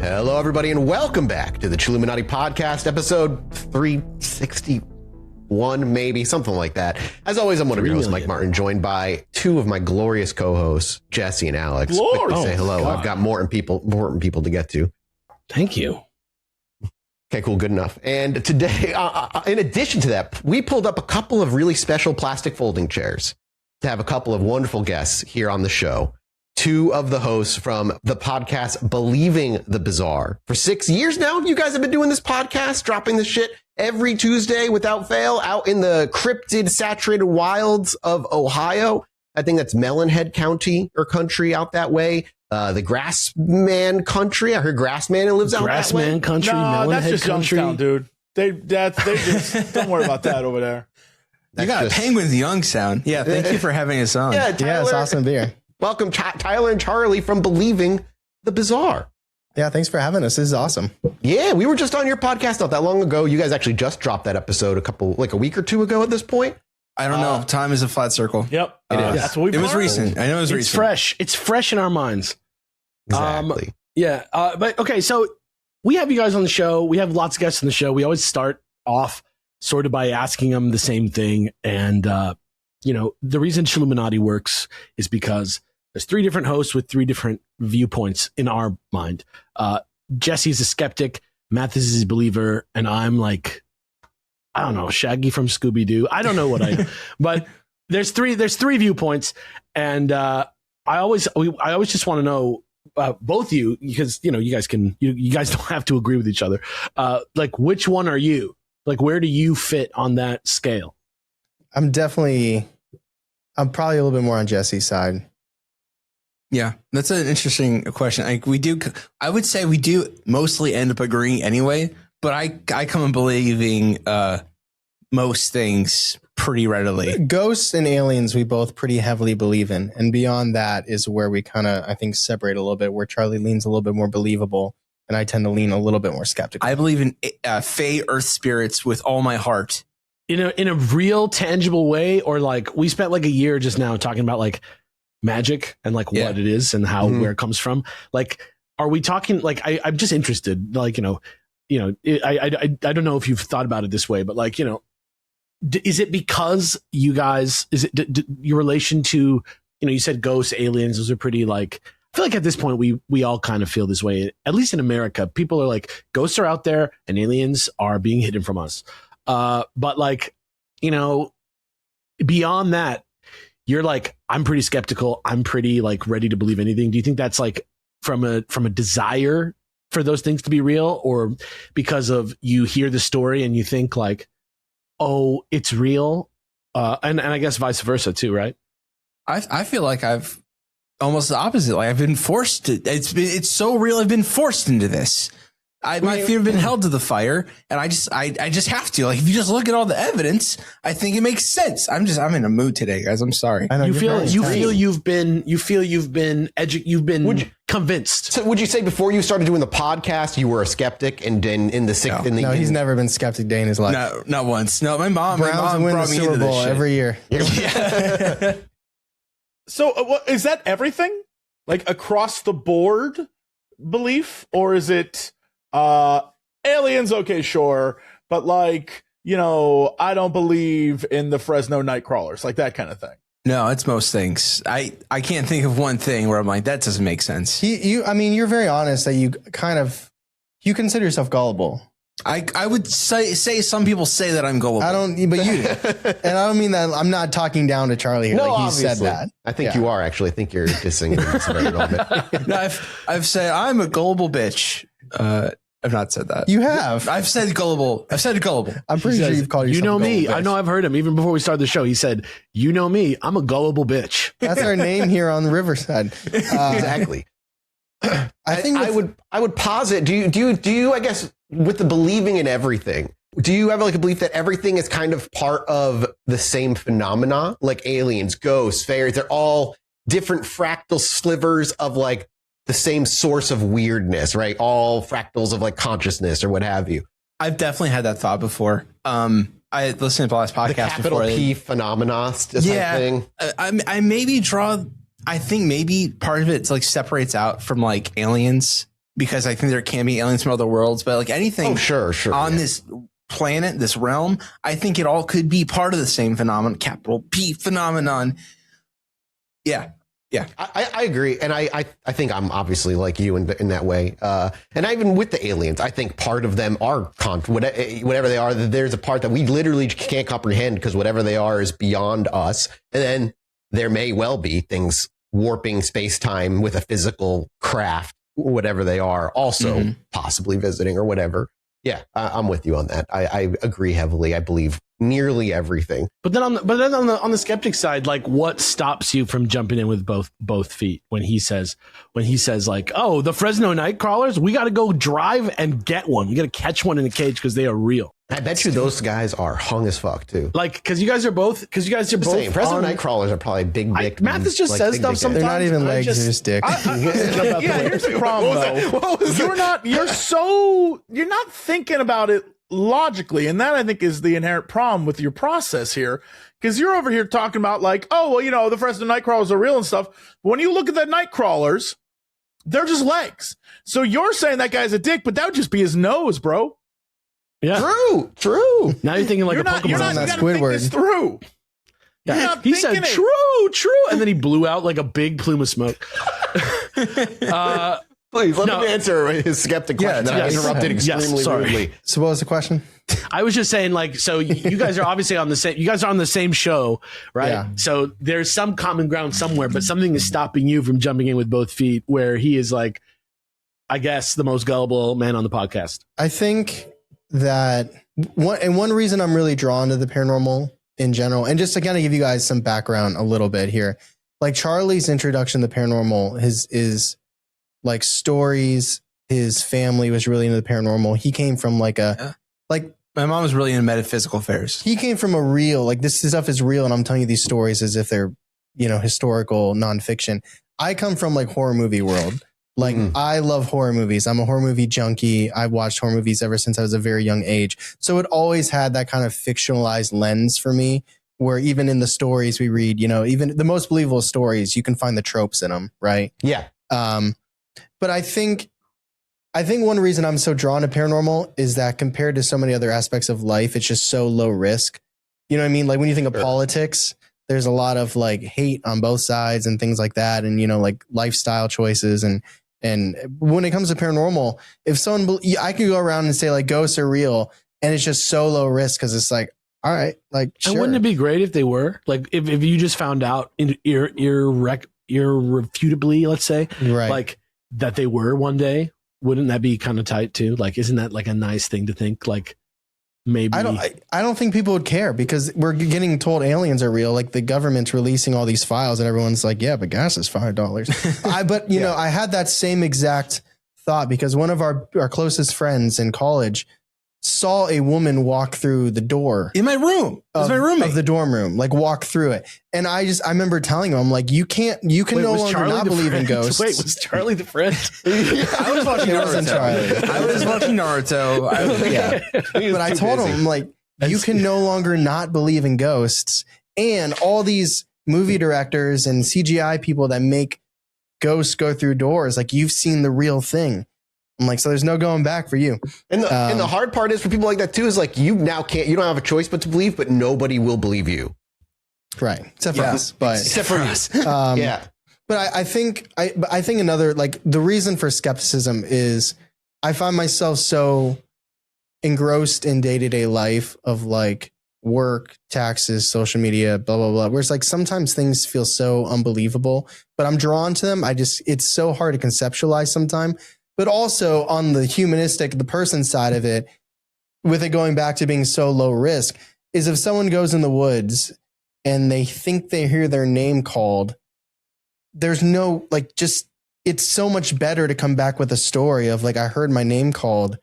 Hello, everybody, and welcome back to the Chilluminati podcast, episode 361, maybe, something like that. As always, I'm one of your hosts, Mike Martin, joined by two of my glorious co-hosts, Jesse and Alex. Quickly say hello. God. I've got more important people to get to. Thank you. Okay, cool. Good enough. And today, in addition to that, we pulled up a couple of really special plastic folding chairs to have a couple of wonderful guests here on the show. Two of the hosts from the podcast Believing the Bizarre. For 6 years now, you guys have been doing this podcast, dropping this shit every Tuesday without fail out in the cryptid, saturated wilds of Ohio. I think that's Melonhead County or country out that way. The Grassman country. I heard Grassman lives out that way. Grassman country, no, that's just country. Youngstown, dude. They just don't worry about that over there. You got Penguins Youngstown. Yeah, thank you for having us on. Yeah, Tyler, it's awesome to be here. Welcome, Tyler and Charlie from Believing the Bizarre. Yeah, thanks for having us. This is awesome. Yeah, we were just on your podcast not that long ago. You guys actually just dropped that episode a week or two ago at this point. I don't know. Time is a flat circle. Yep. It is. That's what it was recent. I know it was recent. It's fresh. It's fresh in our minds. Exactly. But okay, so we have you guys on the show. We have lots of guests on the show. We always start off sort of by asking them the same thing. And, the reason Chilluminati works is because there's three different hosts with three different viewpoints in our mind. Jesse's a skeptic, Mathis is a believer, and I'm like, I don't know, Shaggy from Scooby-Doo. I don't know what I am. But there's three viewpoints, and I always just want to know both of you, because you guys don't have to agree with each other. Like, which one are you? Like, where do you fit on that scale? I'm probably a little bit more on Jesse's side. Yeah, that's an interesting question. I would say we do mostly end up agreeing anyway, but I come in believing most things pretty readily. Ghosts and aliens, we both pretty heavily believe in. And beyond that is where we kind of, I think, separate a little bit, where Charlie leans a little bit more believable, and I tend to lean a little bit more skeptical. I believe in Fae Earth spirits with all my heart. In a real tangible way, or like we spent like a year just now talking about like magic and like what it is and how where it comes from. Like, are we talking like I'm just interested, like, I don't know if you've thought about it this way, but like, is it because you guys, is it your relation to, you said ghosts, aliens, those are pretty like, I feel like at this point we all kind of feel this way, at least in America. People are like, ghosts are out there and aliens are being hidden from us. But like, beyond that, you're like, I'm pretty skeptical. I'm pretty like ready to believe anything. Do you think that's like from a desire for those things to be real, or because of you hear the story and you think like, oh, it's real? And I guess vice versa too, right? I feel like I've almost the opposite. Like I've been forced to. It's so real. I've been forced into this. My fear have been held to the fire, and I just have to. Like, if you just look at all the evidence, I think it makes sense. I'm in a mood today, guys. I'm sorry. I know, you feel you've been convinced. So would you say before you started doing the podcast, you were a skeptic, and then No, he's never been skeptic day in his life. No, not once. No, my mom Browns win the brought me Super into this Bowl shit. every year. So is that everything? Like across the board belief? Or is it aliens? Okay, sure. But like, I don't believe in the Fresno night crawlers, like that kind of thing. No, it's most things. I can't think of one thing where I'm like, that doesn't make sense. You're very honest that you consider yourself gullible. I would say some people say that I'm gullible. I don't, but you do. And I don't mean that. I'm not talking down to Charlie here. No, like he obviously. said that. I think you are actually. I think you're dissing him a little bit. No, I've said I'm a gullible bitch. I've not said that. You have. I've said gullible. I'm pretty sure you've called yourself. You know me. Bitch. I know I've heard him even before we started the show. He said, "You know me. I'm a gullible bitch." That's our name here on the Riverside. Exactly. I think I would posit. Do you? I guess with the believing in everything, do you have like a belief that everything is kind of part of the same phenomena, like aliens, ghosts, fairies? They're all different fractal slivers of like the same source of weirdness, right? All fractals of like consciousness or what have you. I've definitely had that thought before. I listened to the last podcast. The capital before. P phenomena type thing. I maybe I think maybe part of it like separates out from like aliens because I think there can be aliens from other worlds, but like anything sure. on this planet, this realm, I think it all could be part of the same phenomenon, capital P phenomenon. Yeah. I agree. And I think I'm obviously like you in that way. And even with the aliens, I think part of them are whatever they are, there's a part that we literally can't comprehend because whatever they are is beyond us. And then there may well be things warping space-time with a physical craft, whatever they are, also possibly visiting or whatever. Yeah, I'm with you on that. I agree heavily. I believe nearly everything. But then on the skeptic side, like, what stops you from jumping in with both feet when he says like, oh, the Fresno night crawlers, we got to go drive and get one. We got to catch one in a cage because they are real. I bet you those guys are hung as fuck too. Like, because you guys are both. Fresno night crawlers are probably big dick. Mathis just says stuff sometimes. They're not even legs, they're just dick. Here's the problem though. You're not thinking about it logically, and that I think is the inherent problem with your process here, because you're over here talking about like, oh well, you know, the Fresno night crawlers are real and stuff. But when you look at the night crawlers, they're just legs. So you're saying that guy's a dick, but that would just be his nose, bro. Yeah, true. Now you're thinking like a Pokemon. You're not that Squidward through. Yeah. He said true, and then he blew out like a big plume of smoke. Please let me answer his skeptic question that I interrupted extremely rudely. So what was the question? I was just saying, like, so you guys are obviously on the same. You guys are on the same show, right? Yeah. So there's some common ground somewhere, but something is stopping you from jumping in with both feet. Where he is like, I guess, the most gullible man on the podcast. I think that one reason I'm really drawn to the paranormal in general, and just to kind of give you guys some background a little bit here, like Charlie's introduction to paranormal is like stories. His family was really into the paranormal. He came from like my mom was really into metaphysical affairs. He came from a real, like, this stuff is real, and I'm telling you these stories as if they're, you know, historical nonfiction. I come from like horror movie world. Like, I love horror movies. I'm a horror movie junkie. I've watched horror movies ever since I was a very young age. So it always had that kind of fictionalized lens for me, where even in the stories we read, you know, even the most believable stories, you can find the tropes in them, right? Yeah. But I think one reason I'm so drawn to paranormal is that compared to so many other aspects of life, it's just so low risk. You know what I mean? Like when you think of politics, there's a lot of like hate on both sides and things like that. And, you know, like lifestyle choices. And when it comes to paranormal, if someone, I could go around and say like ghosts are real, and it's just so low risk because it's like, all right, like, sure. And wouldn't it be great if they were? Like if you just found out irrefutably, let's say, right, like that they were one day, wouldn't that be kind of tight too? Like, isn't that like a nice thing to think? Like, maybe I don't think people would care because we're getting told aliens are real. Like the government's releasing all these files and everyone's like, yeah, but gas is $5. But you know, I had that same exact thought because one of our closest friends in college saw a woman walk through the door in my room. Of the dorm room, like walk through it. And I remember telling him, I'm like, you can no longer Charlie not believe in ghosts. Wait, was Charlie the friend? I was watching Naruto. But I told him, like, you can no longer not believe in ghosts, and all these movie directors and CGI people that make ghosts go through doors, like, you've seen the real thing. I'm like, so there's no going back for you. And the hard part is for people like that too, is like, you don't have a choice but to believe, but nobody will believe you. Right. Except for us. But except for us. Yeah. But I think another, like, the reason for skepticism is I find myself so engrossed in day-to-day life of like work, taxes, social media, blah, blah, blah, where it's like sometimes things feel so unbelievable, but I'm drawn to them. It's so hard to conceptualize sometimes. But also on the humanistic, the person side of it, with it going back to being so low risk, is if someone goes in the woods and they think they hear their name called, there's no, like, just, it's so much better to come back with a story of like, I heard my name called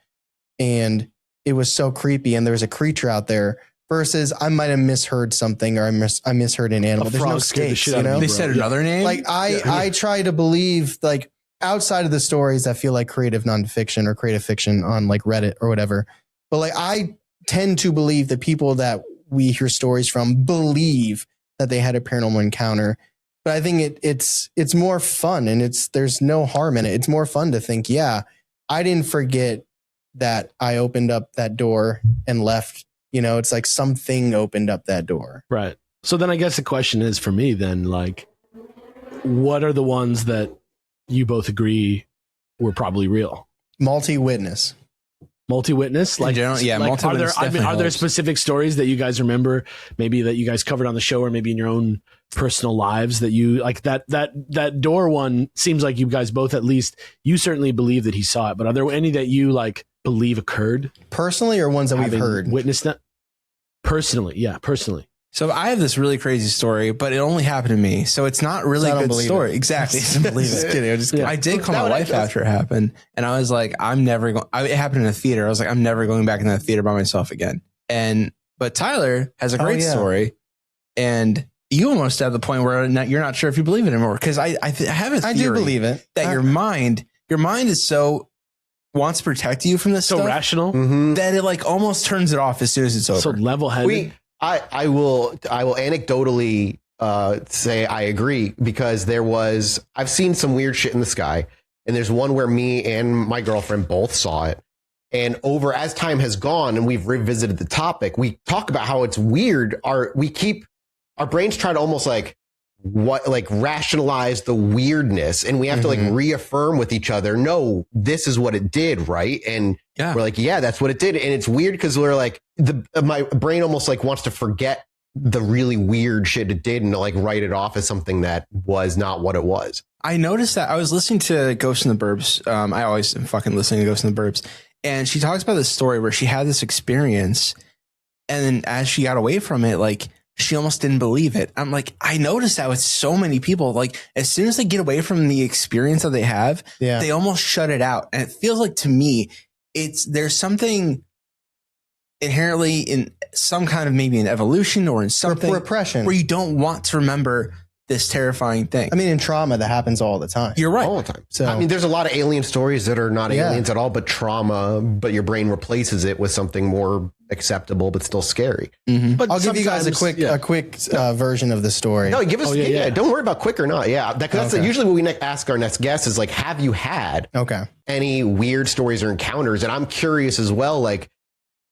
and it was so creepy and there was a creature out there, versus I might have misheard something or I misheard an animal. There's no stakes, you know? They said another name? Like I try to believe, like, outside of the stories that feel like creative nonfiction or creative fiction on like Reddit or whatever. But like, I tend to believe that people that we hear stories from believe that they had a paranormal encounter. But I think it's more fun and there's no harm in it. It's more fun to think, yeah, I didn't forget that I opened up that door and left. You know, it's like something opened up that door. Right. So then I guess the question is for me then, like, what are the ones that you both agree were probably real? Multi-witness. Multi-witness? Like, multi-witness are there helps. specific stories that you guys remember, maybe that you guys covered on the show or maybe in your own personal lives that you like that door one seems like you guys both, at least you certainly believe that he saw it, but are there any that you like believe occurred? Personally or ones that we've heard? Witnessed that? Personally. Yeah. Personally. So I have this really crazy story, but it only happened to me. So it's not really a good story. Exactly. I don't believe Just it. kidding. I'm just kidding. I did call my wife after it happened, and I was like, I'm never going. It happened in a theater. I was like, I'm never going back in that theater by myself again. But Tyler has a great story, and you almost at the point where you're not sure if you believe it anymore. Because I have a theory I do believe it. that your mind is so wants to protect you from this So stuff rational that it like almost turns it off as soon as it's over. So level-headed. I will anecdotally say I agree, because I've seen some weird shit in the sky, and there's one where me and my girlfriend both saw it. And as time has gone and we've revisited the topic, we talk about how it's weird. Our brains try to almost rationalize the weirdness, and we have to like reaffirm with each other, no, this is what it did, right? And we're like, yeah, that's what it did. And it's weird because we're like, my brain almost like wants to forget the really weird shit it did and like write it off as something that was not what it was. I noticed that I was listening to Ghost in the Burbs. I always am fucking listening to Ghost in the Burbs. And she talks about this story where she had this experience, and then as she got away from it, like, she almost didn't believe it. I'm like, I noticed that with so many people, like as soon as they get away from the experience that they have, they almost shut it out. And it feels like to me, there's something inherently in some kind of maybe an evolution or in something repression where you don't want to remember this terrifying thing. I mean, in trauma, that happens all the time. You're right. All the time. So, I mean, there's a lot of alien stories that are not aliens at all, but trauma, but your brain replaces it with something more acceptable, but still scary. But I'll give you guys a quick version of the story. No, give us, don't worry about quick or not. Yeah. That's usually what we ask our next guest is like, have you had any weird stories or encounters? And I'm curious as well, like,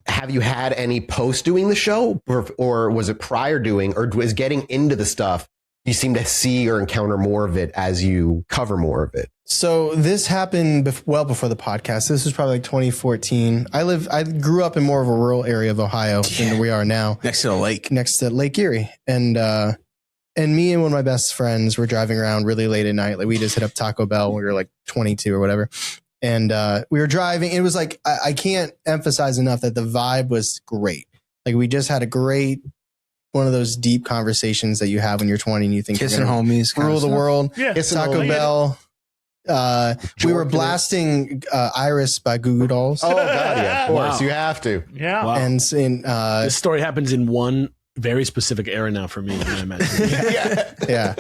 have you had any post doing the show, or was it prior doing, or was getting into the stuff? You seem to see or encounter more of it as you cover more of it. So this happened well before the podcast. This was probably like 2014. I grew up in more of a rural area of Ohio than we are now. Next to Lake Erie. And me and one of my best friends were driving around really late at night. Like we just hit up Taco Bell when we were like 22 or whatever. And we were driving. It was like, I can't emphasize enough that the vibe was great. Like we just had a great, one of those deep conversations that you have when you're 20 and you think kissing you're gonna homies, rule the world. Yeah. Taco Bell. We were blasting Iris by Goo Goo Dolls. Oh God, yeah, of course. Wow. You have to. Yeah. Wow. And This story happens in one very specific era now for me, I imagine. yeah.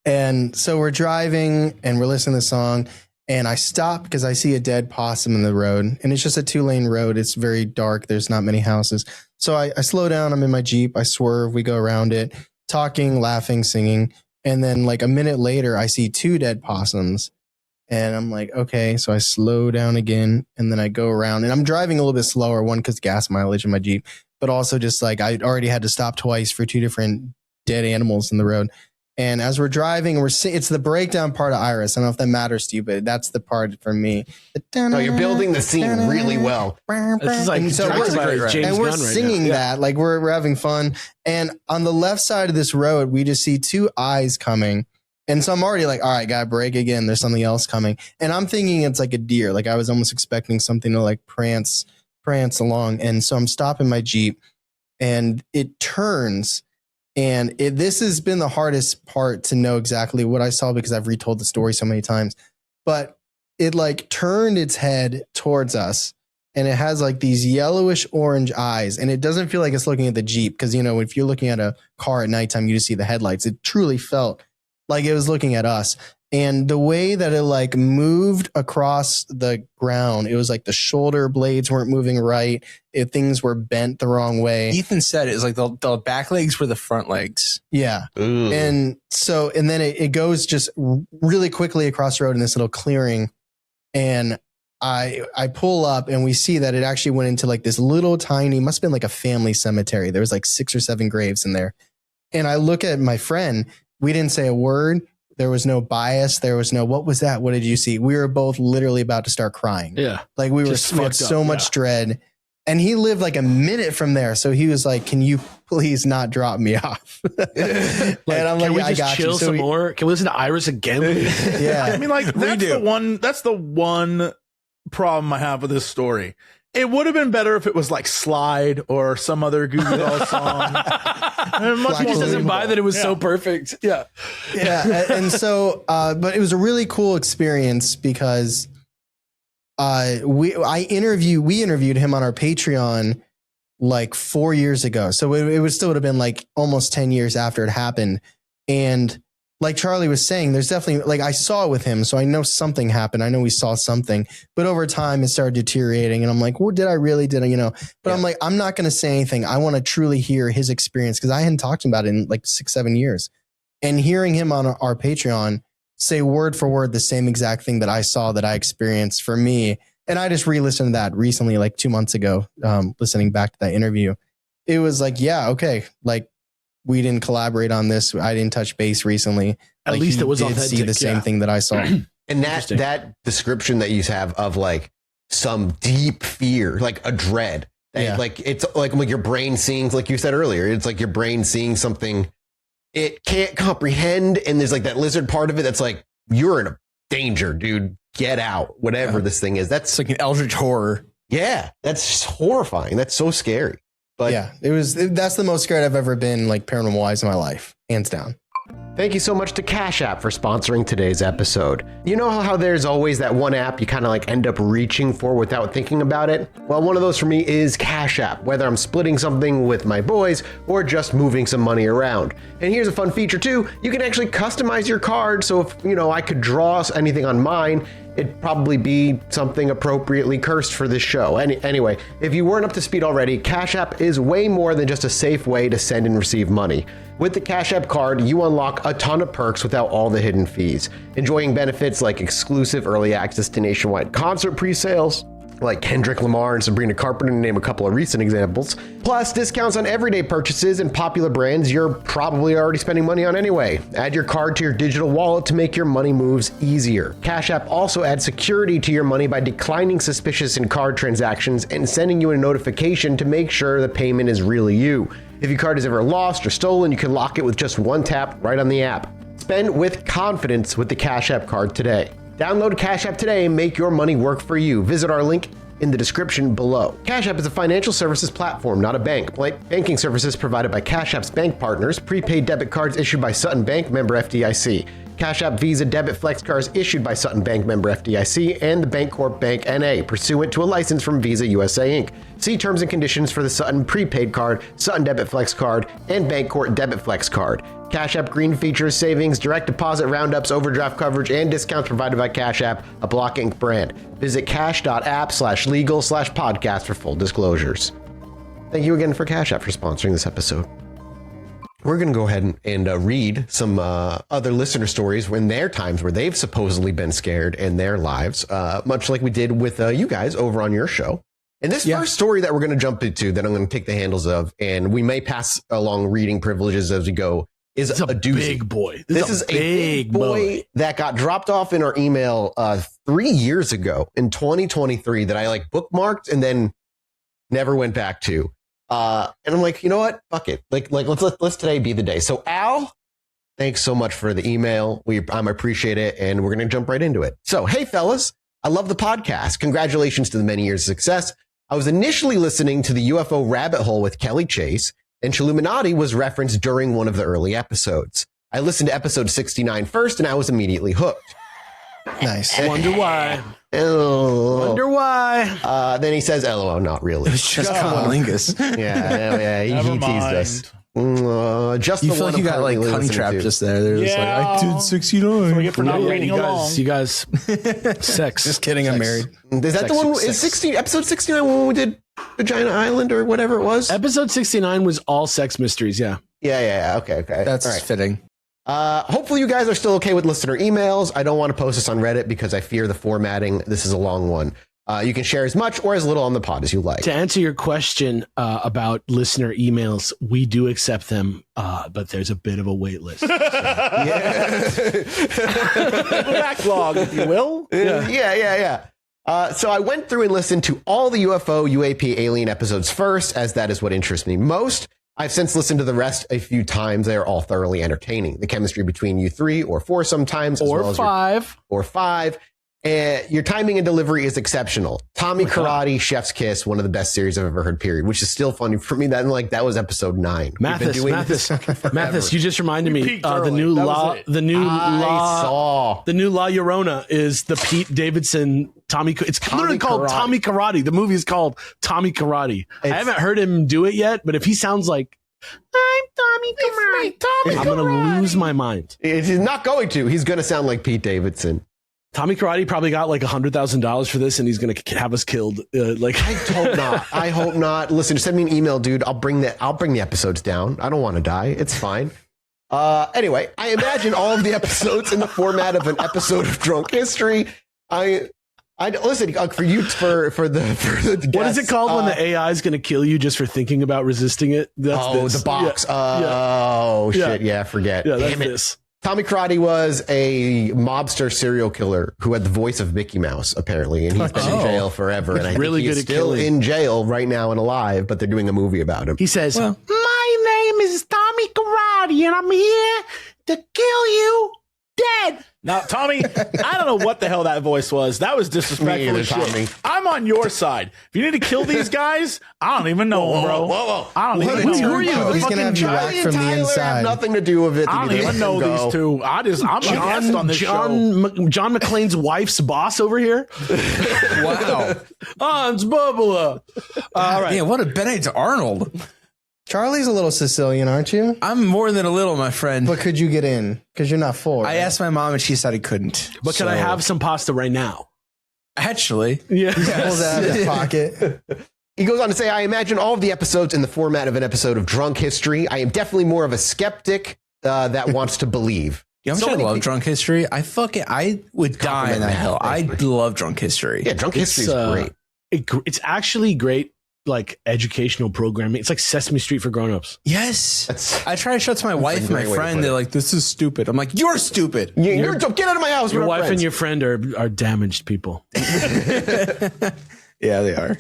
And so we're driving and we're listening to the song, and I stop because I see a dead possum in the road, and it's just a 2-lane road. It's very dark. There's not many houses. So I slow down. I'm in my Jeep. I swerve. We go around it, talking, laughing, singing. And then like a minute later, I see 2 dead possums. And I'm like, okay. So I slow down again, and then I go around, and I'm driving a little bit slower. One, because gas mileage in my Jeep, but also just like I already had to stop twice for 2 different dead animals in the road. And as we're driving, it's the breakdown part of Iris. I don't know if that matters to you, but that's the part for me. No, you're building the scene really well. This is like and we're singing that like we're having fun. And on the left side of this road, we just see 2 eyes coming. And so I'm already like, all right, gotta break again. There's something else coming. And I'm thinking it's like a deer. Like I was almost expecting something to like prance along. And so I'm stopping my Jeep, and it turns. And this has been the hardest part to know exactly what I saw, because I've retold the story so many times. But it like turned its head towards us, and it has like these yellowish orange eyes. And it doesn't feel like it's looking at the Jeep, because, you know, if you're looking at a car at nighttime, you just see the headlights. It truly felt like it was looking at us. And the way that it like moved across the ground, it was like the shoulder blades weren't moving right. Things were bent the wrong way. Ethan said it was like the back legs were the front legs. Yeah. Ooh. And then it goes just really quickly across the road in this little clearing. And I pull up and we see that it actually went into like this little tiny, must have been like a family cemetery. There was like 6 or 7 graves in there. And I look at my friend. We didn't say a word. There was no bias. There was no, what was that? What did you see? We were both literally about to start crying. Yeah. Like we had so much dread. And he lived like a minute from there. So he was like, can you please not drop me off? And I'm like, can we I just got chill you. So some more? Can we listen to Iris again? Yeah. I mean, like that's the one problem I have with this story. It would have been better if it was like Slide or some other Goo Goo Dolls song. He just doesn't buy that it was so perfect. Yeah. Yeah. And so, but it was a really cool experience because we interviewed him on our Patreon like 4 years ago. So it would still would have been like almost 10 years after it happened. And like Charlie was saying, there's definitely like I saw it with him. So I know something happened. I know we saw something, but over time it started deteriorating. And I'm like, well, did I? But I'm like, I'm not going to say anything. I want to truly hear his experience because I hadn't talked about it in like 6-7 years. And hearing him on our Patreon say word for word the same exact thing that I saw, that I experienced for me. And I just re-listened to that recently, like 2 months ago, listening back to that interview. It was like, yeah, okay. Like we didn't collaborate on this. I didn't touch base recently. At least it was authentic. See the same thing that I saw. And that description that you have of like some deep fear, like a dread, like it's like your brain seeing, like you said earlier, it's like your brain seeing something it can't comprehend. And there's like that lizard part of it that's like, you're in a danger, dude. Get out, whatever this thing is. That's like an eldritch horror. Yeah, that's just horrifying. That's so scary. But yeah, that's the most scared I've ever been, like paranormal wise, in my life, hands down. Thank you so much to Cash App for sponsoring today's episode. You know how there's always that one app you kind of like end up reaching for without thinking about it? Well, one of those for me is Cash App, whether I'm splitting something with my boys or just moving some money around. And here's a fun feature too. You can actually customize your card. So if, I could draw anything on mine, it'd probably be something appropriately cursed for this show. Anyway, if you weren't up to speed already, Cash App is way more than just a safe way to send and receive money. With the Cash App card, you unlock a ton of perks without all the hidden fees. Enjoying benefits like exclusive early access to nationwide concert pre-sales, like Kendrick Lamar and Sabrina Carpenter, to name a couple of recent examples. Plus, discounts on everyday purchases and popular brands you're probably already spending money on anyway. Add your card to your digital wallet to make your money moves easier. Cash App also adds security to your money by declining suspicious in-card transactions and sending you a notification to make sure the payment is really you. If your card is ever lost or stolen, you can lock it with just one tap right on the app. Spend with confidence with the Cash App card today. Download Cash App today and make your money work for you. Visit our link in the description below. Cash App is a financial services platform, not a bank. Banking services provided by Cash App's bank partners. Prepaid debit cards issued by Sutton Bank, member FDIC. Cash App Visa debit flex cards issued by Sutton Bank, member FDIC, and the Bancorp Bank NA, pursuant to a license from Visa USA Inc. See terms and conditions for the Sutton prepaid card, Sutton debit flex card, and Bancorp debit flex card. Cash App Green features savings, direct deposit roundups, overdraft coverage, and discounts provided by Cash App, a Block Inc. brand. Visit cash.app/legal/podcast for full disclosures. Thank you again for Cash App for sponsoring this episode. We're going to go ahead and read some other listener stories when their times where they've supposedly been scared in their lives, much like we did with you guys over on your show. And this first story that we're going to jump into, that I'm going to take the handles of, and we may pass along reading privileges as we go, is a doozy. Big boy. This is a big boy that got dropped off in our email 3 years ago in 2023 that I like bookmarked and then never went back to. And I'm like, you know what? Fuck it. Like let's today be the day. So Al, thanks so much for the email. I appreciate it. And we're going to jump right into it. So, hey fellas, I love the podcast. Congratulations to the many years of success. I was initially listening to the UFO rabbit hole with Kelly Chase, and Chilluminati was referenced during one of the early episodes. I listened to episode 69 first, and I was immediately hooked. Nice. Wonder why. LOL. Wonder why. Then he says, LOL, not really. It's just cunnilingus. Yeah, he teased us. Just You the feel one like you got like currently cunny listening trap to. just there. They're just like, I did 69. That's what we get for not reading along. You guys, sex. Just kidding, I'm married. Is that the one? Is 16 episode 69 when we did Vagina Island or whatever it was? Episode 69 was all sex mysteries. Yeah. Yeah. Okay. That's All right. fitting. Hopefully you guys are still okay with listener emails. I don't want to post this on Reddit because I fear the formatting. This is a long one. You can share as much or as little on the pod as you like. To answer your question about listener emails, we do accept them, but there's a bit of a wait list. Backlog, if you will. Yeah. So I went through and listened to all the UFO, UAP, alien episodes first, as that is what interests me most. I've since listened to the rest a few times. They are all thoroughly entertaining. The chemistry between you three or four sometimes, as well as five. And your timing and delivery is exceptional. Tommy Karate, Chef's Kiss, one of the best series I've ever heard, period, which is still funny for me. That was episode 9. Mathis, you just reminded me, the new La Llorona is the Pete Davidson Tommy. It's literally called Tommy Karate. The movie is called Tommy Karate. I haven't heard him do it yet, but if he sounds like, I'm Tommy Karate, I'm going to lose my mind. He's not going to. He's going to sound like Pete Davidson. Tommy Karate probably got like $100,000 for this, and he's going to have us killed. I hope not. Listen, send me an email, dude. I'll bring the episodes down. I don't want to die. It's fine. Anyway, I imagine all of the episodes in the format of an episode of Drunk History. I listen for the guests, what is it called when the AI is going to kill you just for thinking about resisting it? The box. Shit. Yeah, forget. Yeah, that's this. Tommy Karate was a mobster serial killer who had the voice of Mickey Mouse, apparently, and he's been in jail forever. And I think he's still in jail right now and alive, but they're doing a movie about him. He says, my name is Tommy Karate, and I'm here to kill you dead. Now, Tommy, I don't know what the hell that voice was. That was disrespectful as shit. I'm on your side. If you need to kill these guys, I don't even know them, bro. Whoa. I don't even know. Who are you? He's going to have you whacked from the inside. Have nothing to do with it. I don't even know these two. I'm a guest on this show. John McClane's wife's boss over here. Wow. Hans Bubba. All right. Yeah, what a Benedict Arnold. Charlie's a little Sicilian, aren't you? I'm more than a little, my friend. But could you get in? Because you're not full. I asked my mom and she said I couldn't. But can I have some pasta right now? Actually. Yeah. Pulls it out of his pocket. He goes on to say, I imagine all of the episodes in the format of an episode of Drunk History. I am definitely more of a skeptic that wants to believe. Yeah, I love Drunk History. I would die in that hill. I love Drunk History. Yeah, Drunk History is great. It's actually great. Like educational programming. It's like Sesame Street for grown-ups. Yes. I try to show it to my wife and my friend. They're like, this is stupid. I'm like, you're stupid. You're get out of my house. Your wife and your friend are damaged people. Yeah, they are.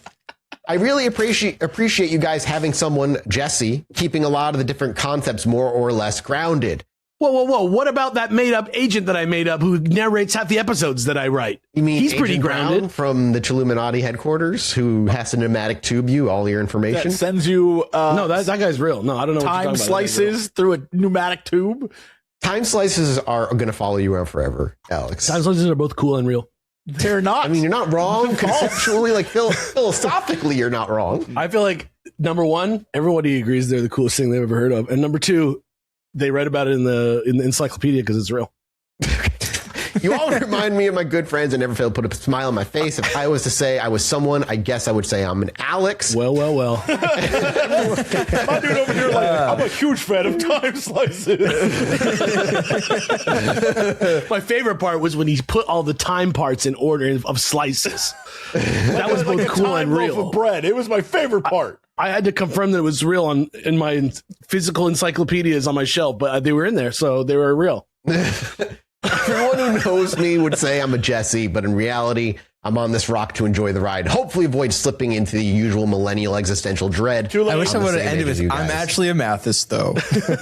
I really appreciate you guys having someone, Jesse, keeping a lot of the different concepts more or less grounded. Whoa. What about that made-up agent that I made up who narrates half the episodes that I write? You mean he's Agent pretty grounded Brown from the Chilluminati headquarters who has to pneumatic tube you all your information? That sends you... no, that guy's real. No, I don't know what you're time slices through a pneumatic tube. Time slices are going to follow you around forever, Alex. Time slices are both cool and real. They're not. I mean, you're not wrong. Conceptually, like philosophically, you're not wrong. I feel like, number one, everybody agrees they're the coolest thing they've ever heard of. And number two, they read about it in the encyclopedia because it's real. You all remind me of my good friends. I never fail to put a smile on my face. If I was to say I was someone, I guess I would say I'm an Alex. Well. My dude over here, like, I'm a huge fan of time slices. My favorite part was when he put all the time parts in order of slices. That was both cool and real. Loaf of bread. It was my favorite part. I had to confirm that it was real in my physical encyclopedias on my shelf, but they were in there, so they were real. Everyone who knows me would say I'm a Jesse, but in reality, I'm on this rock to enjoy the ride. Hopefully avoid slipping into the usual millennial existential dread. I wish I would have ended with, I'm actually a Mathis, though.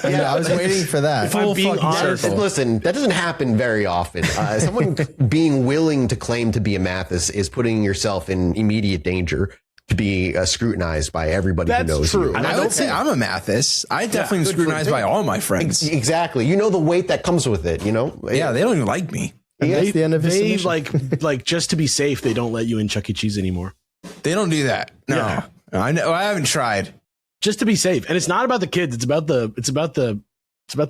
Yeah, I was waiting for that. If I'm being honest, listen, that doesn't happen very often. Someone being willing to claim to be a Mathis is putting yourself in immediate danger to be scrutinized by everybody who knows true. you. And I would say I'm a Mathis. I definitely am scrutinized by all my friends. Exactly. You know the weight that comes with it, you know? Yeah, they don't even like me. That's the end of his they submission. like just to be safe, they don't let you in Chuck E. Cheese anymore. They don't do that. No. Yeah. I know. I haven't tried. Just to be safe. And it's not about the kids, it's about the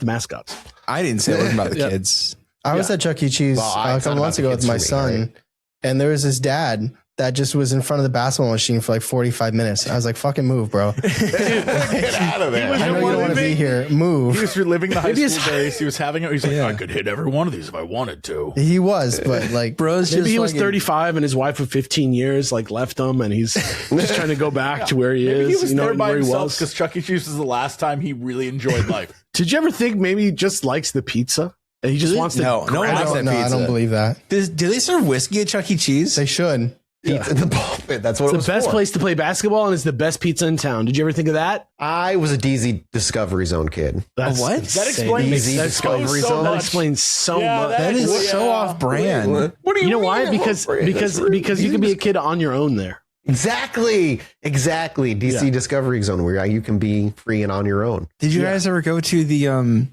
mascots. I didn't say it wasn't about the kids. I was at Chuck E. Cheese a couple months ago with my son, and there was this dad that just was in front of the basketball machine for like 45 minutes. I was like, fucking move, bro. Get out of there. I know you don't want to be here. Move. He was reliving the high school days. He was having it. He's like, I could hit every one of these if I wanted to. He was, but like, Bro's Maybe just he was fucking- 35 and his wife of 15 years like left him, and he's just trying to go back to where he Maybe is. he was you know, there by where he himself was. because Chuck E. Cheese was the last time he really enjoyed life. Did you ever think maybe he just likes the pizza and he just wants to? No one I likes that don't, no, I pizza. don't believe that. Do they serve whiskey at Chuck E. Cheese? They should. Pizza in the pulpit. That's what it It's was the best for. place to play basketball, and it's the best pizza in town. Did you ever think of that? I was a DZ Discovery Zone kid. That's what? insane. That explains Easy that Discovery explains so Zone. That much. explains so Yeah, much. That is actually, so off brand. What do You know mean why? off Because brand? because That's because you can be a kid on your own there. Exactly. DC Yeah. Discovery Zone, where you can be free and on your own. Did you guys ever go to the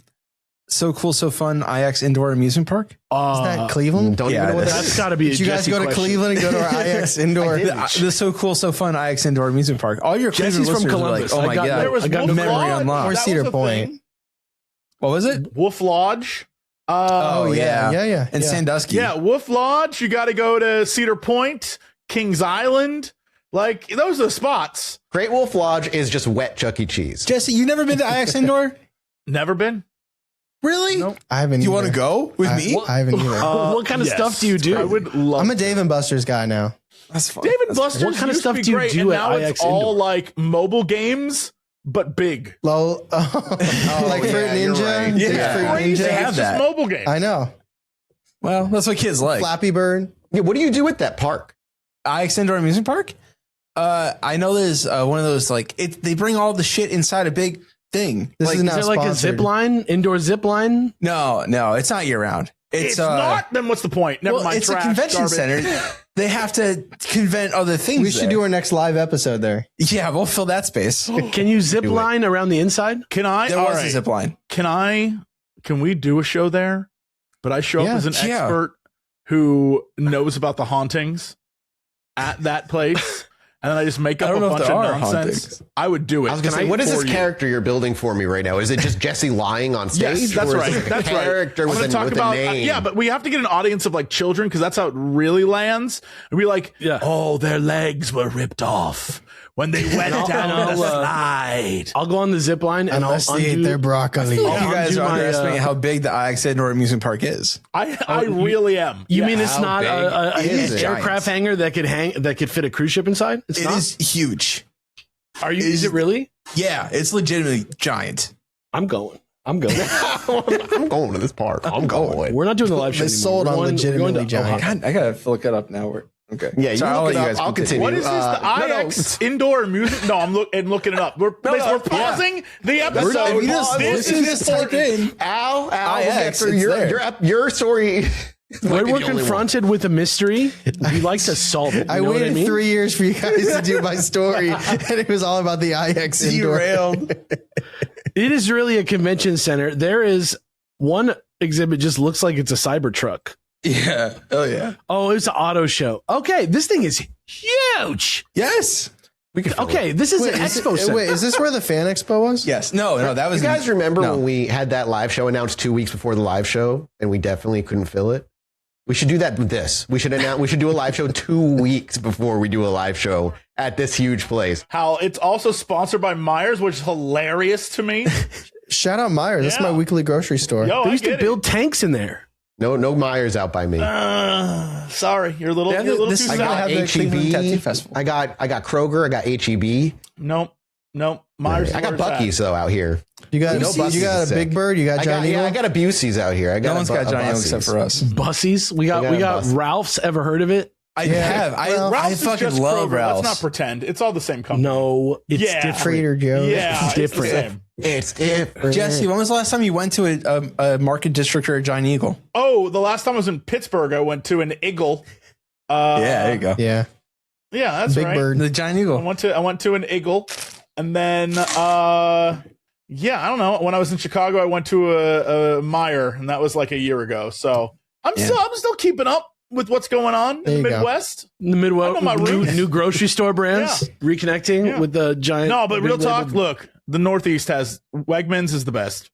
So Cool So Fun IX Indoor Amusement Park? Is that Cleveland? Don't Yeah, even know what that That's is. got to be. Did you guys go to Cleveland and go to our IX indoor? I did. The So Cool So Fun IX Indoor Amusement Park. All your Cleveland Jesse's from listeners are Columbus. like, oh I my got- god, There was I got Wolf memory Lodge. unlocked. Or That Cedar was a Point. thing. What was it? Wolf Lodge. Oh yeah, yeah. And Yeah. Sandusky. Yeah, Wolf Lodge. You got to go to Cedar Point, Kings Island. Like, those are the spots. Great Wolf Lodge is just wet Chuck E. Cheese. Jesse, you never been to IX Indoor? Never been. Really? Nope. I haven't. Do you want to either. go with me? I haven't either. what kind of Yes. stuff do you do? I would love. I'm a Dave and Buster's guy now. That's fun. David Buster's What kind of used to stuff be do you great, do and at now IX it's all Indoor? like mobile games, but big. Lol. Like Fruit yeah, you're Ninja. right. Big Yeah. Fruit Crazy. They Ninja. have It's that. just mobile games. I know. Well, that's what kids like. Flappy Bird. Yeah, what do you do at that park? IX Indoor Amusement Park? I know there's one of those, like, they bring all the shit inside a big thing. This like, is Is not there like a sponsored. zip line, indoor zip line? No, it's not year round. It's not. Then what's the point? Never Well, mind. it's trash, a convention garbage. center. They have to convent other things. We should do our next live episode there. Yeah, we'll fill that space. Can you zip Do it. line around the inside? Can I? There all was right. a zip line. Can we do a show there? But I show Yeah. up as an Yeah. expert who knows about the hauntings at that place, and then I just make I up a don't know if bunch there of are nonsense. hauntings. I would do it. I was going to Can say, what is for this you? character you're building for me right now? Is it just Jesse lying on stage? Yes, that's or is right. it a That's right. character I'm with, gonna a, talk with about a name. yeah, but we have to get an audience of like children because that's how it really lands. And be like, Yeah. oh, their legs were ripped off when they went I'll- down and the I'll, slide. I'll go on the zip line and Unless I'll they ate undo. their broccoli. You I'll guys undo are my, underestimating how big the IX Indoor Amusement Park is. I really am. You Yeah. mean it's How not big is an it? aircraft hangar that could fit a cruise ship inside? It's It not. is huge. Are you? Is it really? Yeah, it's legitimately giant. I'm going. I'm going. I'm going to this park. I'm going. We're not doing the live show. They sold anymore. on We're going legitimately to giant. God, I gotta look it up now. Okay. Yeah, you Sorry, I'll look let it you up. guys I'll continue. What is this? The no, IX indoor music? No, I'm looking it up. We're pausing the episode. if you just- This if you is just type in Al, IX, we'll get it's through there. your story. When we're confronted with a mystery, we like to solve it. You I know what waited I mean? 3 years for you guys to do my story, and it was all about the IX indoor. Derailed. It is really a convention center. There is one exhibit just looks like it's a Cybertruck. Yeah. Oh yeah. Oh, it's an auto show. Okay, this thing is huge. Yes. We can Okay, this is Wait, an is it- expo center. wait, is this where the Fan Expo was? Yes. No. That was. You guys remember no. when we had that live show announced 2 weeks before the live show, and we definitely couldn't fill it? We should do that with this. We should do a live show 2 weeks before we do a live show at this huge place. How it's also sponsored by Myers, which is hilarious to me. Shout out Meyer. That's Yeah. my weekly grocery store. Yo, They I used to get build tanks in there. No Myers out by me. Sorry, you're a little This too is I gonna soft. got have the Cleveland Tattoo HEB. Festival. I got Kroger. I got HEB. Nope. Myers. I got is where it's Buc-ee's though out here. You got No, Buc-ee's you got is a Big sick. Bird. You got Johnny. I got a Busey's out here. I got No one's got Johnny O except for us. Bussies. We got We got Buss. Ralph's. Ever heard of it? I Yeah. have. Well, at. I Ralph's is fucking just love Kroger. Ralph's. Let's not pretend. It's all the same company. No, it's Yeah. different. Trader Joe's. Yeah, It's different. the same. It's different. Jesse, when was the last time you went to a market district or a Giant Eagle? Oh, the last time I was in Pittsburgh, I went to an Eagle. Yeah, there you go. Yeah, Yeah, that's Big right. Bird. The Giant I Eagle. went to an Eagle, and then yeah, I don't know. When I was in Chicago, I went to a Meijer, and that was like a year ago. So I'm still keeping up with what's going on There in you the go. Midwest. In the I Midwest, know my roots. new grocery store brands reconnecting Yeah. with the giant. No, but big real talk. label- Look, the Northeast has Wegmans is the best.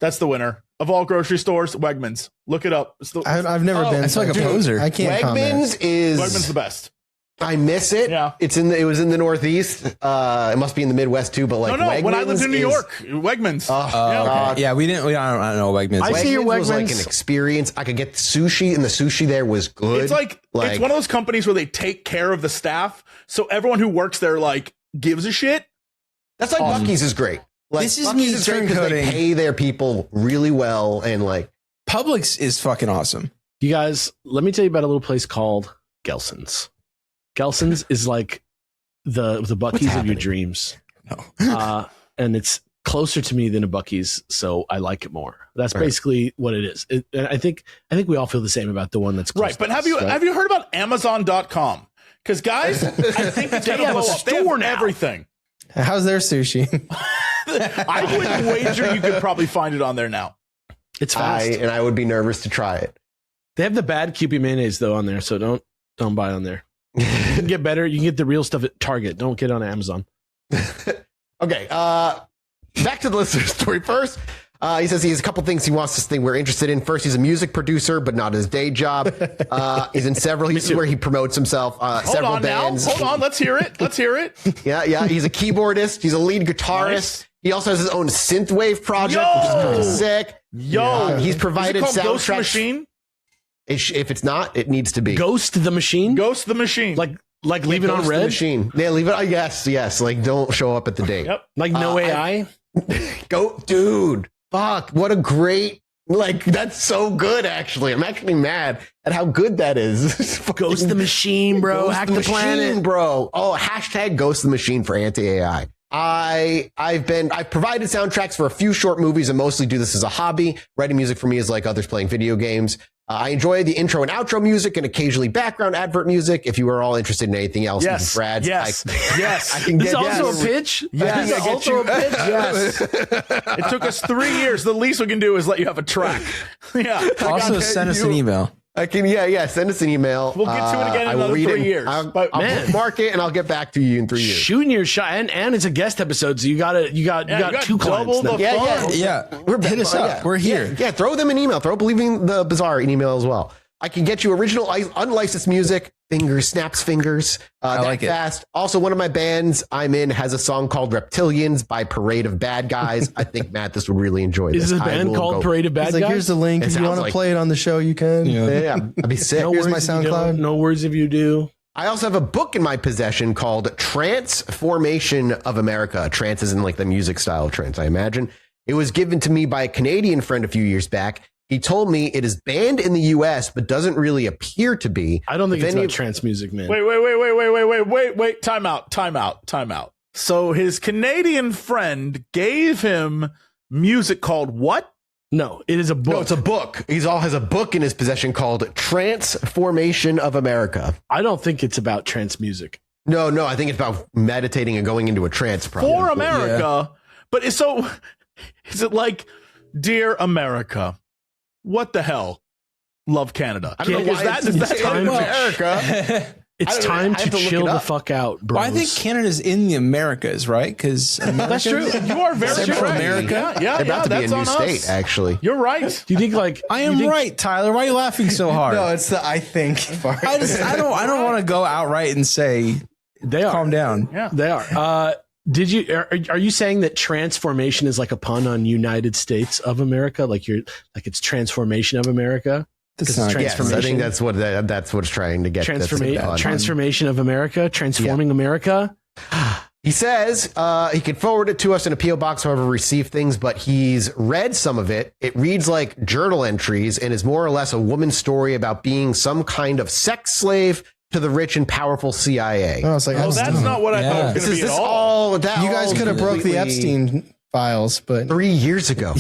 That's the winner of all grocery stores. Wegmans. Look it up. It's the, I've never been. That's like a to- poser. I can't comment. Wegmans is Wegmans the best. I miss it. Yeah. It was in the Northeast. It must be in the Midwest too, but like No, when I Wegmans lived in New is- York, Wegmans. God. Yeah, I don't know Wegmans. I see your was like Wegmans. an experience. I could get sushi, and the sushi there was good. It's like it's one of those companies where they take care of the staff, so everyone who works there like gives a shit. that's like Buc-ee's is great. Like, This is Buc-ee's me great 'cause they turncoating. pay their people really well, and like Publix is fucking awesome. You guys, let me tell you about a little place called Gelson's. Gelson's is like the Buc-ee's of your happening? dreams. No. And it's closer to me than a Buc-ee's, so I like it more. That's Right. basically what it is. And I think we all feel the same about the one that's close Right, to but us, have you right? heard about Amazon.com? Because guys, I think it's They gonna have a blow up. They have store now. everything. How's their sushi? I would wager you could probably find it on there now. It's fast. I would be nervous to try it. They have the bad Kewpie mayonnaise though on there, so don't buy on there. You can get better. You can get the real stuff at Target. Don't get on Amazon. Okay, back to the listener story first. He says he has a couple things he wants us to think we're interested in. First, he's a music producer, but not his day job. He's in several. This is where he promotes himself. Hold Several on bands. now. Hold on. Let's hear it. Let's hear it. Yeah. He's a keyboardist. He's a lead guitarist. Nice. He also has his own synthwave project, which is kind of sick. Yo, He's is provided it called Ghost soundtracks. Machine? If it's not, it needs to be. Ghost the Machine? Ghost the Machine. Like leave it on Ghost the red? Machine. Yeah, leave it. Yes. Like don't show up at the date. Yep. Like no AI? Go, dude. Fuck. What a great. Like that's so good. Actually, I'm actually mad at how good that is. Ghost the Machine, bro. Ghost Hack the the machine, planet. bro. Oh, hashtag Ghost the Machine for anti-AI. I've provided soundtracks for a few short movies and mostly do this as a hobby. Writing music for me is like others playing video games. I enjoy the intro and outro music and occasionally background advert music. If you are all interested in anything else, Yes. Brad, Yes. Yes. I can This get is also yes. a pitch? Yes. This is I get also you. a pitch? Yes. It took us 3 years. The least we can do is let you have a track. Yeah. Also, send us an email. I can, yeah. Send us an email. We'll get to it again in I will another read 3 it. years. I'll Man. mark it and I'll get back to you in 3 years. Shooting your shot. And it's a guest episode, so you got two clients double now. the Yeah. fun. Yeah, hit us up. Yeah. We're here. Yeah, throw them an email. Throw Believing the Bizarre an email as well. I can get you original unlicensed music. Fingers snaps fingers. I like it. Fast. Also, one of my bands I'm in has a song called Reptilians by Parade of Bad Guys. I think Matt, this would really enjoy this. Is this a I band will called go- Parade of Bad He's like, Guys? here's the link. It If you sounds want to like- play it on the show, you can. Yeah, I'd be sick. No Here's worries my if you don't. SoundCloud. No worries if you do. I also have a book in my possession called Transformation of America. Trance is in like the music style of trance, I imagine. It was given to me by a Canadian friend a few years back. He told me it is banned in the US, but doesn't really appear to be. I don't think If it's any about of- trance music, man. Wait. Time out. So his Canadian friend gave him music called what? No, it is a book. No, it's a book. He has a book in his possession called Transformation of America. I don't think it's about trance music. No, I think it's about meditating and going into a trance. Probably. For America. But is it like, Dear America, what the hell? Love Canada. I don't know why is it's that time to- America. It's I don't know. time I have to to look chill it the up. fuck out, bro. Well, I think Canada's in the Americas, right? Because that's true. You are very Central correct. America? Yeah, They're about to be a that's new on state, us. actually. You're right. Do you think like I you am think- right, Tyler. Why are you laughing so hard? No, it's the I think part. I don't want to go outright and say They are. calm down. Yeah. They are. Did you are you saying that transformation is like a pun on United States of America? Like it's transformation of America? That's Because not it's Yes, I think that's what it's trying to get. That's the pun. Transformation of America, transforming America. He says he can forward it to us in a PO box, however, receive things, but he's read some of it. It reads like journal entries and is more or less a woman's story about being some kind of sex slave to the rich and powerful CIA. I was like, Oh, that's not what I thought it was This going is to be this at all. all that you guys all could have broke the completely Epstein files, but 3 years ago.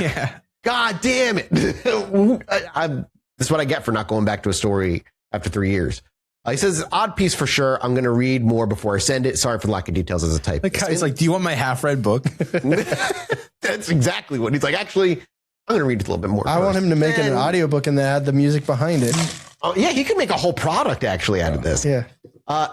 Yeah. God damn it! This is what I get for not going back to a story after 3 years. He says, odd piece for sure. I'm going to read more before I send it. Sorry for the lack of details as a type. The guy's like, do you want my half-read book? That's exactly what he's like. Actually, I'm going to read it a little bit more. I want him to make it an And- audiobook and add the music behind it. Oh, yeah, he could make a whole product actually out of this. Yeah.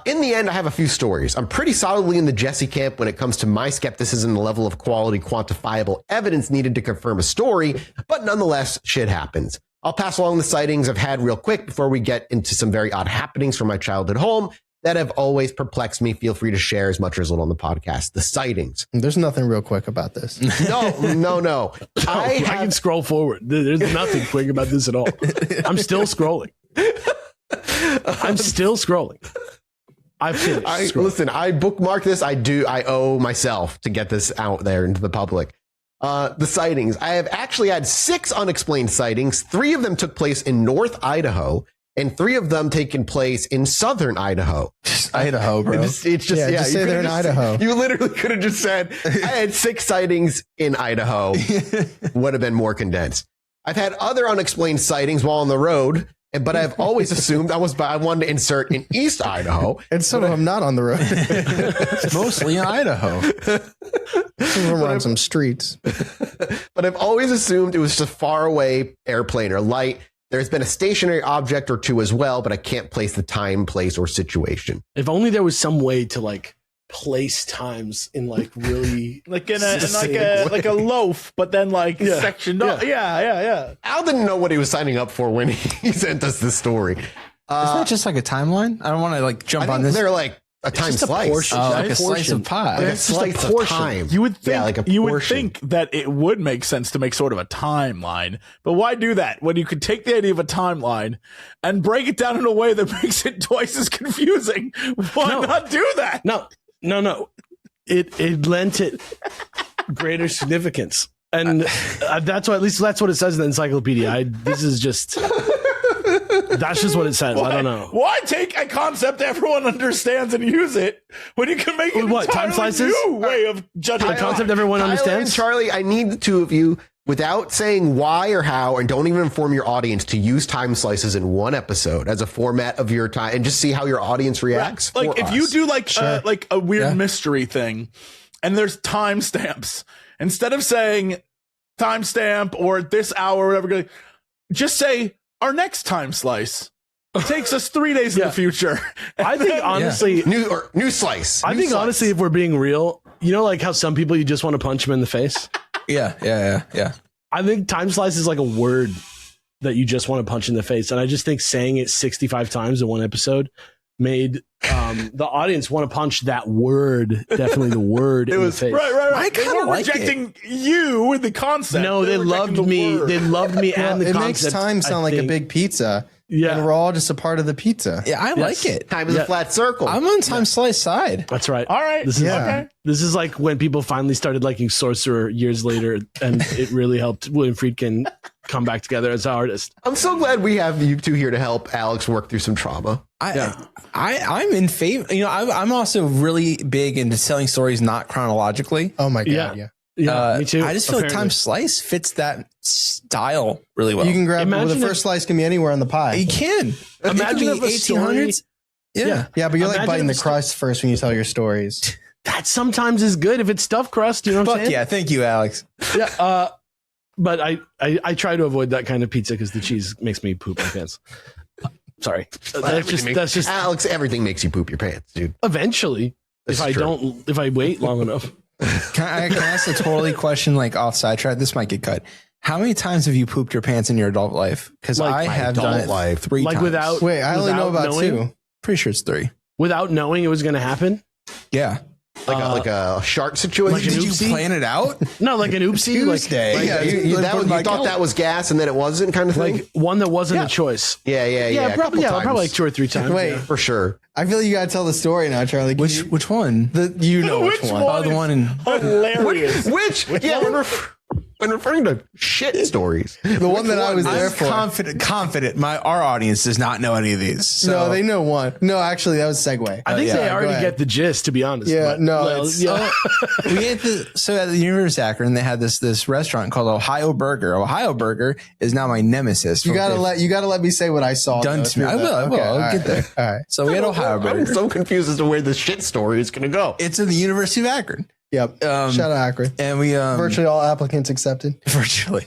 In the end, I have a few stories. I'm pretty solidly in the Jesse camp when it comes to my skepticism and the level of quality quantifiable evidence needed to confirm a story, but nonetheless, shit happens. I'll pass along the sightings I've had real quick before we get into some very odd happenings from my childhood home. that have always perplexed me. Feel free to share as much or as little on the podcast. The sightings. There's nothing real quick about this. No. I can scroll forward. There's nothing quick about this at all. I'm still scrolling. I've finished scrolling. Listen, I bookmarked this. I owe myself to get this out there into the public. The sightings. I have actually had 6 unexplained sightings. 3 of them took place in North Idaho, and 3 of them taken place in Southern Idaho. Just Idaho, bro. It's just just say they're in Idaho. You literally could have just said, I had 6 sightings in Idaho. Would have been more condensed. I've had other unexplained sightings while on the road, but I've always assumed I wanted to insert in East Idaho. And some of them not on the road. Mostly in Idaho. Some of them are on some streets. But I've always assumed it was just a far away airplane or light. There's been a stationary object or 2 as well, but I can't place the time, place, or situation. If only there was some way to like place times in like really Like in a loaf, but then like sectioned up. Yeah. Al didn't know what he was signing up for when he sent us this story. Isn't that just like a timeline? I don't want to like jump on this. They're like a time just a slice. portion. Oh, Just like a slice of pie. Like a It's just a slice of portion. time. You would think, Yeah, like a you would portion. think that it would make sense to make sort of a timeline, but why do that when you could take the idea of a timeline and break it down in a way that makes it twice as confusing? Why not do that? No. It lent it greater significance, and that's what it says in the encyclopedia. That's just what it says. I don't know. Why take a concept everyone understands and use it when you can make it What, entirely time slices? new way of judging The concept everyone Tyler understands. and Charlie, I need the 2 of you, without saying why or how, and don't even inform your audience, to use time slices in one episode as a format of your time and just see how your audience reacts. Like for if us. you do like a weird Yeah. mystery thing, and there's timestamps, instead of saying timestamp or this hour or whatever, just say our next time slice takes us 3 days in the future. I think honestly, new slice. I think honestly, if we're being real, you know, like how some people you just want to punch them in the face. Yeah. I think time slice is like a word that you just want to punch in the face, and I just think saying it 65 times in one episode made the audience want to punch that word. Definitely the word in the face. Right. I They kinda weren't like rejecting you with the concept. No, they were rejecting loved the me. word. They loved me and the It concept. makes time sound like a big pizza. Yeah. And we're all just a part of the pizza. Yeah, I like it. Time is a flat circle. I'm on time slice side. That's right. All right. This is okay. This is like when people finally started liking Sorcerer years later, and it really helped William Friedkin come back together as an artist. I'm so glad we have you 2 here to help Alex work through some trauma. I'm in favor. You know, I'm also really big into telling stories not chronologically. Oh my Yeah. God. Yeah. Yeah, me too. I just feel like apparently. time slice fits that style really well. You can grab Imagine the if- first slice can be anywhere on the pie. You can. Imagine it if could a be story- 1800s. Yeah. Yeah, but you're like Imagine biting the if- crust first when you tell your stories. That sometimes is good if it's stuffed crust. You know what I'm Fuck saying? yeah. Thank you, Alex. Yeah. But I try to avoid that kind of pizza because the cheese makes me poop my pants. Sorry. That's just Alex. Everything makes you poop your pants, dude. eventually. This If is I true. if I wait long enough. Can I ask a totally question like off sidetrack? This might get cut. How many times have you pooped your pants in your adult life? Because Like I my have done it adult life. 3 Like times. without Wait, I only know without about knowing- 2. Pretty sure it's 3. Without knowing it was going to happen. Yeah. Like a shark situation. like an Did you oopsie? plan it out? No, like an oopsie. Tuesday. Like, Yeah, you like thought Michael. that was gas and then it wasn't, kind of thing. Like one that wasn't Yeah. a choice. yeah, a Probably couple times. probably like 2 or 3 times. Wait. yeah. for sure. I feel like you gotta tell the story now, Charlie. Can you- Which one? you know which Which one. one? Oh, the one in. Hilarious. Which yeah, when referring to shit stories, The one that I was there I'm for. confident. Our audience does not know any of these. So. No, they know one. No, actually, that was Segway. I think yeah, they go already ahead. get the gist, to be honest. Yeah, but, no, well, it's- yeah. we ate at the University of Akron. They had this restaurant called Ohio Burger. Ohio Burger is now my nemesis. You gotta let me say what I saw. Done though, to me. if I you're will. that- okay, I'll all get right, there. All right. So we had Ohio I'm Burger. so confused as to where this shit story is going to go. It's in the University of Akron. Yep. Shout out Akron. And we Virtually all applicants accepted. virtually.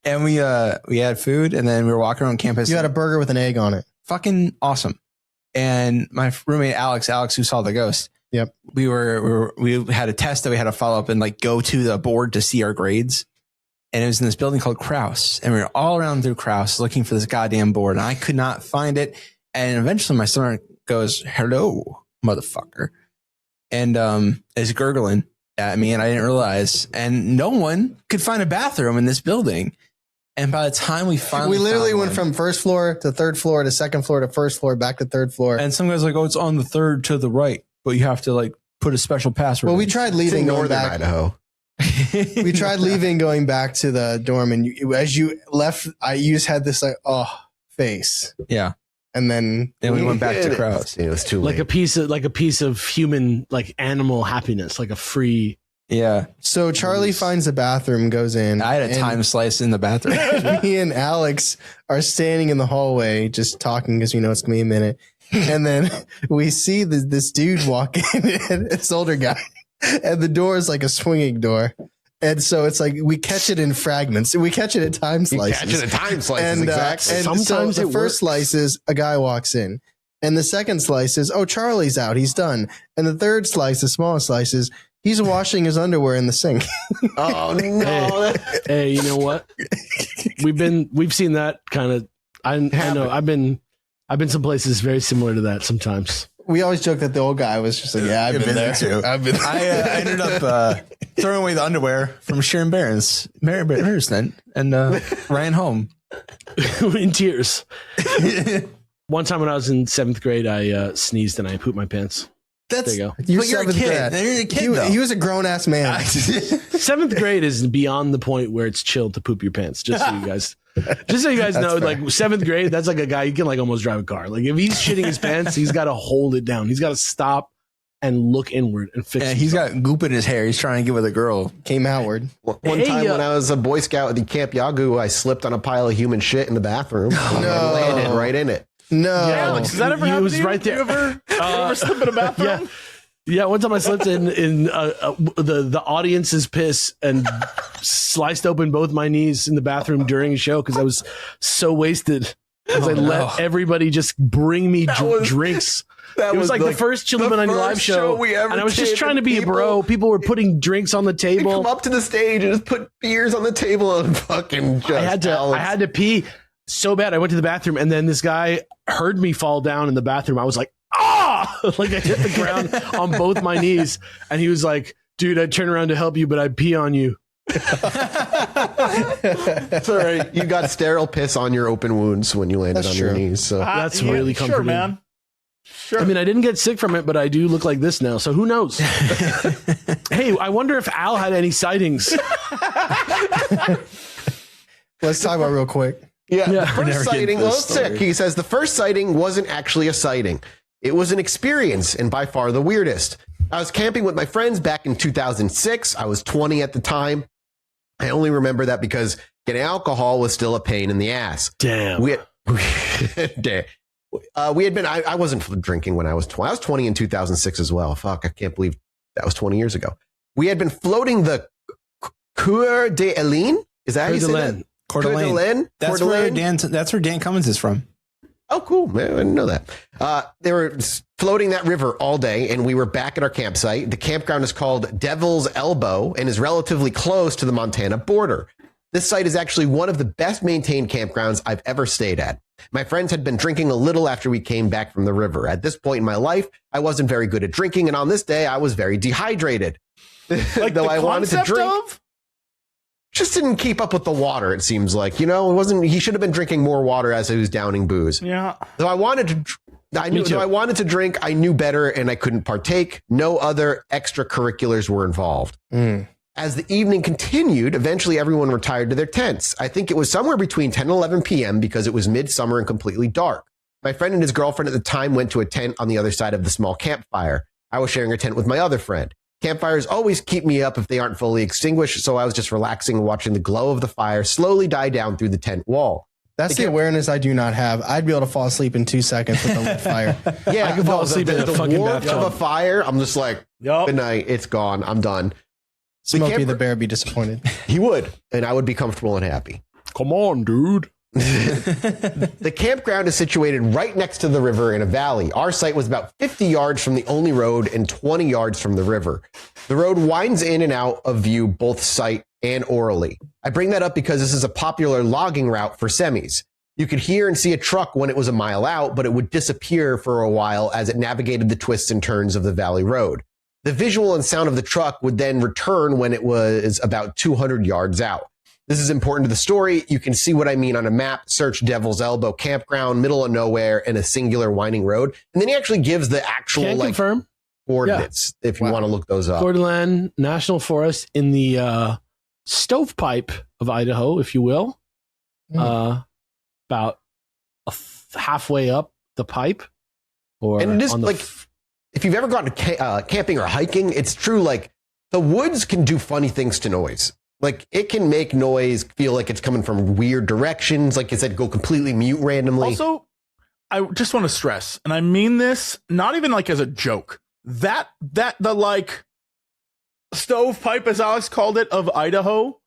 And we had food, and then we were walking around campus. You had a burger with an egg on it. Fucking awesome. And my roommate Alex who saw the ghost. Yep. We had a test that we had to follow up and like go to the board to see our grades. And it was in this building called Krause. And we were all around through Krause looking for this goddamn board. And I could not find it. And eventually my stomach goes, "Hello, motherfucker," and is gurgling at me, and I didn't realize. And no one could find a bathroom in this building. And by the time we finally, literally found went from first floor to third floor to second floor to first floor back to third floor. and some guy's like, "Oh, it's on the third to the right, but you have to like put a special password." Well, we in." tried It's leaving in going northern back. Idaho. We tried leaving going back to the dorm, and as you left, you just had this like face, Yeah, and then and we went back to Yeah, crowds. It was too Like late. a piece of human, like animal happiness, like a free. Yeah, so Charlie finds a bathroom, goes in. I had a and time slice in the bathroom. Me and Alex are standing in the hallway just talking because we know it's gonna be a minute, and then we see this dude walk in, this older guy, and the door is like a swinging door. And so it's like we catch it in fragments. We catch it at time You slices. catch it at time slices, And, exactly. and Sometimes so the it first works. slice is a guy walks in, and the second slice is, oh, Charlie's out, he's done. And the third slice, the smallest slice, is he's washing his underwear in the sink. Oh no! Hey, you know what? We've seen that kind of. I know. I've been some places very similar to that sometimes. We always joke that the old guy was just like, yeah, I've been there too. I've been. I ended up throwing away the underwear from Sharon Barron's then, and ran home. In tears. One time when I was in 7th grade, I sneezed and I pooped my pants. There you go. You're But you're a seventh kid. grade. You're a kid, though. He was a grown ass man. 7th grade is beyond the point where it's chill to poop your pants. Just so you guys know, fair. like 7th grade, that's like a guy you can like almost drive a car. Like if he's shitting his pants, he's got to hold it down. He's got to stop and look inward and fix. Yeah, he's himself. got goop in his hair. He's trying to get with a girl. Came outward. One Hey, time when I was a Boy Scout at the Camp Yagu, I slipped on a pile of human shit in the bathroom. And No. landed right in it. No. Alex, does that ever He happen was to you? right there. You ever slip in a bathroom? Yeah. Yeah, one time I slipped in the audience's piss and sliced open both my knees in the bathroom during a show because I was so wasted. Because I let everybody just bring me drinks. It was like the first Chilluminati live show, we ever and I was just did, trying to be a bro. People were putting drinks on the They table. come up to the stage and just put beers on the table and fucking just I had to pee so bad. I went to the bathroom, and then this guy heard me fall down in the bathroom. I was like, like I hit the ground on both my knees, and he was like, "Dude, I turned around to help you, but I pee on you." It's all right. You got sterile piss on your open wounds when you landed That's on your true. knees. So That's really Sure, comforting. man. Sure. I mean, I didn't get sick from it, but I do look like this now. So who knows? Hey, I wonder if Al had any sightings. Let's talk about real quick. Yeah, the we're first never getting sighting, to well, this it's sick. story. He says the first sighting wasn't actually a sighting. It was an experience and by far the weirdest. I was camping with my friends back in 2006. I was 20 at the time. I only remember that because getting alcohol was still a pain in the ass. Damn. We had been, I wasn't drinking when I was 20. I was 20 in 2006 as well. Fuck, I can't believe that was 20 years ago. We had been floating the Coeur d'Alene. Is that how you say that? Coeur d'Alene. Coeur That's where d'Alene? That's where Dan Cummins is from. Oh, cool. Man, I didn't know that. They were floating that river all day, and we were back at our campsite. The campground is called Devil's Elbow and is relatively close to the Montana border. This site is actually one of the best maintained campgrounds I've ever stayed at. My friends had been drinking a little after we came back from the river. At this point in my life, I wasn't very good at drinking, and on this day, I was very dehydrated. Like Though the I wanted to concept drink. of? Just didn't keep up with the water, it seems like. You know, it wasn't. He should have been drinking more water as he was downing booze. Yeah. Though I wanted to drink, I knew better and I couldn't partake. No other extracurriculars were involved. As the evening continued, eventually everyone retired to their tents. I think it was somewhere between 10 and 11 p.m. because it was midsummer and completely dark. My friend and his girlfriend at the time went to a tent on the other side of the small campfire. I was sharing a tent with my other friend. Campfires always keep me up if they aren't fully extinguished, so I was just relaxing and watching the glow of the fire slowly die down through the tent wall. That's the awareness I do not have. I'd be able to fall asleep in 2 seconds with a lit fire. Yeah, I can fall asleep in a fucking warmth bathtub. of a fire. I'm just like, Yup. good night. It's gone. I'm done. Smokey the Bear be disappointed. He would, and I would be comfortable and happy. Come on, dude. The campground is situated right next to the river in a valley. Our site was about 50 yards from the only road and 20 yards from the river. The road winds in and out of view both sight and orally. I bring that up because this is a popular logging route for semis. You could hear and see a truck when it was a mile out, but it would disappear for a while as it navigated the twists and turns of the valley road. The visual and sound of the truck would then return when it was about 200 yards out. This is important to the story. You can see what I mean on a map. Search Devil's Elbow Campground, middle of nowhere, and a singular winding road. And then he actually gives the actual Can confirm coordinates if you want to look those up. Borderland National Forest in the stovepipe of Idaho, if you will. About halfway up the pipe. And it is like, if you've ever gone to camping or hiking, it's true. Like the woods can do funny things to noise. Like it can make noise feel like it's coming from weird directions. Like I said, go completely mute randomly. Also, I just want to stress, and I mean this not even like as a joke, that the like stovepipe, as Alex called it, of Idaho,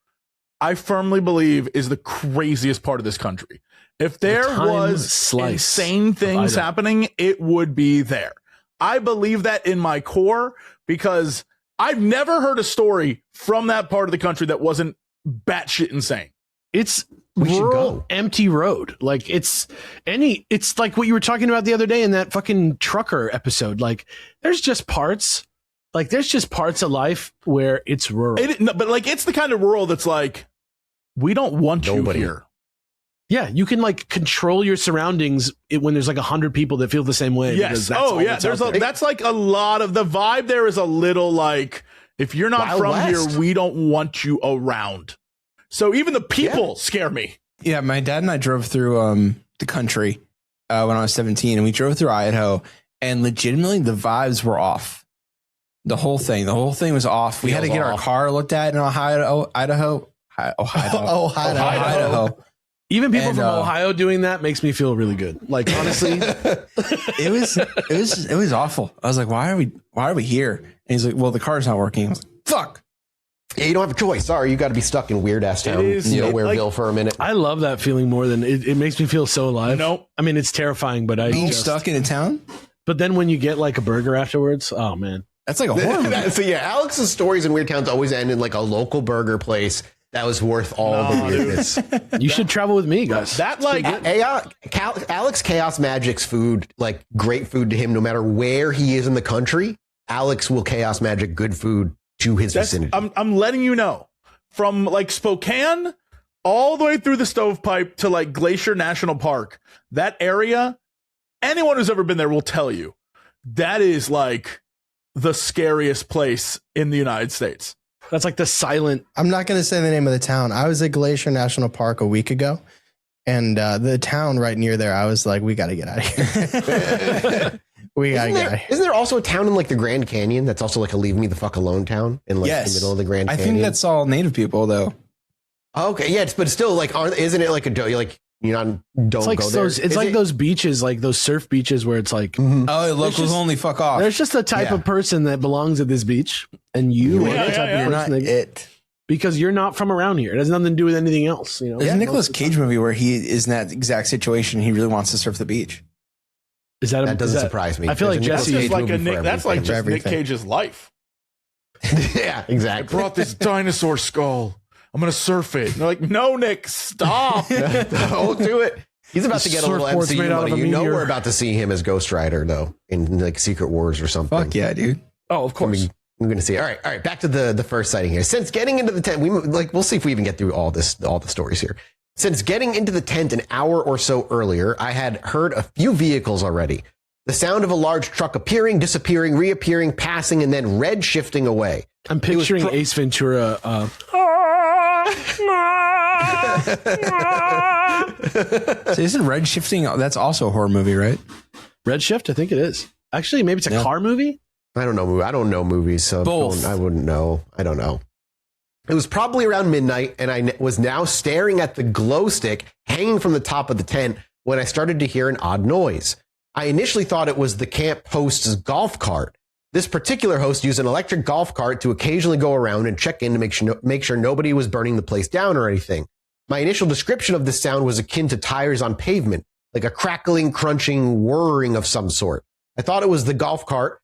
I firmly believe is the craziest part of this country. If there was insane things happening, it would be there. I believe that in my core because I've never heard a story from that part of the country that wasn't batshit insane. It's rural, empty road. Like it's like what you were talking about the other day in that fucking trucker episode. Like there's just parts of life where it's rural. But like it's the kind of rural that's like, we don't want you here. Yeah, you can like control your surroundings when there's like 100 people that feel the same way. Yes. That's like a lot of the vibe. There is a little like, if you're not from here, we don't want you around. So even the people scare me. Yeah, my dad and I drove through the country when I was 17, and we drove through Idaho, and legitimately the vibes were off. The whole thing was off. We had to get our car looked at in Idaho. Even people from Ohio doing that makes me feel really good. Like honestly, it was awful. I was like, why are we here? And he's like, well, the car's not working. I was like, fuck. Yeah, you don't have a choice. Sorry, you got to be stuck in weird ass town, Nowhereville for a minute. I love that feeling more than it makes me feel so alive. Nope. I mean, it's terrifying, but being stuck in a town. But then when you get like a burger afterwards, oh man, that's like a horror movie. So yeah, Alex's stories in weird towns always end in like a local burger place. That was worth all the weirdness. You should travel with me, guys. That like Alex Chaos Magic's food, like great food to him, no matter where he is in the country. Alex will Chaos Magic good food to his vicinity. I'm letting you know, from like Spokane all the way through the stovepipe to like Glacier National Park, that area, anyone who's ever been there will tell you that is like the scariest place in the United States. That's like the silent. I'm not going to say the name of the town. I was at Glacier National Park a week ago, and the town right near there, I was like, we got to get out of here. We got to get out of here. Isn't there also a town in like the Grand Canyon that's also like a leave me the fuck alone town in like the middle of the Grand Canyon? I think that's all native people though. Okay, yeah, but still, like, isn't it like don't like go there? It's like those beaches, like those surf beaches where it's like, oh, locals only fuck off. There's just a type of person that belongs at this beach, and you're the type of person that, because you're not from around here. It has nothing to do with anything else. You know, there's a Nicolas Cage movie where he is in that exact situation. He really wants to surf the beach. That doesn't surprise me. I feel like Jesse is like that's like just Nick Cage's life. Yeah, exactly. I brought this dinosaur skull. I'm going to surf it. And they're like, no, Nick, stop. Don't do it. He's about to get a little MCU money. You know we're about to see him as Ghost Rider, though, in like Secret Wars or something. Fuck yeah, dude. Oh, of course. I'm going to see. All right. Back to the first sighting here. Since getting into the tent, we'll see if we even get through all the stories here. Since getting into the tent an hour or so earlier, I had heard a few vehicles already. The sound of a large truck appearing, disappearing, reappearing, passing, and then red shifting away. I'm picturing Ace Ventura. So isn't red shifting? That's also a horror movie, right? Red Shift, I think it is. Actually, maybe it's a car movie. I don't know movies, so I wouldn't know. I don't know. It was probably around midnight, and I was now staring at the glow stick hanging from the top of the tent when I started to hear an odd noise. I initially thought it was the camp host's golf cart. This particular host used an electric golf cart to occasionally go around and check in to make sure nobody was burning the place down or anything. My initial description of this sound was akin to tires on pavement, like a crackling, crunching, whirring of some sort. I thought it was the golf cart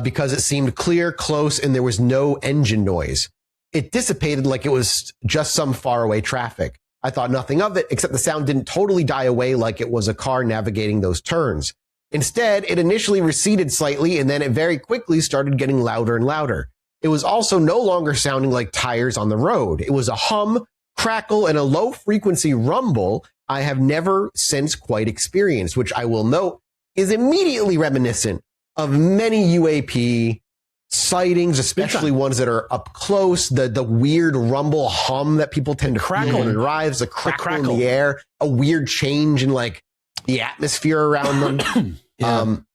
because it seemed clear, close, and there was no engine noise. It dissipated like it was just some faraway traffic. I thought nothing of it, except the sound didn't totally die away like it was a car navigating those turns. Instead, it initially receded slightly, and then it very quickly started getting louder and louder. It was also no longer sounding like tires on the road. It was a hum, crackle, and a low-frequency rumble I have never since quite experienced, which I will note is immediately reminiscent of many UAP sightings, especially ones that are up close, the weird rumble hum that people tend to feel when it arrives, the crackle in the air, a weird change in like the atmosphere around them.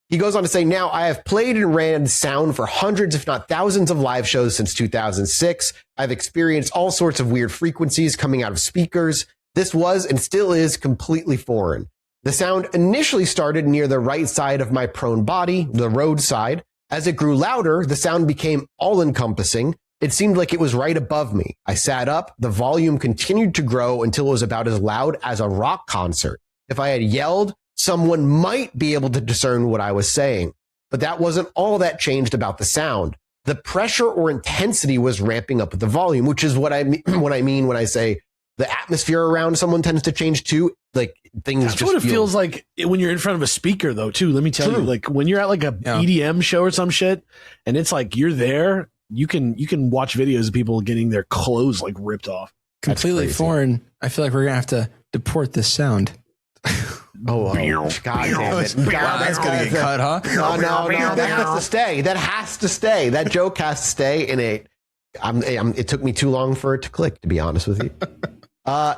He goes on to say, now I have played and ran sound for hundreds, if not thousands of live shows since 2006. I've experienced all sorts of weird frequencies coming out of speakers. This was and still is completely foreign. The sound initially started near the right side of my prone body, the road side. As it grew louder, the sound became all-encompassing. It seemed like it was right above me. I sat up. The volume continued to grow until it was about as loud as a rock concert. If I had yelled, someone might be able to discern what I was saying. But that wasn't all that changed about the sound. The pressure or intensity was ramping up with the volume, which is what I mean when I say the atmosphere around someone tends to change too. Like things That's just what it feels like when you're in front of a speaker, though, too. Let me tell you, like when you're at like a EDM show or some shit, and it's like you're there, you can watch videos of people getting their clothes like ripped off. Completely foreign. I feel like we're gonna have to deport this sound. God damn it. God, that's gonna get cut, huh? No, that has to stay. That has to stay. That joke has to stay in it. It took me too long for it to click, to be honest with you.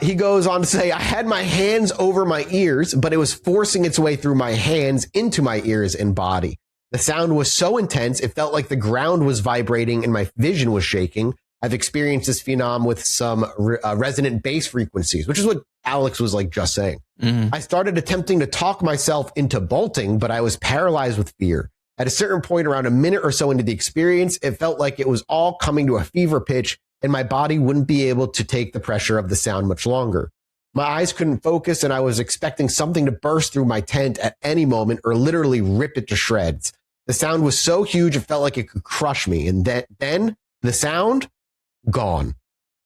He goes on to say, I had my hands over my ears, but it was forcing its way through my hands into my ears and body. The sound was so intense, it felt like the ground was vibrating and my vision was shaking. I've experienced this phenom with some resonant bass frequencies, which is what Alex was like just saying. Mm-hmm. I started attempting to talk myself into bolting, but I was paralyzed with fear. At a certain point, around a minute or so into the experience, it felt like it was all coming to a fever pitch and my body wouldn't be able to take the pressure of the sound much longer. My eyes couldn't focus and I was expecting something to burst through my tent at any moment or literally rip it to shreds. The sound was so huge, it felt like it could crush me. And then the sound, gone.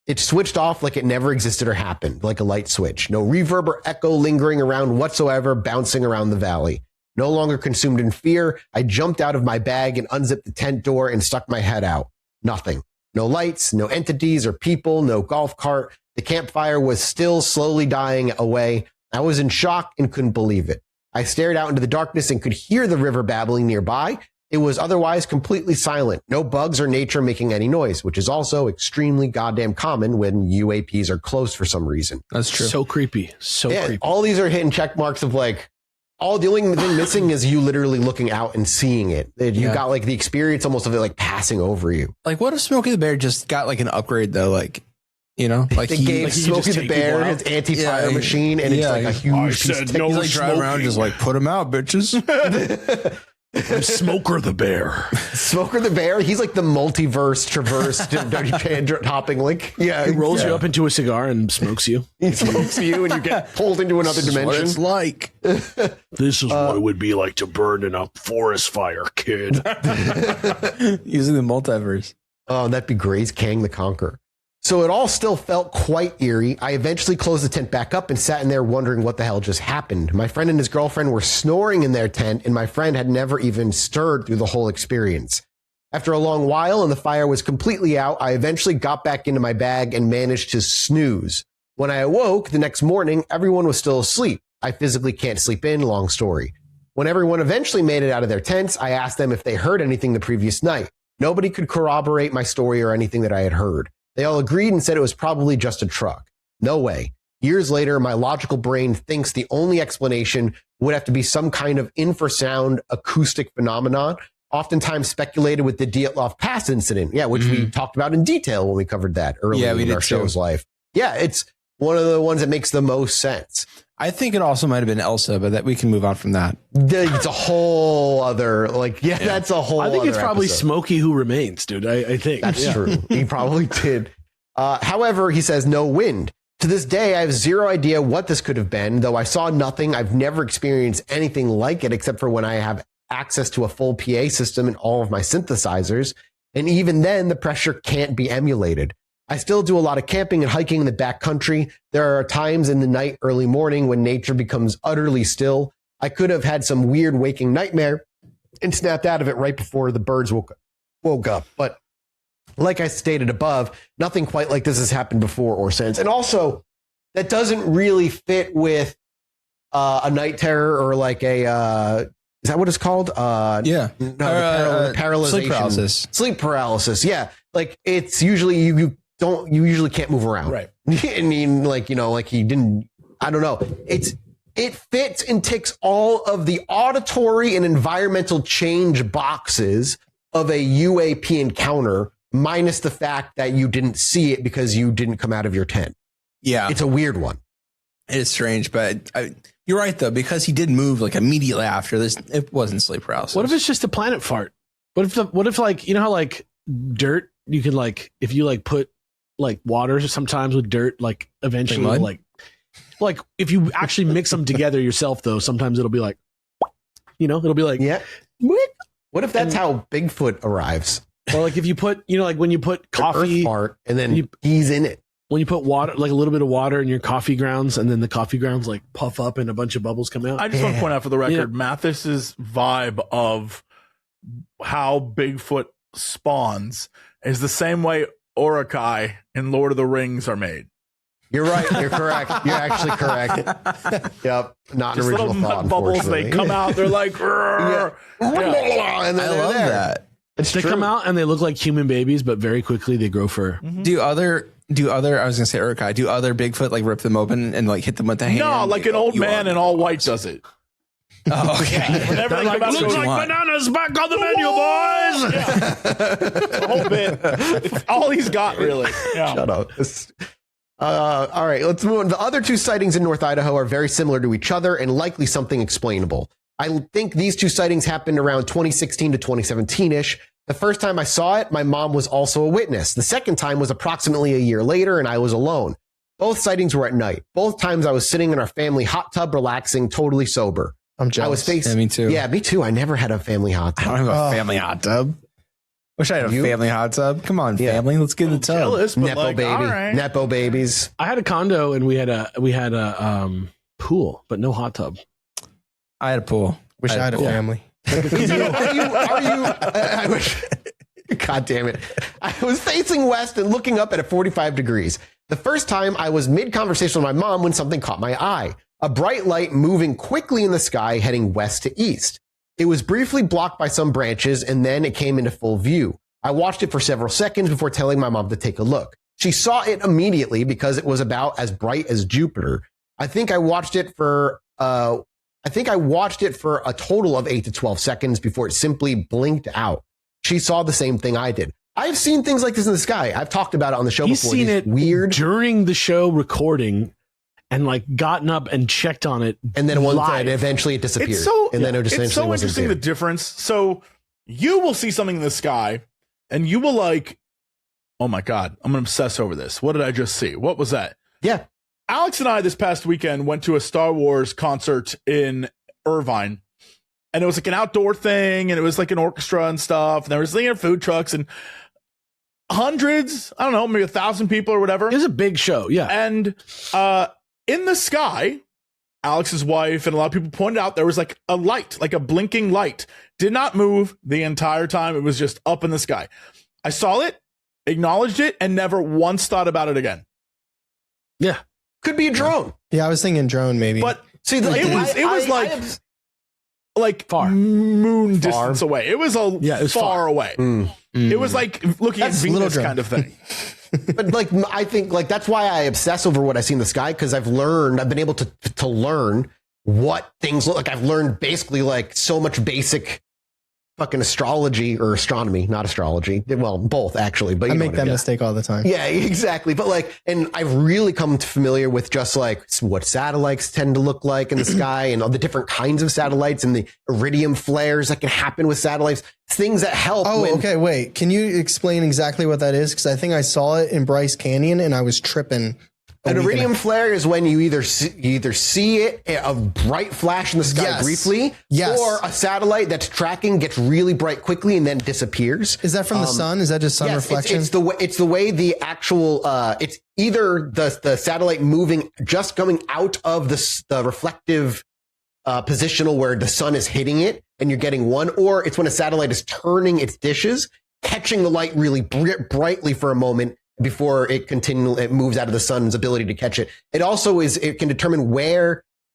It switched off like it never existed or happened, like a light switch. No reverb or echo lingering around whatsoever, bouncing around the valley. No longer consumed in fear, I jumped out of my bag and unzipped the tent door and stuck my head out. Nothing. No lights, no entities or people, no golf cart. The campfire was still slowly dying away. I was in shock and couldn't believe it. I stared out into the darkness and could hear the river babbling nearby. It was otherwise completely silent. No bugs or nature making any noise, which is also extremely goddamn common when UAPs are closed for some reason. That's true. So creepy. Creepy. All these are hitting check marks of like, the only thing missing is you literally looking out and seeing it. You got like the experience almost of it like passing over you. Like what if Smokey the Bear just got like an upgrade though? Like, you know, like they gave Smokey the Bear his anti-fire machine and it's like a huge piece of no he's like driving around just like put him out, bitches. I'm Smoker the Bear. Smoker the Bear. He's like the multiverse traverse hopping link. Yeah, he rolls you up into a cigar and smokes you. He smokes you, and you get pulled into another dimension. What it's like. This is what it would be like to burn in a forest fire, kid. Using the multiverse. Oh, that'd be great. He's Kang the Conqueror. So it all still felt quite eerie. I eventually closed the tent back up and sat in there wondering what the hell just happened. My friend and his girlfriend were snoring in their tent, and my friend had never even stirred through the whole experience. After a long while and the fire was completely out, I eventually got back into my bag and managed to snooze. When I awoke the next morning, everyone was still asleep. I physically can't sleep in, long story. When everyone eventually made it out of their tents, I asked them if they heard anything the previous night. Nobody could corroborate my story or anything that I had heard. They all agreed and said it was probably just a truck. No way. Years later, my logical brain thinks the only explanation would have to be some kind of infrasound acoustic phenomenon, oftentimes speculated with the Dyatlov Pass incident, which we talked about in detail when we covered that earlier in our show's life. Yeah, it's one of the ones that makes the most sense. I think it also might have been Elsa, but that we can move on from that. It's a whole other, that's a whole other I think it's probably episode. Smokey who remains, dude. I think. That's true. He probably did. However, he says no wind. To this day, I have zero idea what this could have been, though I saw nothing. I've never experienced anything like it except for when I have access to a full PA system in all of my synthesizers. And even then, the pressure can't be emulated. I still do a lot of camping and hiking in the backcountry. There are times in the night, early morning, when nature becomes utterly still. I could have had some weird waking nightmare and snapped out of it right before the birds woke up. But like I stated above, nothing quite like this has happened before or since. And also, that doesn't really fit with a night terror or like a... is that what it's called? Yeah. No, paralyzation. Sleep paralysis. Sleep paralysis. Yeah. Like it's usually you usually can't move around. Right. I mean, like, you know, like he didn't, I don't know. It fits and ticks all of the auditory and environmental change boxes of a UAP encounter, minus the fact that you didn't see it because you didn't come out of your tent. Yeah. It's a weird one. It is strange, but you're right, though, because he did move like immediately after this. It wasn't sleep paralysis. What if it's just a planet fart? What if like, you know how like dirt, you can like, if you like put like water sometimes with dirt, like eventually like if you actually mix them together yourself, though, sometimes it'll be like, you know, it'll be like, yeah. What if that's how Bigfoot arrives? Or like if you put, you know, like when you put coffee Earth fart and then he's in it. When you put water, like a little bit of water in your coffee grounds, and then the coffee grounds like puff up and a bunch of bubbles come out. I just want to point out for the record, Mathis's vibe of how Bigfoot spawns is the same way Urukai in Lord of the Rings are made. You're right. You're correct. You're actually correct. Yep. Not Just an original little thought, bubbles. They come out. They're like, yeah. And then I love that. They come out and they look like human babies, but very quickly they grow fur. Mm-hmm. Do other I was gonna say Urukai, do other Bigfoot like rip them open and like hit them with the hand? No, like an old man in all white does it. Oh, okay. Whenever they come out, Looks like bananas back on the menu, boys. the whole bit. It's all he's got, really. Yeah. Shut up. All right, let's move on. The other two sightings in North Idaho are very similar to each other and likely something explainable. I think these two sightings happened around 2016 to 2017-ish. The first time I saw it, my mom was also a witness. The second time was approximately a year later, and I was alone. Both sightings were at night. Both times I was sitting in our family hot tub, relaxing, totally sober. I'm jealous. Yeah, me too. Yeah, me too. I never had a family hot I tub. don't have a family hot tub. Wish I had a family hot tub. Come on, family, let's get in the tub. Jealous, but Nepo like, baby, all right. Nepo babies. I had a condo and we had a pool, but no hot tub. I had a pool. Wish I had a family. Are you? I wish. God damn it. I was facing west and looking up at 45 degrees. The first time I was mid-conversation with my mom when something caught my eye. A bright light moving quickly in the sky heading west to east. It was briefly blocked by some branches and then it came into full view. I watched it for several seconds before telling my mom to take a look. She saw it immediately because it was about as bright as Jupiter. I think I watched it for a total of 8 to 12 seconds before it simply blinked out. She saw the same thing I did. I've seen things like this in the sky. I've talked about it on the show He's before. seen it weird during the show recording and like gotten up and checked on it. And then one live. time, eventually it disappeared. It's so, then it it's essentially so wasn't interesting there. the difference. So you will see something in the sky and you will like, oh my God, I'm going to obsess over this. What did I just see? What was that? Yeah. Alex and I this past weekend went to a Star Wars concert in Irvine. And it was like an outdoor thing, and it was like an orchestra and stuff. And there was food trucks and hundreds, I don't know, maybe 1,000 people or whatever. It was a big show, yeah. And in the sky, Alex's wife and a lot of people pointed out there was like a light, like a blinking light. Did not move the entire time. It was just up in the sky. I saw it, acknowledged it, and never once thought about it again. Yeah. Could be a drone. Yeah, I was thinking drone maybe. But See, it was like Far. moon distance away. It was far away. It was like looking That's at little Venus drone. kind of thing. But like, I think like that's why I obsess over what I see in the sky, because I've been able to learn what things look like. I've learned basically like so much basic fucking astrology or astronomy, not astrology. Well, both actually, but I you know make what that I mean. mistake all the time. Yeah, exactly. But like, and I've really come to familiar with just like what satellites tend to look like in the sky and all the different kinds of satellites and the iridium flares that can happen with satellites, things that help. Oh, okay. Wait, can you explain exactly what that is? Because I think I saw it in Bryce Canyon and I was tripping An iridium flare is when you either see it, a bright flash in the sky briefly, or a satellite that's tracking gets really bright quickly and then disappears. Is that from the sun? Is that just sun reflection? It's the way the actual it's either the satellite moving, just coming out of the reflective positional where the sun is hitting it and you're getting one, or it's when a satellite is turning its dishes, catching the light really brightly for a moment before it moves out of the sun's ability to catch it. It can determine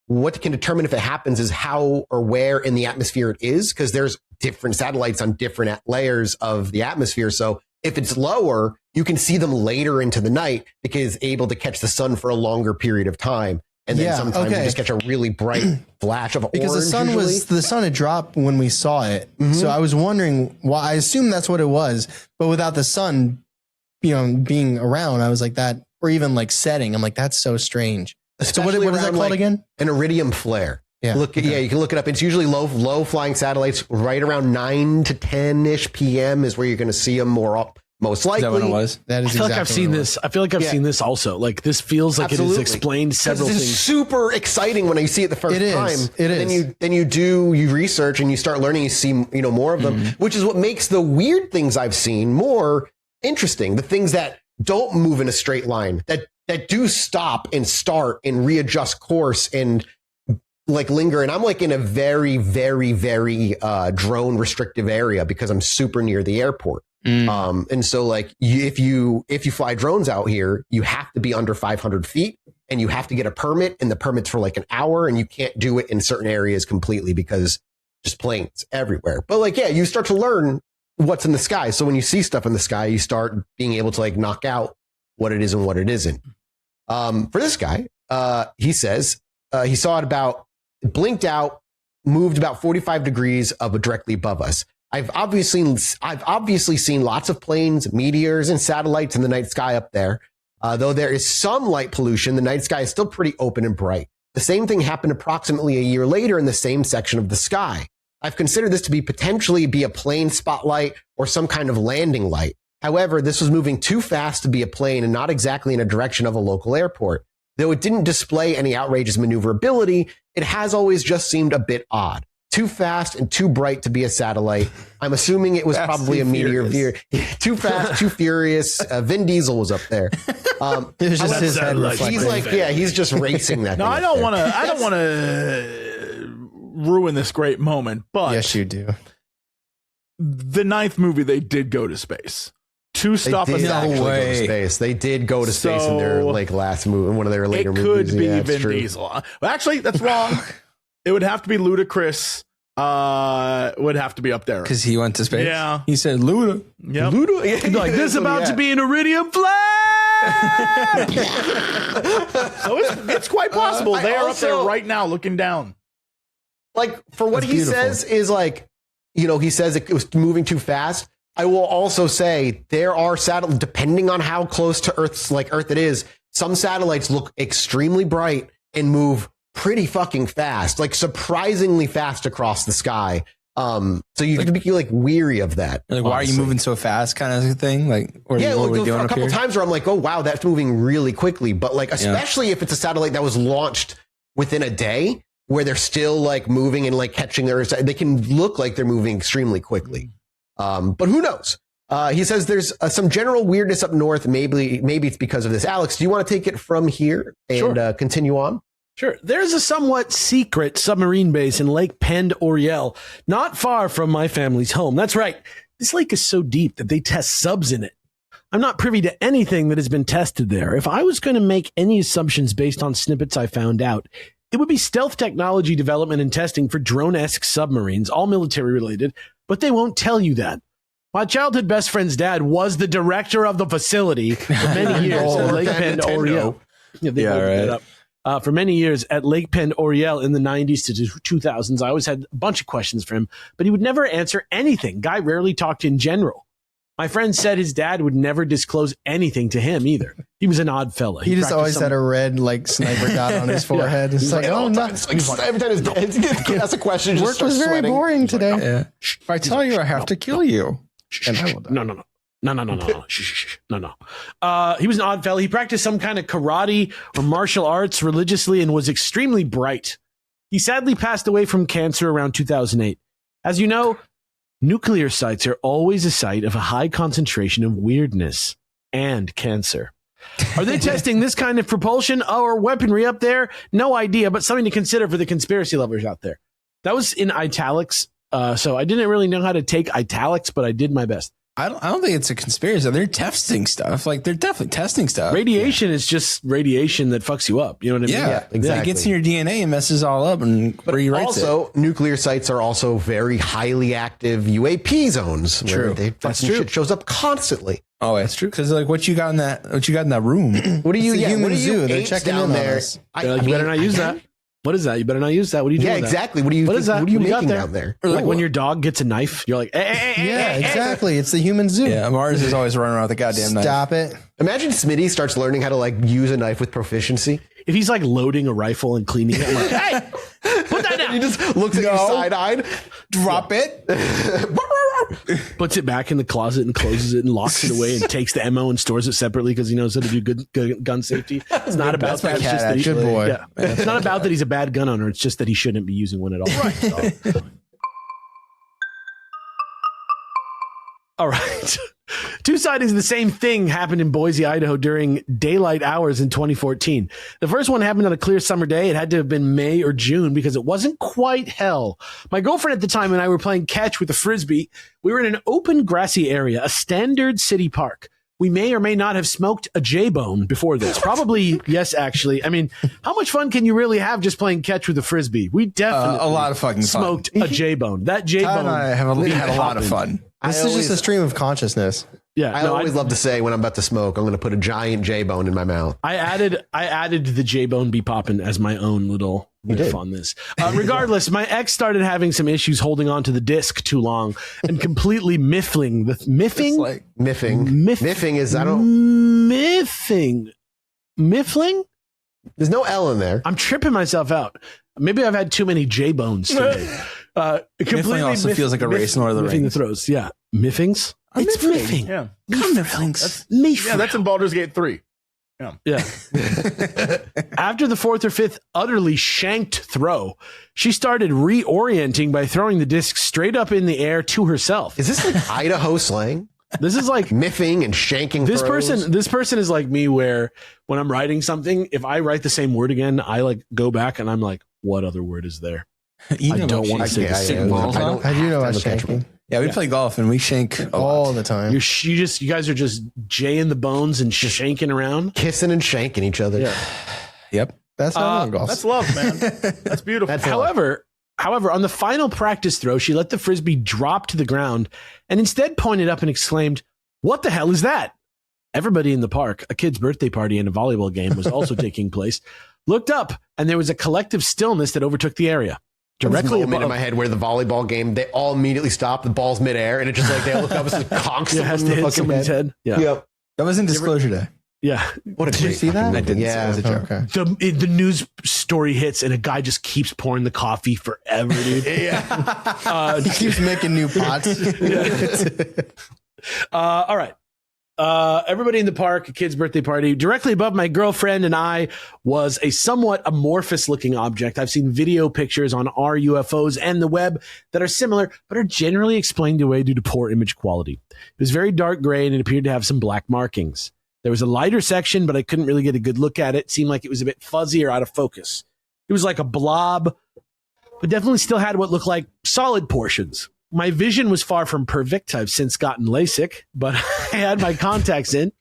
what can determine if it happens is how or where in the atmosphere it is, because there's different satellites on different layers of the atmosphere. So if it's lower, you can see them later into the night because it's able to catch the sun for a longer period of time. And then sometimes you just catch a really bright flash of because orange. The sun had dropped when we saw it. Mm-hmm. So I was wondering why. I assumed that's what it was, but without the sun, being around, I was like that, or even like setting. I'm like, that's so strange. Especially so what is that called again? An iridium flare. Yeah. You can look it up. It's usually low flying satellites right around 9 to 10-ish PM is where you're going to see them more up. Most likely. Is that what it was? That is I feel like I've seen this. I feel like I've seen this also. Like this feels like it is explained several things. It's super exciting when you see it the first time. It is. Then you research and you start learning. You see more of them, which is what makes the weird things I've seen more interesting. The things that don't move in a straight line, that do stop and start and readjust course and like linger. And I'm like in a very, very, very drone restrictive area because I'm super near the airport. And so like if you fly drones out here, you have to be under 500 feet and you have to get a permit, and the permit's for like an hour, and you can't do it in certain areas completely because just planes everywhere. But like, you start to learn what's in the sky. So when you see stuff in the sky, you start being able to like knock out what it is and what it isn't. For this guy, he says, he saw it blinked out, moved about 45 degrees directly above us. I've obviously seen lots of planes, meteors, and satellites in the night sky up there. Though there is some light pollution, the night sky is still pretty open and bright. The same thing happened approximately a year later in the same section of the sky. I've considered this to be potentially a plane spotlight or some kind of landing light. However, this was moving too fast to be a plane and not exactly in a direction of a local airport. Though it didn't display any outrageous maneuverability, it has always just seemed a bit odd. Too fast and too bright to be a satellite. I'm assuming it was probably a meteor. Too fast, too furious. Vin Diesel was up there. It was just his head reflecting. He's like, he's just racing that. No, I don't want to ruin this great moment, but yes, you do. The 9th movie, they did go to space to stop us. No way. Go to space. They did go to space in their last movie, in one of their later movies. It could be Vin Diesel. Well, actually, that's wrong. It would have to be Ludacris. Would have to be up there because he went to space. Yeah, he said Luda. Yep. Luda. Like this about to be an iridium flare. So it's quite possible they are up there right now, looking down. Like for what he says is like, he says it was moving too fast. I will also say there are satellites, depending on how close to Earth it is. Some satellites look extremely bright and move pretty fucking fast, like surprisingly fast across the sky. So you have to be like weary of that. Like, why are you moving so fast, kind of thing? Like, what are we doing a couple times where I'm like, oh wow, that's moving really quickly. But like, especially if it's a satellite that was launched within a day, where they're still like moving and like catching they can look like they're moving extremely quickly. But who knows? He says there's some general weirdness up north. Maybe it's because of this. Alex, do you want to take it from here and continue on? Sure. There's a somewhat secret submarine base in Lake Pend Oriel, not far from my family's home. That's right. This lake is so deep that they test subs in it. I'm not privy to anything that has been tested there. If I was going to make any assumptions based on snippets I found out, it would be stealth technology development and testing for drone-esque submarines, all military related, but they won't tell you that. My childhood best friend's dad was the director of the facility for many years at Lake Pend Oriel. For many years at Lake Pend Oriel in the 90s to 2000s, I always had a bunch of questions for him, but he would never answer anything. Guy rarely talked in general. My friend said his dad would never disclose anything to him either. He was an odd fella. He just always had a red like sniper dot on his forehead. It's like, oh, no. Every time his dad asks a question, work was very boring today. Yeah. If I tell you, I have to kill you. No. No. Shh. No. He was an odd fellow. He practiced some kind of karate or martial arts religiously and was extremely bright. He sadly passed away from cancer around 2008. As you know, nuclear sites are always a site of a high concentration of weirdness and cancer. Are they testing this kind of propulsion or weaponry up there? No idea, but something to consider for the conspiracy lovers out there. That was in italics, so I didn't really know how to take italics, but I did my best. I don't think it's a conspiracy. They're testing stuff. Like, they're definitely testing stuff. Radiation is just radiation that fucks you up. You know what I mean? Yeah, exactly. It gets in your DNA and messes all up and rewrites also, nuclear sites are also very highly active UAP zones. True. Where That's fucking true. shit shows up constantly. Oh, that's true. Because like, what you got in that room? What do you? It's a human what do you zoo. They're apes checking down in on there. us. You better not use that. What is that? You better not use that. What are you doing? Yeah, with that? exactly. What do you? What is that? What are you What do you got making there? down there? Or like when your dog gets a knife, you're like, Yeah, exactly. It's the human zoo. Yeah, Mars is always running around with a goddamn knife. Stop it. Imagine Smitty starts learning how to like use a knife with proficiency. If he's like loading a rifle and cleaning it, I'm like, hey, put that down. He just looks at you side-eyed. Drop it. Puts it back in the closet and closes it and locks it away and takes the ammo and stores it separately because he knows how to do good gun safety. It's not about that. It's just that Good boy. Yeah. It's not about that he's a bad gun owner. It's just that he shouldn't be using one at all. Right. All right. Two sightings of the same thing happened in Boise, Idaho during daylight hours in 2014. The first one happened on a clear summer day. It had to have been May or June because it wasn't quite hell. My girlfriend at the time and I were playing catch with a Frisbee. We were in an open grassy area, a standard city park. We may or may not have smoked a J-bone before this. Probably, yes, actually. I mean, how much fun can you really have just playing catch with a Frisbee? We definitely A lot of fucking smoked fun. a J-bone. That Todd J-bone. and I have had a lot of fun. This is just a stream of consciousness. Yeah, I always love to say when I'm about to smoke, I'm going to put a giant J-bone in my mouth. I added the J-bone be poppin' as my own little riff on this. Regardless, my ex started having some issues holding on to the disc too long and completely miffing. Miffing is, I don't... Miffling? There's no L in there. I'm tripping myself out. Maybe I've had too many J-bones today. Miffling also feels like a race in Lord of the miffing Rings. the throws. Yeah. Miffings? It's miffing. Yeah. Miffing. Yeah, that's in Baldur's Gate 3. Yeah. After the fourth or fifth utterly shanked throw, she started reorienting by throwing the disc straight up in the air to herself. Is this like Idaho slang? This is like Miffing and shanking this throws? person is like me where when I'm writing something, if I write the same word again, I like go back and I'm like, what other word is there? You I know don't about want to say shanking. the I same don't- word. I do know have about to look at shanking. Yeah, we play golf and we shank a lot. All the time. You guys are just jaying the bones and shanking around. Kissing and shanking each other. Yeah. Yep. That's not golf. That's love, man. That's beautiful. That's love. However, on the final practice throw, she let the Frisbee drop to the ground and instead pointed up and exclaimed, "What the hell is that?" Everybody in the park, a kid's birthday party and a volleyball game was also taking place, looked up and there was a collective stillness that overtook the area. Directly moment in above, my head where the volleyball game, they all immediately stop, the ball's midair, and it just like they all look up and just conks it has to in the hit fucking someone's head. Yeah. Yep. That was in Disclosure Day. Yeah. What a Did you great see that? fucking I movie. didn't. Yeah. It was a joke. Okay. The news story hits and a guy just keeps pouring the coffee forever, dude. Yeah. He keeps making new pots. All right. Everybody in the park, a kid's birthday party. Directly above my girlfriend and I was a somewhat amorphous looking object. I've seen video pictures on our UFOs and the web that are similar, but are generally explained away due to poor image quality. It was very dark gray and it appeared to have some black markings. There was a lighter section, but I couldn't really get a good look at it. It seemed like it was a bit fuzzy or out of focus. It was like a blob, but definitely still had what looked like solid portions. My vision was far from perfect. I've since gotten LASIK, but I had my contacts in.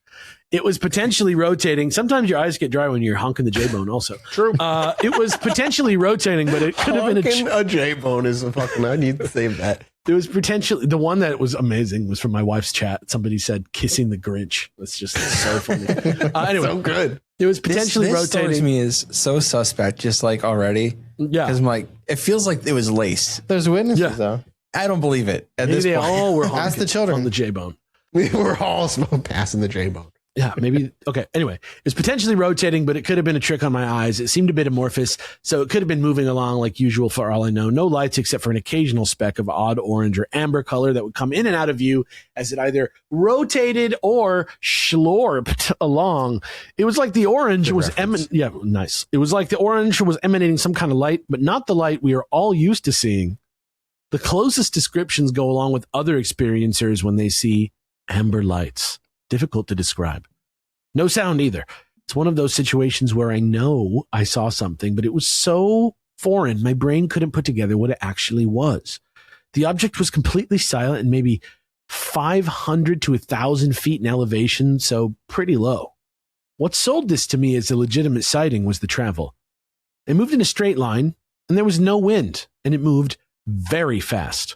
It was potentially rotating. Sometimes your eyes get dry when you're honking the J-bone also. True. It was potentially rotating, but it could have been a J-bone is a fucking, I need to save that. It was potentially, the one that was amazing was from my wife's chat. Somebody said, kissing the Grinch. That's just so funny. Anyway, So good. it was potentially this story to rotating. me is so suspect, just like already. Yeah. Because I'm like, it feels like it was laced. There's witnesses, Yeah. though. I don't believe it at Maybe this they point. all were Ask the honking children. on the J-bone. We were all passing the J-bone. Yeah, maybe. Okay. Anyway, it's potentially rotating, but it could have been a trick on my eyes. It seemed a bit amorphous, so it could have been moving along like usual for all I know. No lights except for an occasional speck of odd orange or amber color that would come in and out of view as it either rotated or schlorped along. It was like the orange was nice. It was like the orange was emanating some kind of light, but not the light we are all used to seeing. The closest descriptions go along with other experiencers when they see amber lights. Difficult to describe. No sound either. It's one of those situations where I know I saw something, but it was so foreign, my brain couldn't put together what it actually was. The object was completely silent and maybe 500 to 1,000 feet in elevation, so pretty low. What sold this to me as a legitimate sighting was the travel. It moved in a straight line, and there was no wind, and it moved very fast.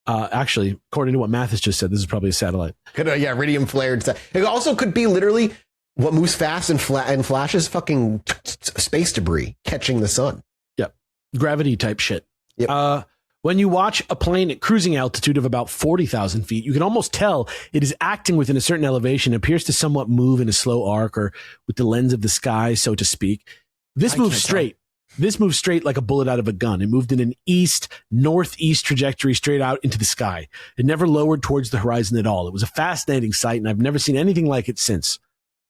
Actually, according to what Mathis just said, this is probably a satellite. Iridium flared. It also could be literally what moves fast and flashes fucking space debris catching the sun. Yep. Gravity type shit. Yep. When you watch a plane at cruising altitude of about 40,000 feet, you can almost tell it is acting within a certain elevation. It appears to somewhat move in a slow arc or with the lens of the sky, so to speak. This moves straight. This moved straight like a bullet out of a gun. It moved in an east-northeast trajectory straight out into the sky. It never lowered towards the horizon at all. It was a fascinating sight, and I've never seen anything like it since.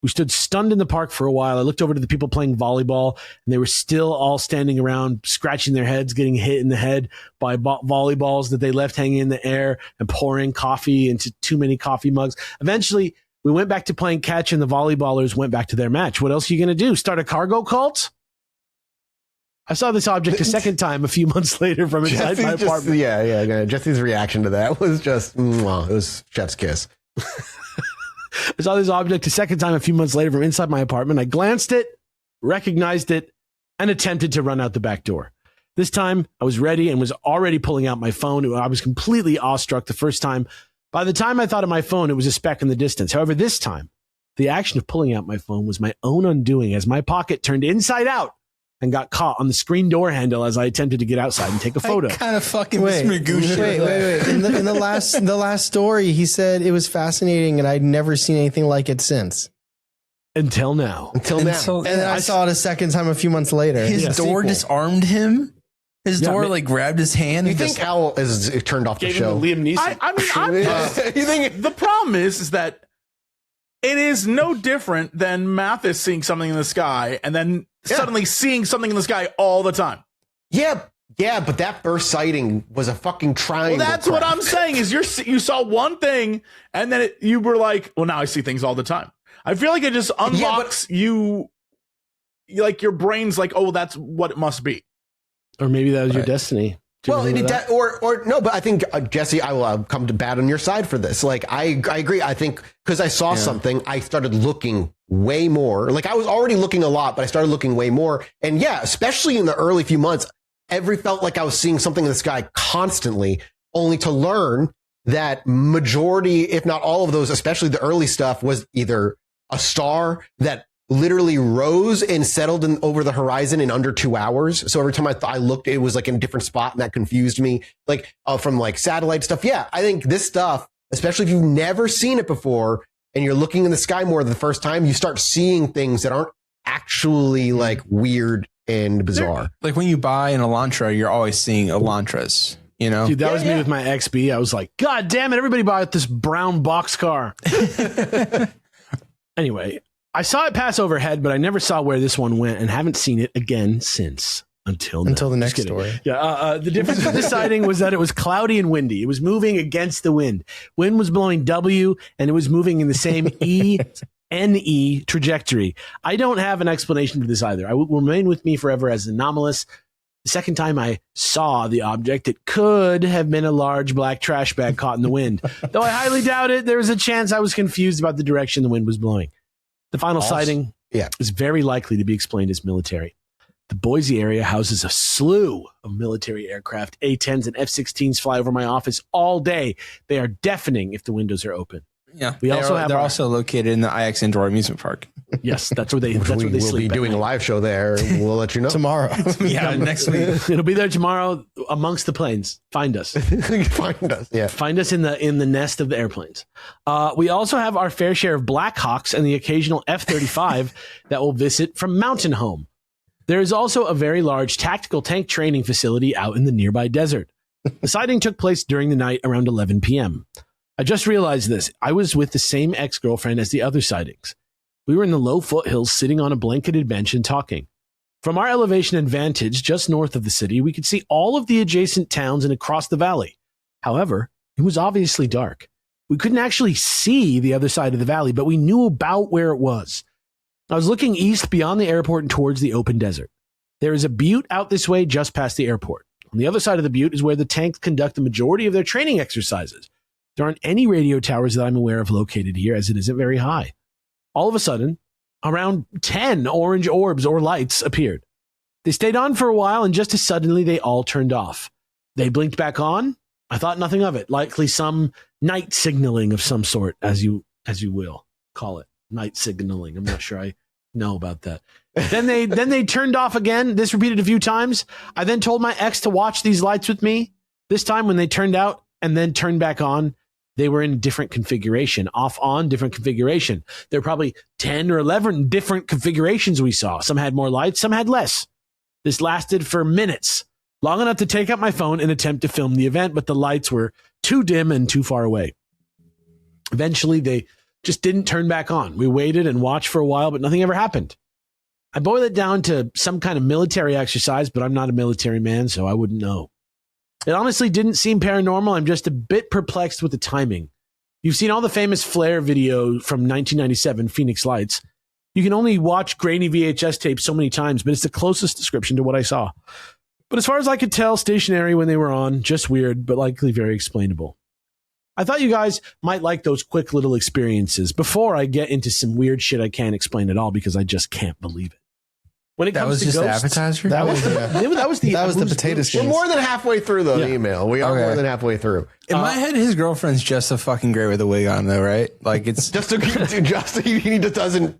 We stood stunned in the park for a while. I looked over to the people playing volleyball, and they were still all standing around, scratching their heads, getting hit in the head by volleyballs that they left hanging in the air and pouring coffee into too many coffee mugs. Eventually, we went back to playing catch, and the volleyballers went back to their match. What else are you going to do? Start a cargo cult? I saw this object a second time a few months later from inside my apartment. Jesse's reaction to that was just, it was chef's kiss. I saw this object a second time a few months later from inside my apartment. I glanced it, recognized it, and attempted to run out the back door. This time, I was ready and was already pulling out my phone. I was completely awestruck the first time. By the time I thought of my phone, it was a speck in the distance. However, this time, the action of pulling out my phone was my own undoing as my pocket turned inside out and got caught on the screen door handle as I attempted to get outside and take a photo. Kind of fucking Wait. In the last story, he said it was fascinating and I'd never seen anything like it since. Until now. And then I saw it a second time a few months later. His door disarmed him. His door grabbed his hand. You think Al is turned off the show? Liam Neeson. You think the problem is that it is no different than Mathis seeing something in the sky and then suddenly seeing something in the sky all the time. Yeah, but that first sighting was a fucking triangle. Well, that's what I'm saying is you saw one thing and then you were like, well, now I see things all the time. I feel like it just unlocks you, like your brain's like, oh, that's what it must be. Or maybe that was your destiny. Well, but I think, Jesse, I will come to bat on your side for this. Like, I agree. I think because I saw something, I started looking way more. Like, I was already looking a lot, but I started looking way more. And yeah, especially in the early few months, felt like I was seeing something in the sky constantly, only to learn that majority, if not all of those, especially the early stuff, was either a star that literally rose and settled over the horizon in under 2 hours. So every time I looked, it was like in a different spot, and that confused me. Like from like satellite stuff. Yeah, I think this stuff, especially if you've never seen it before and you're looking in the sky more the first time, you start seeing things that aren't actually like weird and bizarre. Like when you buy an Elantra, you're always seeing Elantras. You know, dude, that was me with my XB. I was like, God damn it! Everybody bought this brown box car. Anyway. I saw it pass overhead, but I never saw where this one went and haven't seen it again since. Until the next story. Yeah. The difference with this sighting was that it was cloudy and windy. It was moving against the wind. Wind was blowing W, and it was moving in the same ENE trajectory. I don't have an explanation for this either. I will remain with me forever as anomalous. The second time I saw the object, it could have been a large black trash bag caught in the wind. Though I highly doubt it, there was a chance I was confused about the direction the wind was blowing. The final sighting is very likely to be explained as military. The Boise area houses a slew of military aircraft. A-10s and F-16s fly over my office all day. They are deafening if the windows are open. Yeah, We also have they're our- also located in the IX Indoor Amusement Park. Yes, that's where they will be sleep. doing a live show there. We'll let you know. Tomorrow. Yeah, next week. It'll be there tomorrow amongst the planes. Find us. Find us. Yeah. Find us in the nest of the airplanes. We also have our fair share of Blackhawks and the occasional F-35 that will visit from Mountain Home. There is also a very large tactical tank training facility out in the nearby desert. The sighting took place during the night around 11 p.m. I just realized this. I was with the same ex-girlfriend as the other sightings. We were in the low foothills sitting on a blanketed bench and talking. From our elevation and vantage just north of the city, we could see all of the adjacent towns and across the valley. However, it was obviously dark. We couldn't actually see the other side of the valley, but we knew about where it was. I was looking east beyond the airport and towards the open desert. There is a butte out this way just past the airport. On the other side of the butte is where the tanks conduct the majority of their training exercises. There aren't any radio towers that I'm aware of located here, as it isn't very high. All of a sudden, around 10 orange orbs or lights appeared. They stayed on for a while, and just as suddenly, they all turned off. They blinked back on. I thought nothing of it, likely some night signaling of some sort, as you will call it. Night signaling. I'm not sure I know about that. Then they turned off again. This repeated a few times. I then told my ex to watch these lights with me. This time when they turned out and then turned back on, they were in different configuration, off on different configuration. There were probably 10 or 11 different configurations we saw. Some had more lights, some had less. This lasted for minutes, long enough to take out my phone and attempt to film the event, but the lights were too dim and too far away. Eventually, they just didn't turn back on. We waited and watched for a while, but nothing ever happened. I boil it down to some kind of military exercise, but I'm not a military man, so I wouldn't know. It honestly didn't seem paranormal. I'm just a bit perplexed with the timing. You've seen all the famous flare video from 1997, Phoenix Lights. You can only watch grainy VHS tapes so many times, but it's the closest description to what I saw. But as far as I could tell, stationary when they were on, just weird, but likely very explainable. I thought you guys might like those quick little experiences before I get into some weird shit I can't explain at all because I just can't believe it. When it That comes was to just the ghosts, appetizer? That was the potato We're skins. more than halfway through the Yeah. email. We are Okay. more than halfway through. In my head, his girlfriend's just a fucking great with a wig on, though, right? Like it's Just he just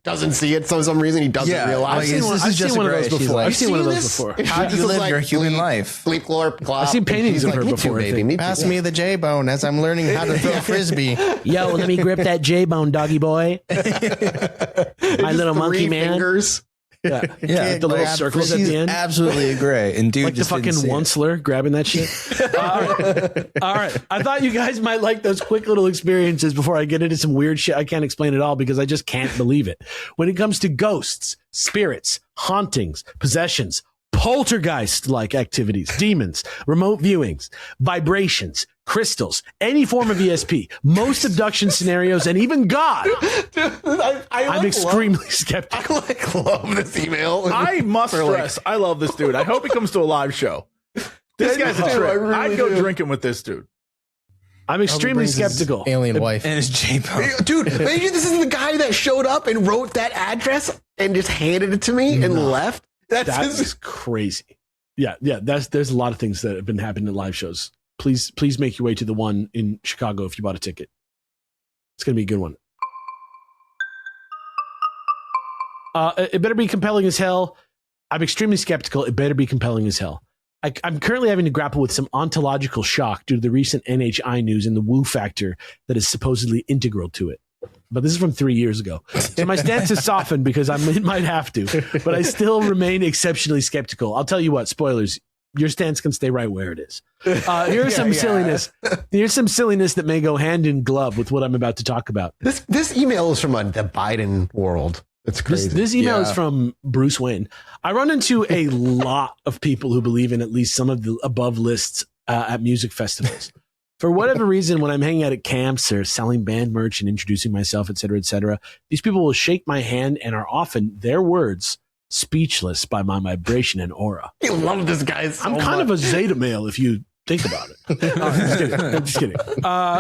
doesn't see it. So for some reason he doesn't Yeah, realize. like, this is just one a of those great. She's before. like, I've seen one of those this? before. how do This you is live like your human sleep- life? Sleep clop. I've seen paintings of her me before, Too, I baby. think. Me too. Pass me the J-bone as I'm learning how to throw a frisbee. Yo, let me grip that J-bone, doggy boy. My little monkey man. Fingers. Yeah, Yeah, the little grab circles at She's the end. absolutely great. And dude, Like the just fucking didn't see it. onceler grabbing that shit. All right. I thought you guys might like those quick little experiences before I get into some weird shit I can't explain at all because I just can't believe it. When it comes to ghosts, spirits, hauntings, possessions, poltergeist-like activities, demons, remote viewings, vibrations, crystals, any form of ESP, most abduction scenarios, and even God, I'm extremely skeptical. I love this email. I must For, like- stress, I love this dude. I hope he comes to a live show. This guy's a do, I trip. really I'd go do. drinking with this dude. I'm extremely Brings his skeptical. Alien wife. And his J-bone. Dude, imagine this is the guy that showed up and wrote that address and just handed it to me and left. That's That's crazy. Yeah. There's a lot of things that have been happening at live shows. Please make your way to the one in Chicago if you bought a ticket. It's gonna be a good one. It better be compelling as hell. I'm extremely skeptical. It better be compelling as hell. I'm currently having to grapple with some ontological shock due to the recent NHI news and the woo factor that is supposedly integral to it. But this is from 3 years ago. So my stance has softened because it might have to, but I still remain exceptionally skeptical. I'll tell you what, spoilers, your stance can stay right where it is. Here's some silliness. Here's some silliness that may go hand in glove with what I'm about to talk about. This email is from the Biden world. It's crazy. This email is Yeah. from Bruce Wayne. I run into a lot of people who believe in at least some of the above lists at music festivals. For whatever reason, when I'm hanging out at camps or selling band merch and introducing myself, et cetera, these people will shake my hand and are often, their words, speechless by my vibration and aura. I love this guy so I'm kind much. of a Zeta male if you think about it. I'm just kidding.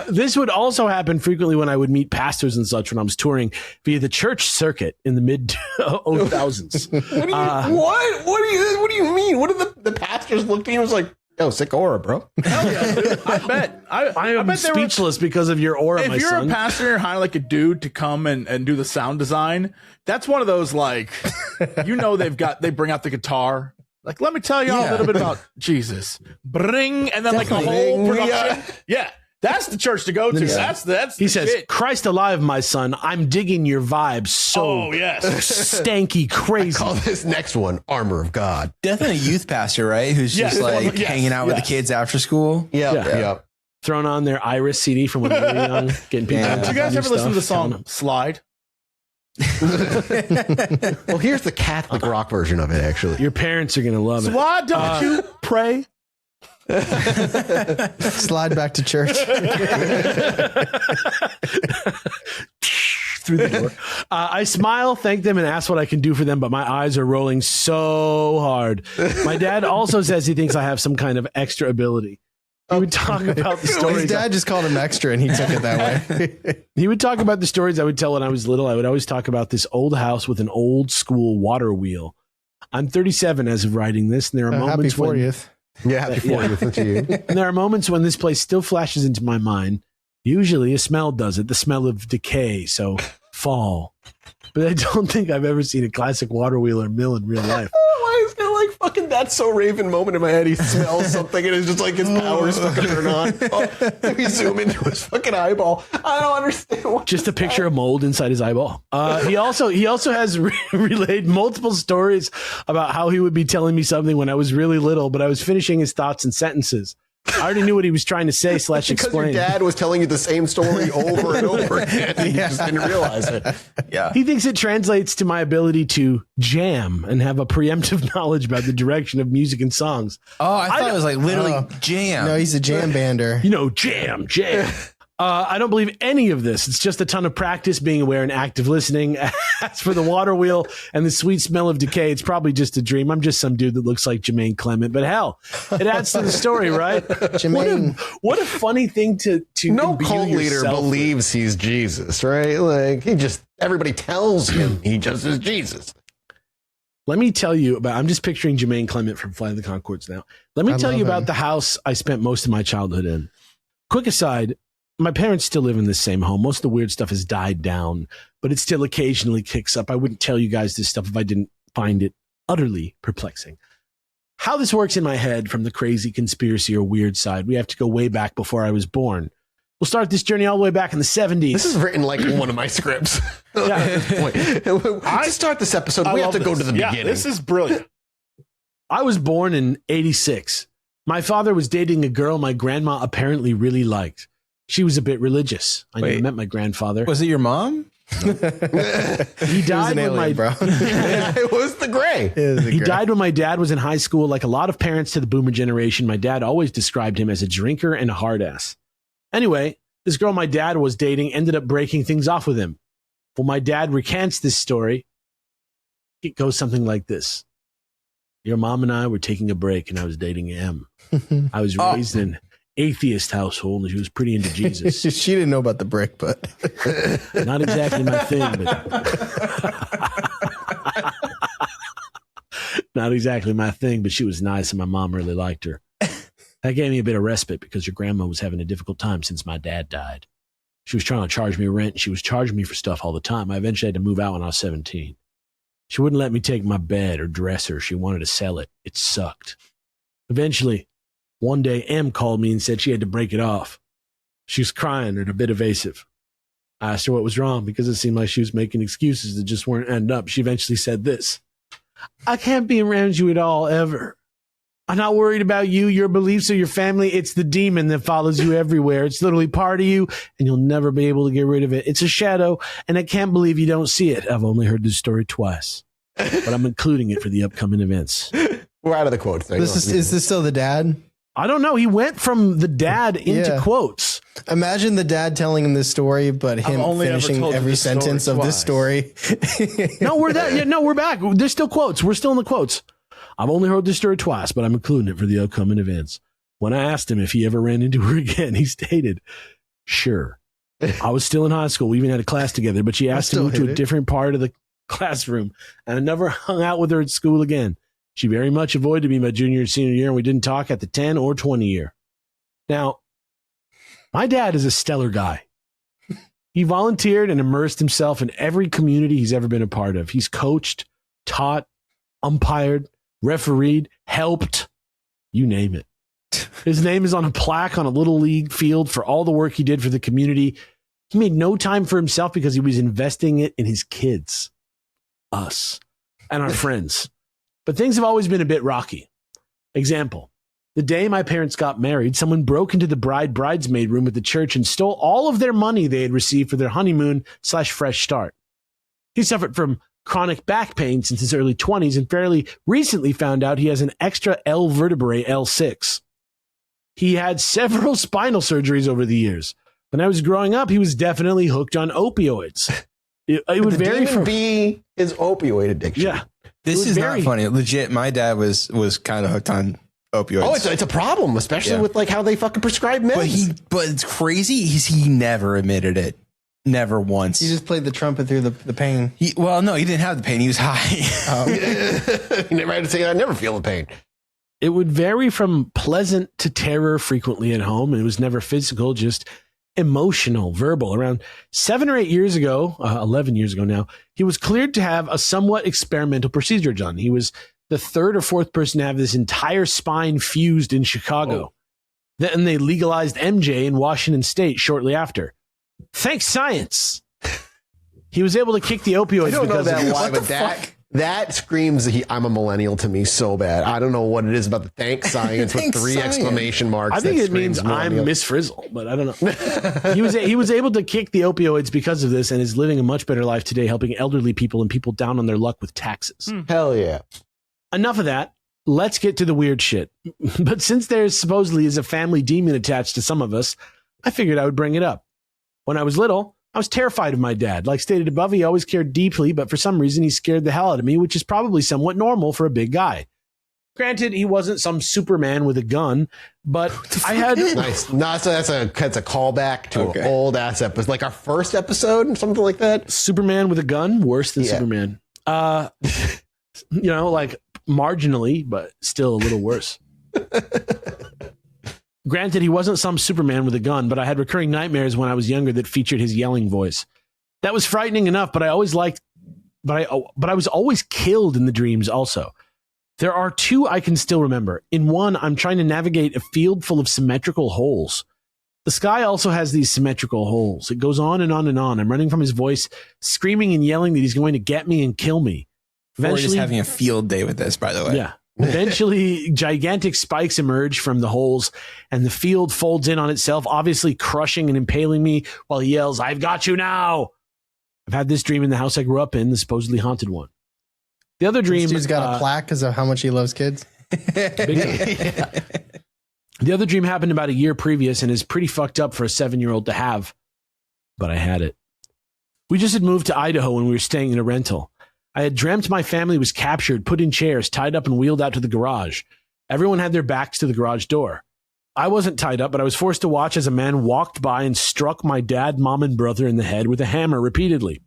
This would also happen frequently when I would meet pastors and such when I was touring via the church circuit in the mid 2000s. What do you mean? What do you mean? What did the pastors look to you and was like, Yo, sick aura, bro. Hell yeah, dude. I bet. I am bet they were- speechless because of your aura, my if you're son. a pastor and you're hiring like a dude to come and do the sound design, that's one of those like, they bring out the guitar. Like, let me tell you all a little bit about Jesus. Bring, and then like the whole production. Yeah. That's the church to go to. That's He the says, shit. Christ alive, my son. I'm digging your vibes so Oh, yes. stanky crazy. Call this next one Armor of God. Definitely a youth pastor, right? Who's Yes. just like Yes. hanging out with the Yes. kids after school. Yeah. Yeah. Yep. Throwing on their Iris CD from when they were young, getting people. Yeah. Did you guys new ever listen to the stuff, telling song Slide? Well, here's the Catholic rock version of it, actually. them, your parents are going to love So it. why don't you pray? Slide back to church. Through the door. I smile, thank them, and ask what I can do for them, but my eyes are rolling so hard. My dad also says he thinks I have some kind of extra ability. He would talk about the His stories. dad just called him extra, and he took it that way. He would talk about the stories I would tell when I was little. I would always talk about this old house with an old school water wheel. I'm 37 as of writing this, and there are Happy moments when 40th. Yeah, happy 40th to you. and there are moments when this place still flashes into my mind. Usually a smell does it, the smell of decay, so fall. But I don't think I've ever seen a classic water wheel or mill in real life. Why is there like fucking That's So Raven moment in my head? He smells something and it's just like his powers fucking turn on. Oh, let me zoom into his fucking eyeball. I don't understand. What Just a picture of mold inside his eyeball. He also has relayed multiple stories about how he would be telling me something when I was really little, but I was finishing his thoughts and sentences. I already knew what he was trying to say / because explain. your dad was telling you the same story over and over again. And you just didn't realize it. Yeah. He thinks it translates to my ability to jam and have a preemptive knowledge about the direction of music and songs. Oh, I thought it was like literally Oh. jam. No, he's a jam bander. You know, jam. I don't believe any of this. It's just a ton of practice, being aware, and active listening. As for the water wheel and the sweet smell of decay, it's probably just a dream. I'm just some dude that looks like Jermaine Clement. But hell, it adds to the story, right? Jermaine. What a funny thing to No imbue cult leader yourself with. believes he's Jesus, right? Like everybody tells him he just is Jesus. Let me tell you about, I'm just picturing Jermaine Clement from Flight of the Conchords now. Let me I tell you love about him. the house I spent most of my childhood in. Quick aside, my parents still live in the same home. Most of the weird stuff has died down, but it still occasionally kicks up. I wouldn't tell you guys this stuff if I didn't find it utterly perplexing. How this works in my head from the crazy conspiracy or weird side, we have to go way back before I was born. We'll start this journey all the way back in the 70s. This is written like one of my scripts. Yeah. At this point. To start this episode, we have to go to the beginning. This is brilliant. I was born in 86. My father was dating a girl my grandma apparently really liked. She was a bit religious. I never Wait. met my grandfather. Was it your mom? He He was died an when alien, bro. It was the gray. He died when my dad was in high school. Like a lot of parents to the boomer generation, my dad always described him as a drinker and a hard ass. Anyway, this girl my dad was dating ended up breaking things off with him. When my dad recants this story, it goes something like this. Your mom and I were taking a break and I was dating M. I was raised in an atheist household and she was pretty into Jesus. She didn't know about the brick, but Not exactly my thing, but not exactly my thing, but she was nice and my mom really liked her. That gave me a bit of respite because your grandma was having a difficult time since my dad died. She was trying to charge me rent. She was charging me for stuff all the time. I eventually had to move out when I was 17. She wouldn't let me take my bed or dresser. She wanted to sell it. It sucked. Eventually, one day, M called me and said she had to break it off. She was crying and a bit evasive. I asked her what was wrong because it seemed like she was making excuses that just weren't ending up. She eventually said this. I can't be around you at all, ever. I'm not worried about you, your beliefs, or your family. It's the demon that follows you everywhere. It's literally part of you, and you'll never be able to get rid of it. It's a shadow, and I can't believe you don't see it. I've only heard this story twice, but I'm including it for the upcoming events. We're out of the quote thing. is this still the dad? I don't know. He went from the dad into Yeah. quotes. Imagine the dad telling him this story, but him only ever finishing told you every this story sentence of this story. No, we're that. Yeah, no, we're back. There's still quotes. We're still in the quotes. I've only heard this story twice, but I'm including it for the upcoming events. When I asked him if he ever ran into her again, he stated, sure. I was still in high school. We even had a class together, but she asked to still move to hit a it. different part of the classroom, and I never hung out with her at school again. She very much avoided me my junior and senior year, and we didn't talk at the 10 or 20 year. Now, my dad is a stellar guy. He volunteered and immersed himself in every community he's ever been a part of. He's coached, taught, umpired, refereed, helped, you name it. His name is on a plaque on a little league field for all the work he did for the community. He made no time for himself because he was investing it in his kids, us, and our friends. But things have always been a bit rocky. Example, the day my parents got married, someone broke into the bridesmaid room at the church and stole all of their money they had received for their honeymoon/fresh start. He suffered from chronic back pain since his early 20s and fairly recently found out he has an extra L vertebrae, L6. He had several spinal surgeries over the years. When I was growing up, he was definitely hooked on opioids. It would vary from be his opioid addiction. Yeah. This is not funny. Legit, my dad was kind of hooked on opioids. Oh, it's a problem, especially with like how they fucking prescribe meds. But it's crazy. He never admitted it. Never once. He just played the trumpet through the pain. No, he didn't have the pain. He was high. You never had to say I never feel the pain. It would vary from pleasant to terror frequently at home. It was never physical, just emotional, verbal. Around 7 or 8 years ago, 11 years ago now, he was cleared to have a somewhat experimental procedure done. He was the third or fourth person to have this entire spine fused in Chicago. Then they legalized MJ in Washington State shortly after. Thanks, science. He was able to kick the opioids. I don't know because that of why, but that screams I'm a millennial to me so bad. I don't know what it is about the thanks science with 3 exclamation marks. I think it means I'm Miss Frizzle, but I don't know. He was able to kick the opioids because of this and is living a much better life today, helping elderly people and people down on their luck with taxes. Hell yeah. Enough of that. Let's get to the weird shit. But since there supposedly is a family demon attached to some of us, I figured I would bring it up. When I was little, I was terrified of my dad. Like stated above, he always cared deeply, but for some reason he scared the hell out of me, which is probably somewhat normal for a big guy. Granted, he wasn't some Superman with a gun, but I had... Nice. No, so that's a callback to an old ass episode, like our first episode, something like that. Superman with a gun, worse than Superman. Like marginally, but still a little worse. Granted, he wasn't some Superman with a gun, but I had recurring nightmares when I was younger that featured his yelling voice. That was frightening enough, but I was always killed in the dreams also. There are 2 I can still remember. In one, I'm trying to navigate a field full of symmetrical holes. The sky also has these symmetrical holes. It goes on and on and on. I'm running from his voice, screaming and yelling that he's going to get me and kill me. Eventually, just having a field day with this, by the way. Yeah. Eventually, gigantic spikes emerge from the holes, and the field folds in on itself, obviously crushing and impaling me while he yells, "I've got you now!" I've had this dream in the house I grew up in, the supposedly haunted one. The other dream... This dude's got a plaque because of how much he loves kids. The other dream happened about a year previous and is pretty fucked up for a 7-year-old to have, but I had it. We just had moved to Idaho when we were staying in a rental. I had dreamt my family was captured, put in chairs, tied up and wheeled out to the garage. Everyone had their backs to the garage door. I wasn't tied up, but I was forced to watch as a man walked by and struck my dad, mom, and brother in the head with a hammer repeatedly.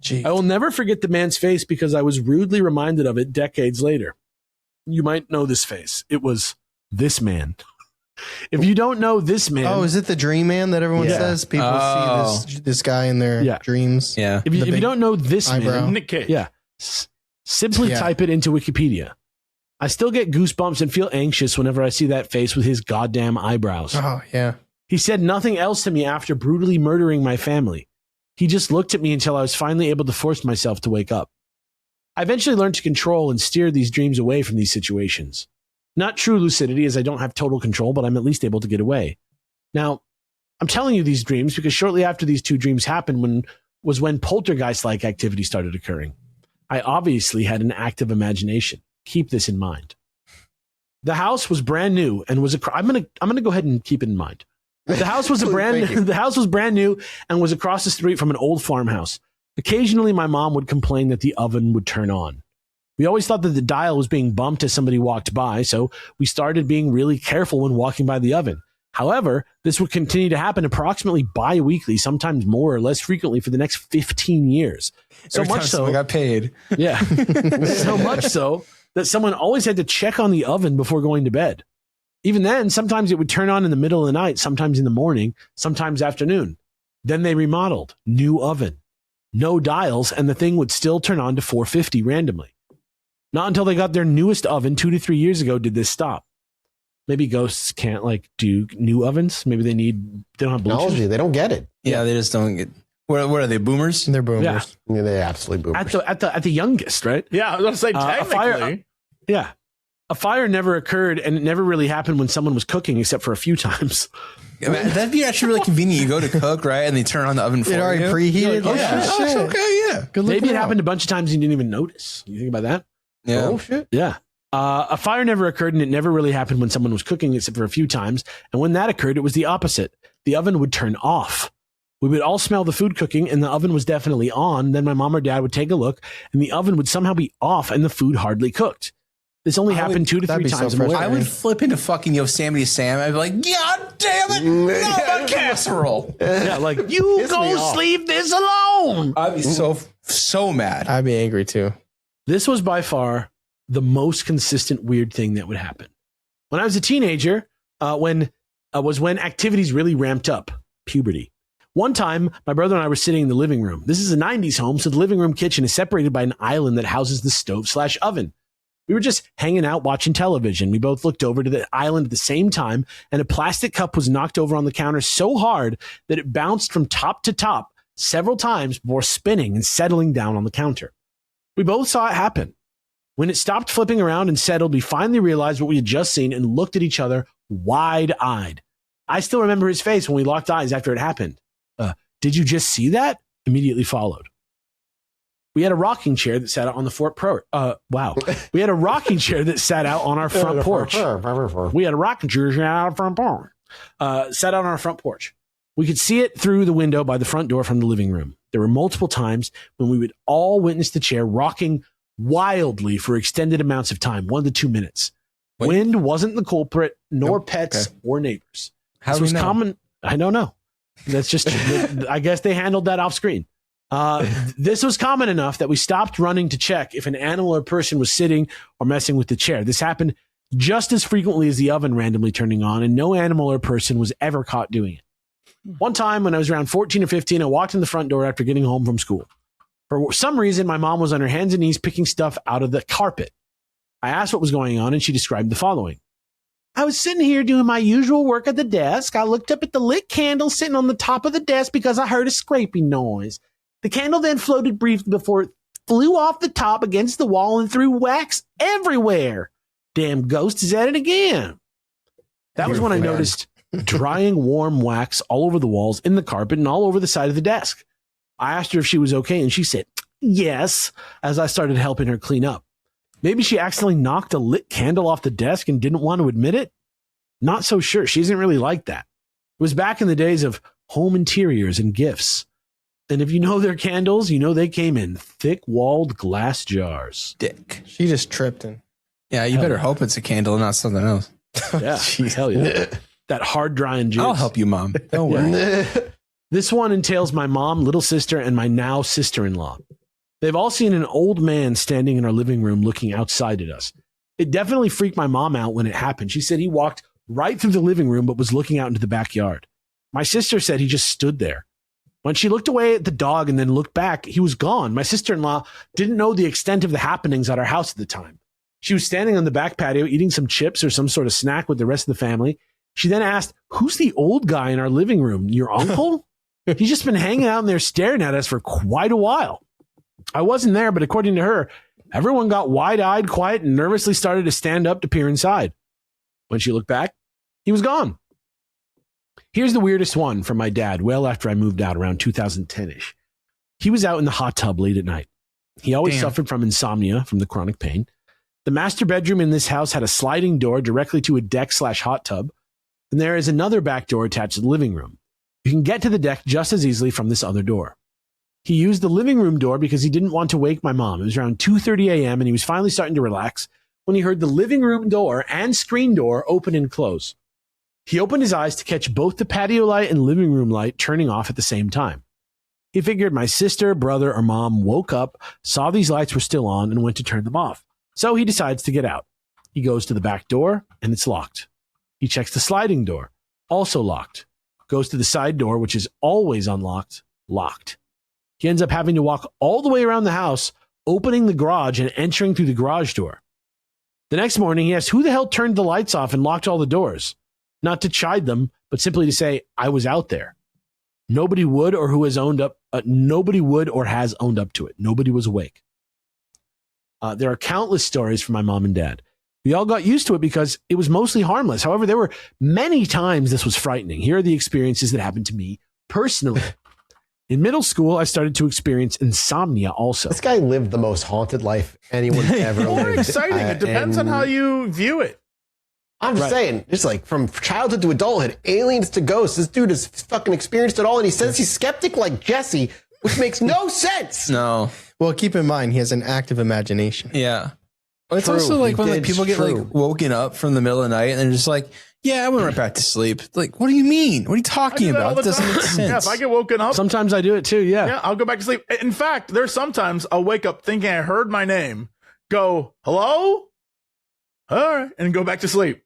Jeez. I will never forget the man's face because I was rudely reminded of it decades later. You might know this face. It was this man. If you don't know this man... Oh, is it the dream man that everyone says? People see this guy in their dreams. Yeah. If you don't know this eyebrow. man... Nick Cage. Yeah. Simply type it into Wikipedia. I still get goosebumps and feel anxious whenever I see that face with his goddamn eyebrows. Oh, yeah. He said nothing else to me after brutally murdering my family. He just looked at me until I was finally able to force myself to wake up. I eventually learned to control and steer these dreams away from these situations. Not true lucidity, as I don't have total control, but I'm at least able to get away. Now, I'm telling you these dreams because shortly after these 2 dreams happened was when poltergeist-like activity started occurring. I obviously had an active imagination. Keep this in mind. The house was brand new and was I'm gonna go ahead and keep it in mind. The house was the house was brand new and was across the street from an old farmhouse. Occasionally, my mom would complain that the oven would turn on. We always thought that the dial was being bumped as somebody walked by, so we started being really careful when walking by the oven. However, this would continue to happen approximately bi-weekly, sometimes more or less frequently for the next 15 years. So Every much time so someone got paid. Yeah. So much so that someone always had to check on the oven before going to bed. Even then, sometimes it would turn on in the middle of the night, sometimes in the morning, sometimes afternoon. Then they remodeled. New oven. No dials, and the thing would still turn on to 450 randomly. Not until they got their newest oven 2 to 3 years ago did this stop. Maybe ghosts can't do new ovens. Maybe they don't have technology. bleachers. They don't get it. Yeah, they just don't get. What are they, boomers? They're boomers. Yeah, they're absolutely boomers. At the youngest, right? Yeah, I was going to say technically. A fire never occurred, and it never really happened when someone was cooking, except for a few times. Yeah, man, that'd be actually really convenient. You go to cook, right, and they turn on the oven for you. It already preheated. Oh, shit. Okay, yeah. Good Maybe it out. happened a bunch of times and you didn't even notice. You think about that? Yeah. Oh, shit. Yeah. A fire never occurred, and it never really happened when someone was cooking, except for a few times. And when that occurred, it was the opposite. The oven would turn off. We would all smell the food cooking, and the oven was definitely on. Then my mom or dad would take a look, and the oven would somehow be off, and the food hardly cooked. This only happened 2 to 3 times. I would flip into fucking Yosemite Sam. I'd be like, God damn it, not my casserole. Yeah, like, you go leave this alone. I'd be so mad. I'd be angry too. This was by far the most consistent weird thing that would happen. When I was a teenager, when activities really ramped up, puberty. One time, my brother and I were sitting in the living room. This is a 90s home, so the living room kitchen is separated by an island that houses the stove/oven. We were just hanging out watching television. We both looked over to the island at the same time, and a plastic cup was knocked over on the counter so hard that it bounced from top to top several times before spinning and settling down on the counter. We both saw it happen. When it stopped flipping around and settled, we finally realized what we had just seen and looked at each other wide-eyed. I still remember his face when we locked eyes after it happened. Did you just see that? Immediately followed. We had a rocking chair that sat out on the We had a rocking chair that sat out on our front porch. We had a rocking chair sat out on our front porch. Sat out on our front porch. We could see it through the window by the front door from the living room. There were multiple times when we would all witness the chair rocking wildly for extended amounts of time, 1 to 2 minutes. Wind wasn't the culprit, nor pets or neighbors. How this do we was know? common. I don't know. That's just, I guess they handled that off screen. This was common enough that we stopped running to check if an animal or person was sitting or messing with the chair. This happened just as frequently as the oven randomly turning on, and no animal or person was ever caught doing it. One time when I was around 14 or 15, I walked in the front door after getting home from school. For some reason, my mom was on her hands and knees picking stuff out of the carpet. I asked what was going on, and she described the following. I was sitting here doing my usual work at the desk. I looked up at the lit candle sitting on the top of the desk because I heard a scraping noise. The candle then floated briefly before it flew off the top against the wall and threw wax everywhere. Damn ghost is at it again. That was when I noticed drying warm wax all over the walls, in the carpet, and all over the side of the desk. I asked her if she was okay, and she said, yes, as I started helping her clean up. Maybe she accidentally knocked a lit candle off the desk and didn't want to admit it? Not so sure. She isn't really like that. It was back in the days of home interiors and gifts. And if you know their candles, you know they came in thick-walled glass jars. Dick. She just tripped in. Yeah, you better hope it's a candle and not something else. Yeah, hell yeah. That hard-drying juice. I'll help you, Mom. Don't worry. This one entails my mom, little sister, and my now sister-in-law. They've all seen an old man standing in our living room looking outside at us. It definitely freaked my mom out when it happened. She said he walked right through the living room but was looking out into the backyard. My sister said he just stood there. When she looked away at the dog and then looked back, he was gone. My sister-in-law didn't know the extent of the happenings at our house at the time. She was standing on the back patio eating some chips or some sort of snack with the rest of the family. She then asked, who's the old guy in our living room? Your uncle? He's just been hanging out in there staring at us for quite a while. I wasn't there, but according to her, everyone got wide-eyed, quiet, and nervously started to stand up to peer inside. When she looked back, he was gone. Here's the weirdest one from my dad, well after I moved out around 2010-ish. He was out in the hot tub late at night. He always suffered from insomnia from the chronic pain. The master bedroom in this house had a sliding door directly to a deck/hot tub, and there is another back door attached to the living room. You can get to the deck just as easily from this other door. He used the living room door because he didn't want to wake my mom. It was around 2:30 a.m., and he was finally starting to relax when he heard the living room door and screen door open and close. He opened his eyes to catch both the patio light and living room light turning off at the same time. He figured my sister, brother, or mom woke up, saw these lights were still on, and went to turn them off. So he decides to get out. He goes to the back door, and it's locked. He checks the sliding door, also locked. Goes to the side door, which is always unlocked, locked. He ends up having to walk all the way around the house, opening the garage and entering through the garage door. The next morning, he asks who the hell turned the lights off and locked all the doors. Not to chide them, but simply to say, I was out there. Nobody would or has owned up to it. Nobody was awake. There are countless stories from my mom and dad. We all got used to it because it was mostly harmless. However, there were many times this was frightening. Here are the experiences that happened to me personally. In middle school, I started to experience insomnia also. This guy lived the most haunted life anyone ever lived. More exciting. It depends on how you view it. I'm just saying, it's like from childhood to adulthood, aliens to ghosts. This dude has fucking experienced it all, and he says he's skeptic like Jesse, which makes no sense. No. Well, keep in mind, he has an active imagination. Yeah. It's True. also like He when did. people get True. like woken up from the middle of the night and they're just like, yeah, I went right back to sleep. Like, what do you mean? What are you talking I do that all about? the It doesn't time. make sense. Yeah, if I get woken up, Sometimes I do it too, yeah. I'll go back to sleep. In fact, there's sometimes I'll wake up thinking I heard my name, go, hello? All right, and go back to sleep.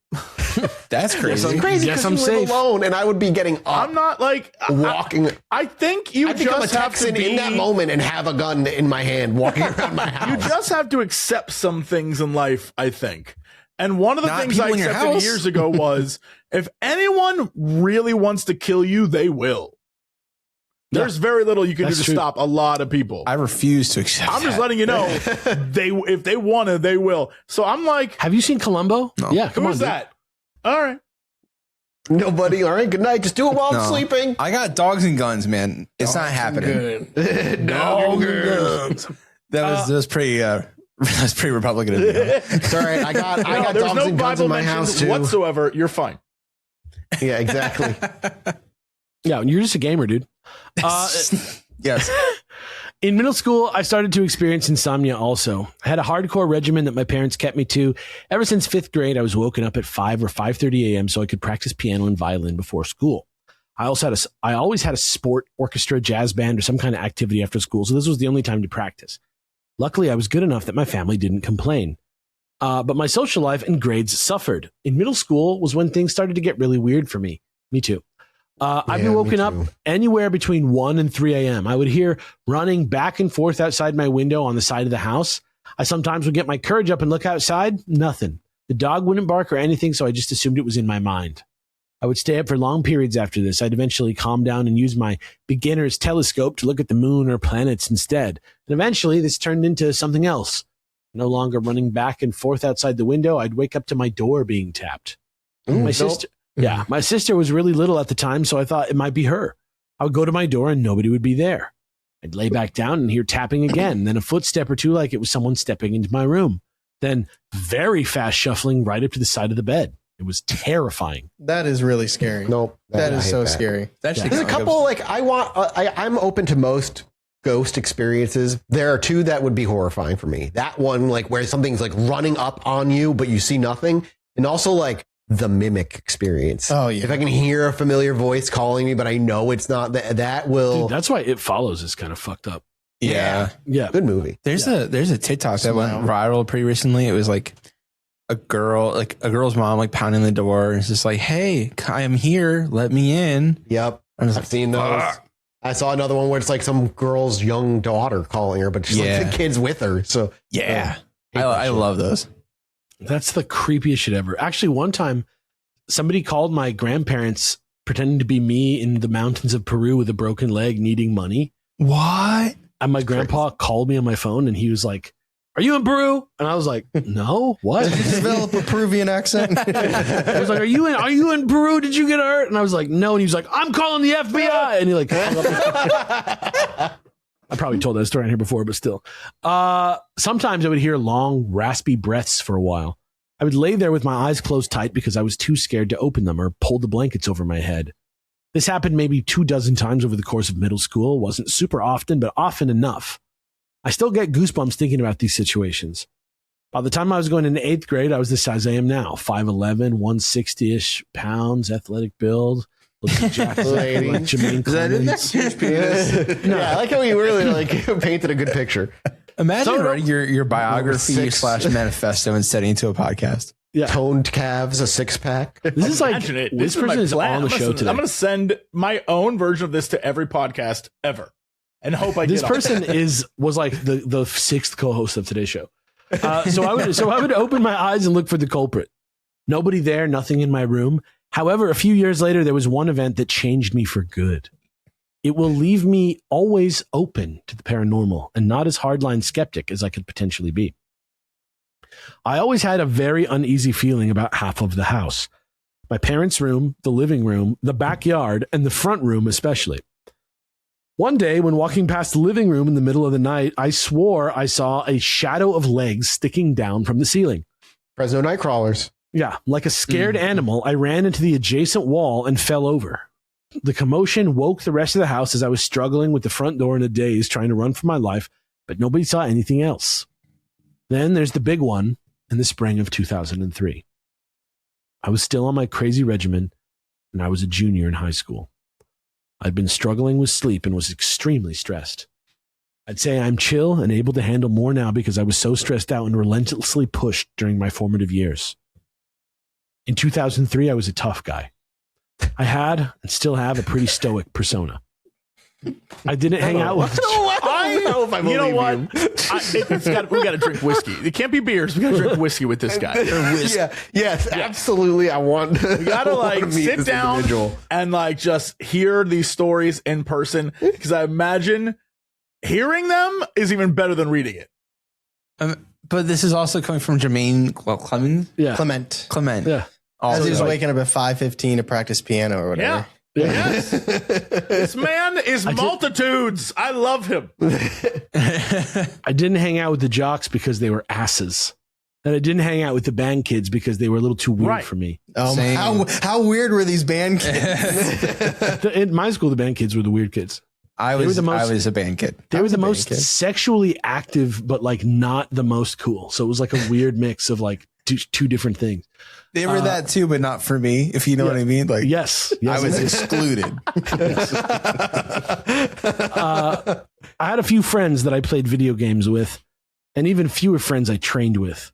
That's crazy. It's crazy Yes, because I'm you live safe. alone, and I would be getting up, I'm not like walking. I think you I'd become a just have to Texan be in that moment and have a gun in my hand walking around my You house. just have to accept some things in life, I think. And one of the Not things I people in your accepted house. years ago was if anyone really wants to kill you, they will. There's very little you can do That's to true. stop a lot of people. I refuse to accept I'm just that. letting you know, if they want to, they will. So I'm like, Have you seen Columbo? No. Yeah, come on. who's dude. that? All right. Nobody. All right. Good night. Just do it while No. I'm sleeping. I got dogs and guns, man. It's not happening. Doggers. That was pretty that's pretty Republican of me. It's all right. I got There's dogs no and guns Bible in my mentions house too. whatsoever. You're fine. Yeah, exactly. Yeah, you're just a gamer, dude. Yes. In middle school, I started to experience insomnia also. I had a hardcore regimen that my parents kept me to. Ever since 5th grade, I was woken up at 5 or 5:30 a.m. so I could practice piano and violin before school. I always had a sport, orchestra, jazz band, or some kind of activity after school, so this was the only time to practice. Luckily, I was good enough that my family didn't complain. But my social life and grades suffered. In middle school was when things started to get really weird for me. Me too. I've been Yeah, woken me up too. anywhere between 1 and 3 a.m. I would hear running back and forth outside my window on the side of the house. I sometimes would get my courage up and look outside. Nothing. The dog wouldn't bark or anything, so I just assumed it was in my mind. I would stay up for long periods after this. I'd eventually calm down and use my beginner's telescope to look at the moon or planets instead. And eventually, this turned into something else. No longer running back and forth outside the window, I'd wake up to my door being tapped. My sister... Yeah, my sister was really little at the time, so I thought it might be her. I would go to my door and nobody would be there. I'd lay back down and hear tapping again, then a footstep or two like it was someone stepping into my room. Then very fast shuffling right up to the side of the bed. It was terrifying. That is really scary. Nope. That I is hate so that. scary. That's There's a couple like I'm open to most ghost experiences. There are two that would be horrifying for me. That one, like where something's like running up on you, but you see nothing, and also like the mimic experience. Oh, yeah. If I can hear a familiar voice calling me, but I know it's not, that will. Dude, that's why It Follows is kind of fucked up. Yeah. Yeah. Good movie. There's a TikTok that went viral pretty recently. It was like a girl's mom like pounding the door and it's just like, "Hey, I am here. Let me in." Yep. I was I've like, seen those. "Fuck." I saw another one where it's like some girl's young daughter calling her, but she's Yeah. like the kid's with her. So Yeah. hate that I shit. love those. That's the creepiest shit ever. Actually, one time, somebody called my grandparents pretending to be me in the mountains of Peru with a broken leg needing money. What? And my grandpa called me on my phone and he was like, "Are you in Peru?" And I was like, "No, what?" Develop a Peruvian accent. I was like, "Are you in Peru? Did you get hurt?" And I was like, "No." And he was like, "I'm calling the FBI." And he like, hung up. I probably told that story on here before, but still. Sometimes I would hear long, raspy breaths for a while. I would lay there with my eyes closed tight because I was too scared to open them or pull the blankets over my head. This happened maybe 24 times over the course of middle school. Wasn't super often, but often enough. I still get goosebumps thinking about these situations. By the time I was going into 8th grade, I was the size I am now. 5'11", 160-ish pounds, athletic build. Looked like Jack Lady. like Jermaine Is that in there? Clemens. Yeah, I like how you really like painted a good picture. Imagine So- writing your biography Six. / manifesto and setting into a podcast. Yeah. Toned calves, a six pack. This is like, Imagine it. this is my person is plan. on the show today. I'm going to send my own version of this to every podcast ever, and hope I This get on. person was like the sixth co-host of today's show. So I would open my eyes and look for the culprit. Nobody there, nothing in my room. However, a few years later, there was one event that changed me for good. It will leave me always open to the paranormal and not as hardline skeptic as I could potentially be. I always had a very uneasy feeling about half of the house. My parents' room, the living room, the backyard, and the front room especially. One day, when walking past the living room in the middle of the night, I swore I saw a shadow of legs sticking down from the ceiling. Fresno night crawlers. Yeah, like a scared animal, I ran into the adjacent wall and fell over. The commotion woke the rest of the house as I was struggling with the front door in a daze, trying to run for my life, but nobody saw anything else. Then there's the big one in the spring of 2003. I was still on my crazy regimen, and I was a junior in high school. I'd been struggling with sleep and was extremely stressed. I'd say I'm chill and able to handle more now because I was so stressed out and relentlessly pushed during my formative years. In 2003, I was a tough guy. I had and still have a pretty stoic persona. I didn't hang out with... I don't know if I You know believe what? We got to drink whiskey. It can't be beers. We got to drink whiskey with this guy. Yeah, yes, absolutely. I want. You got to like meet sit this down individual. and like just hear these stories in person, because I imagine hearing them is even better than reading it. But this is also coming from Jermaine Clement. Yeah. Clement. Yeah. As he was Also, waking up at 5:15 to practice piano or whatever. Yeah. Yes. This man is multitudes. I love him. I didn't hang out with the jocks because they were asses. And I didn't hang out with the band kids because they were a little too weird Right. for me. Same. How weird were these band kids? In my school, the band kids were the weird kids. I were was the most- I was a band kid. They were was the a band most kid. sexually active, but like not the most cool. So it was like a weird mix of like two different things. They were that too, but not for me. If you know what I mean. Like Yes. I was yes. excluded. I had a few friends that I played video games with, and even fewer friends I trained with.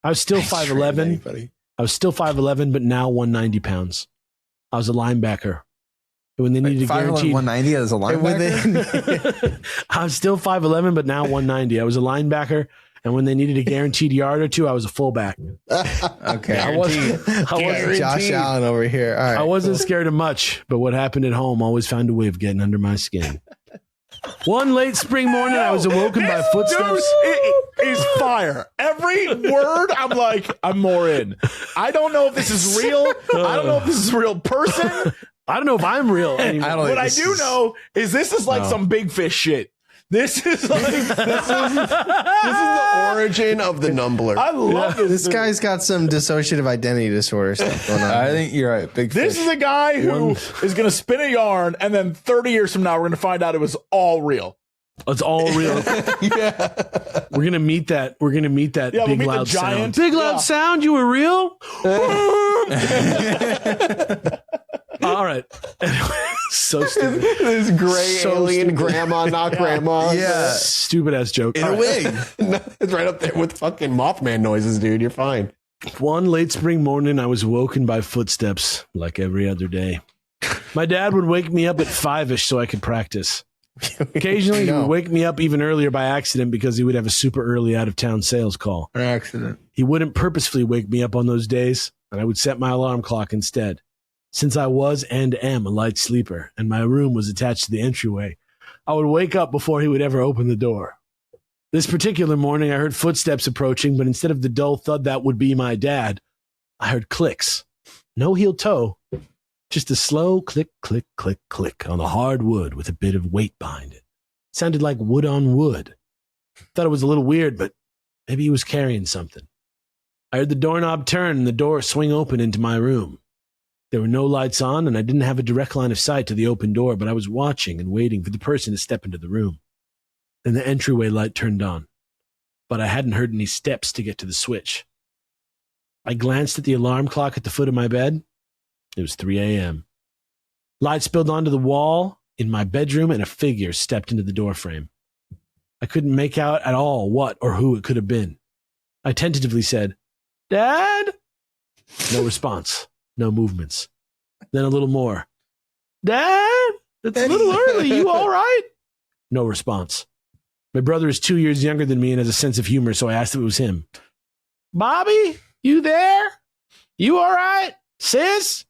I was still 5'11". Anybody. I was still 5'11", but now 190 pounds. I was a linebacker. And when they needed a 5'11", guaranteed 190 as a linebacker. I was still 5'11", but now 190. I was a linebacker, and when they needed a guaranteed yard or two, I was a fullback. Okay. I wasn't Josh Allen over here. All right. I wasn't scared of much, but what happened at home always found a way of getting under my skin. One late spring morning, I was awoken by footsteps. Is fire. Every word, I'm like, I'm more in. I don't know if this is real. I don't know if this is a real person. I don't know if I'm real anymore. I don't What think I this do is- know is this is like some big fish shit. This is like This is the origin of the numbler. I love this. This dude. guy's got some dissociative identity disorder stuff going on. I think you're right. Big This fish. is a guy who is going to spin a yarn, and then 30 years from now, we're going to find out it was all real. It's all real. Yeah. We're gonna meet that. We're gonna meet that Yeah, we'll big meet the loud sound. giant. Big loud Yeah. sound. You were real. All right. So stupid. This gray So alien stupid. grandma, not grandma. Yeah. Stupid ass joke. in All a right. wig. No, it's right up there with fucking Mothman noises, dude. You're fine. One late spring morning, I was woken by footsteps like every other day. My dad would wake me up at 5-ish so I could practice. Occasionally, he No. would wake me up even earlier by accident because he would have a super early out of town sales call. An accident. He wouldn't purposefully wake me up on those days, and I would set my alarm clock instead. Since I was and am a light sleeper, and my room was attached to the entryway, I would wake up before he would ever open the door. This particular morning, I heard footsteps approaching, but instead of the dull thud that would be my dad, I heard clicks. No heel toe, just a slow click, click, click, click on the hard wood with a bit of weight behind it. Sounded like wood on wood. Thought it was a little weird, but maybe he was carrying something. I heard the doorknob turn and the door swing open into my room. There were no lights on, and I didn't have a direct line of sight to the open door, but I was watching and waiting for the person to step into the room. Then the entryway light turned on, but I hadn't heard any steps to get to the switch. I glanced at the alarm clock at the foot of my bed. It was 3 a.m. Light spilled onto the wall in my bedroom, and a figure stepped into the doorframe. I couldn't make out at all what or who it could have been. I tentatively said, Dad? No response. No movements. Then a little more. Dad? It's a little early. You all right? No response. My brother is 2 years younger than me and has a sense of humor, so I asked if it was him. Bobby, you there? You all right? Sis?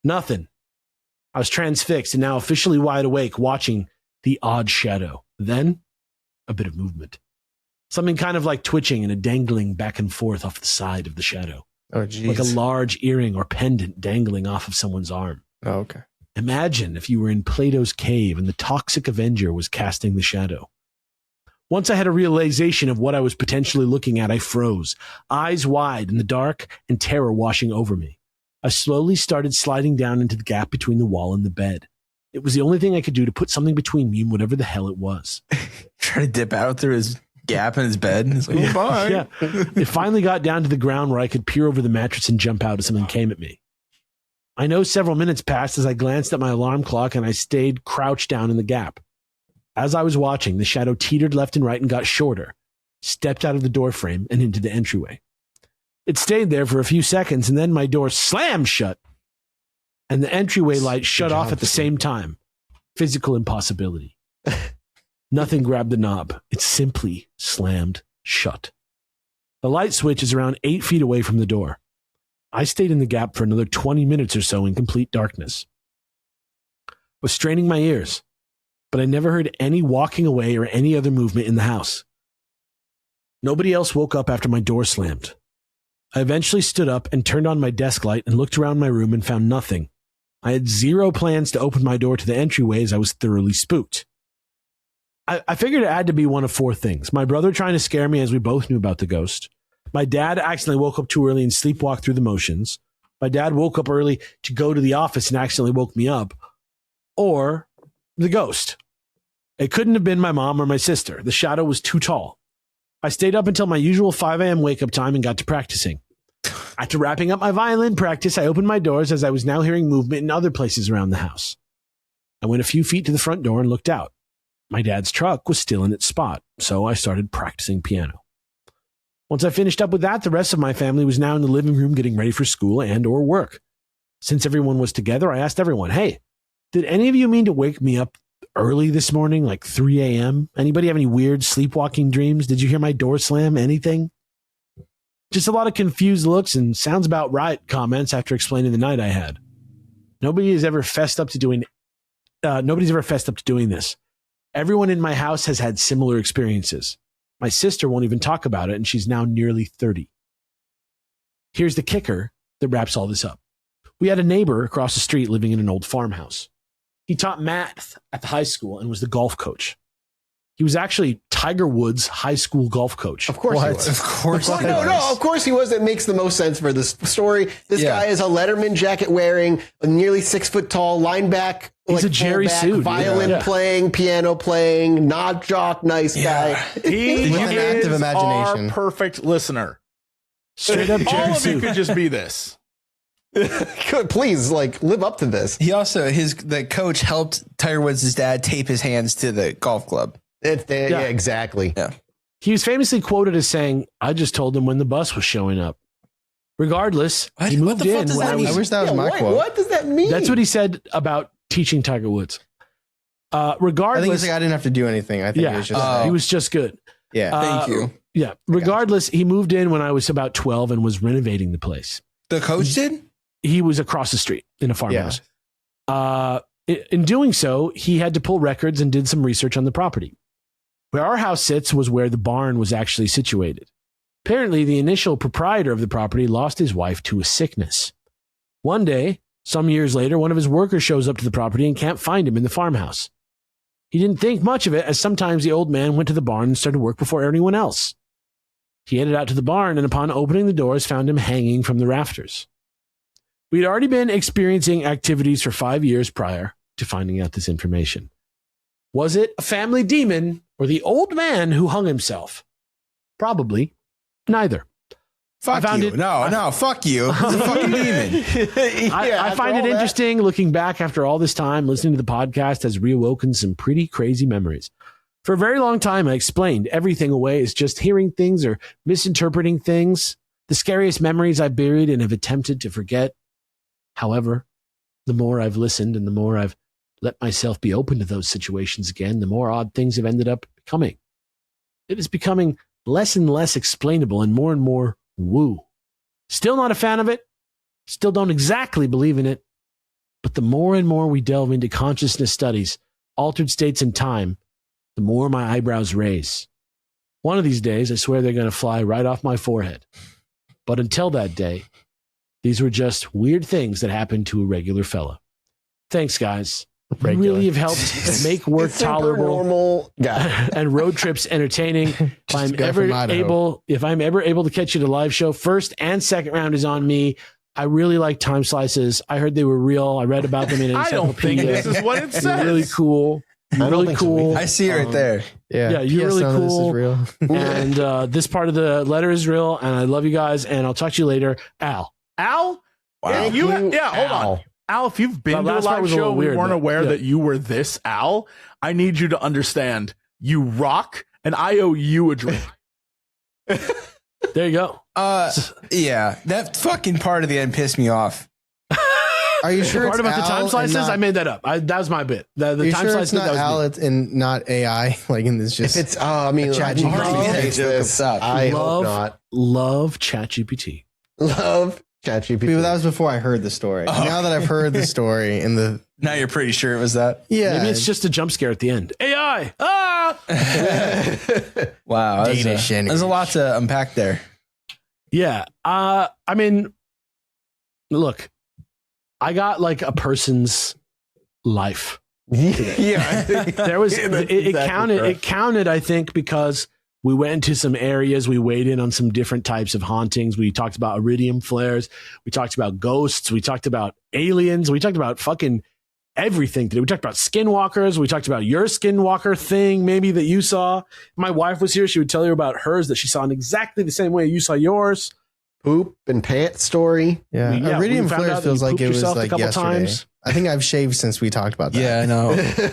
Nothing. I was transfixed and now officially wide awake, watching the odd shadow. Then, a bit of movement. Something kind of like twitching and a dangling back and forth off the side of the shadow. Oh, geez. Like a large earring or pendant dangling off of someone's arm. Oh, okay. Imagine if you were in Plato's cave and the toxic Avenger was casting the shadow. Once I had a realization of what I was potentially looking at, I froze, eyes wide in the dark and terror washing over me. I slowly started sliding down into the gap between the wall and the bed. It was the only thing I could do to put something between me and whatever the hell it was. Try to dip out through his gap in his bed. It's like, oh, bye. Yeah. It finally got down to the ground where I could peer over the mattress and jump out as something came at me. I know several minutes passed as I glanced at my alarm clock and I stayed crouched down in the gap. As I was watching, the shadow teetered left and right and got shorter, stepped out of the door frame and into the entryway. It stayed there for a few seconds and then my door slammed shut and the entryway light shut off at the same time. Physical impossibility. Nothing grabbed the knob. It simply slammed shut. The light switch is around 8 feet away from the door. I stayed in the gap for another 20 minutes or so in complete darkness. I was straining my ears, but I never heard any walking away or any other movement in the house. Nobody else woke up after my door slammed. I eventually stood up and turned on my desk light and looked around my room and found nothing. I had zero plans to open my door to the entryway as I was thoroughly spooked. I figured it had to be one of four things. My brother trying to scare me as we both knew about the ghost. My dad accidentally woke up too early and sleepwalked through the motions. My dad woke up early to go to the office and accidentally woke me up. Or the ghost. It couldn't have been my mom or my sister. The shadow was too tall. I stayed up until my usual 5 a.m. wake-up time and got to practicing. After wrapping up my violin practice, I opened my doors as I was now hearing movement in other places around the house. I went a few feet to the front door and looked out. My dad's truck was still in its spot, so I started practicing piano. Once I finished up with that, the rest of my family was now in the living room getting ready for school and or work. Since everyone was together, I asked everyone, hey, did any of you mean to wake me up early this morning, like 3 a.m.? Anybody have any weird sleepwalking dreams? Did you hear my door slam? Anything? Just a lot of confused looks and sounds about right comments after explaining the night I had. Nobody's ever fessed up to doing this. Everyone in my house has had similar experiences. My sister won't even talk about it, and she's now nearly 30. Here's the kicker that wraps all this up. We had a neighbor across the street living in an old farmhouse. He taught math at the high school and was the golf coach. He was actually Tiger Woods' high school golf coach. Of course he was. Of course he was. No, of course he was. That makes the most sense for this story. This guy is a Letterman jacket wearing, a nearly 6 foot tall linebacker. He's a Jerry Sue. Violin playing, piano playing, not jock, nice guy. He With an active is imagination. our perfect listener. Straight up All Jerry of Sue. you could just be this. Please, live up to this. He also, the coach helped Tiger Woods' dad tape his hands to the golf club. Yeah, exactly. Yeah. He was famously quoted as saying, I just told him when the bus was showing up. Regardless, he What moved the fuck in does when that I mean? was... I wish that was my quote. What does that mean? That's what he said about teaching Tiger Woods. I Regardless, think it's like I didn't have to do anything. I think it was just he was just good. yeah. Thank you. Yeah. Regardless, he moved in when I was about 12 and was renovating the place. The coach did? He was across the street in a farmhouse. In doing so, he had to pull records and did some research on the property. Where our house sits was where the barn was actually situated. Apparently, the initial proprietor of the property lost his wife to a sickness. One day, some years later, one of his workers shows up to the property and can't find him in the farmhouse. He didn't think much of it, as sometimes the old man went to the barn and started work before anyone else. He headed out to the barn and upon opening the doors found him hanging from the rafters. We'd already been experiencing activities for 5 years prior to finding out this information. Was it a family demon or the old man who hung himself? Probably neither. Fuck found you. it- No, fuck you. It's a fucking demon. I find it interesting looking back after all this time. Listening to the podcast has reawoken some pretty crazy memories. For a very long time, I explained everything away as just hearing things or misinterpreting things, the scariest memories I buried and have attempted to forget. However, the more I've listened and the more I've let myself be open to those situations again, the more odd things have ended up becoming. It is becoming less and less explainable and more woo. Still not a fan of it. Still don't exactly believe in it. But the more and more we delve into consciousness studies, altered states in time, the more my eyebrows raise. One of these days, I swear they're going to fly right off my forehead. But until that day, these were just weird things that happened to a regular fella. Thanks, guys. You really have helped make work tolerable, normal guy. and road trips entertaining. If I'm ever able to catch you at a live show, first and second round is on me. I really like time slices. I heard they were real. I read about them in an I don't think encyclopedia. this is what it says. You're really cool. You're really cool. I see it right there. Yeah, you're really none of cool. This is real. And this part of the letter is real. And I love you guys. And I'll talk to you later. Al. Al? Wow. Hold on. Al, if you've been That to a last part live was a show, little we weird, weren't but- aware yeah. that you were this Al. I need you to understand. You rock, and I owe you a drink. There you go. Yeah, that fucking part of the end pissed me off. Are you The sure part it's about the Al time and slices, not- I made that up. That was my bit. The Are you time sure slices, it's not that Al was me. and not AI? Like in this, just If it's, I mean, Chat I GPT. hardly Love- taste this. I hope not. Love ChatGPT. Love ChatGPT. But that was before I heard the story. Now that I've heard the story and the Now you're pretty sure it was that. Maybe it's just a jump scare at the end. AI! Ah! Wow, Data there's a lot to unpack there. Yeah. I mean, look, I got like a person's life. yeah. There was it counted, I think, because we went into some areas, we weighed in on some different types of hauntings. We talked about iridium flares, we talked about ghosts, we talked about aliens, we talked about fucking everything today. We talked about skinwalkers, we talked about your skinwalker thing, maybe that you saw. My wife was here, she would tell you about hers that she saw in exactly the same way you saw yours. Poop and pants story. yeah. We Iridium found out flares that feels you like pooped it was yourself a like couple yesterday. times. I think I've shaved since we talked about that. Yeah, I know.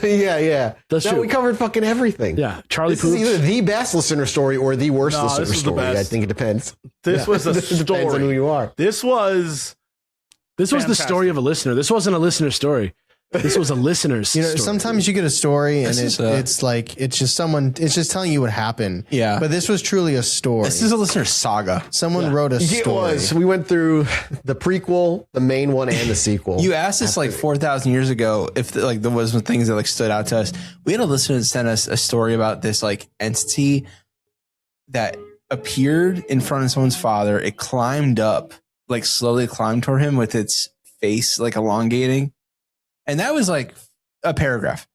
yeah. That's No, true. we covered fucking everything. Yeah, Charlie This is poops. either the best listener story or the worst No, listener this is the story. I best. think it depends. This was a It depends on who story. you are. This was This was the Fantastic. story of a listener. This wasn't a listener story. This was a listener's You know, story. sometimes you get a story and This is it's like it's just telling you what happened. Yeah. But this was truly a story. This is a listener saga. Someone wrote a It story. was. We went through the prequel, the main one, and the sequel. You asked us like 4,000 years ago if there was some things that like stood out to us. We had a listener that sent us a story about this like entity that appeared in front of someone's father. It climbed up, like slowly climbed toward him with its face like elongating. And that was like a paragraph.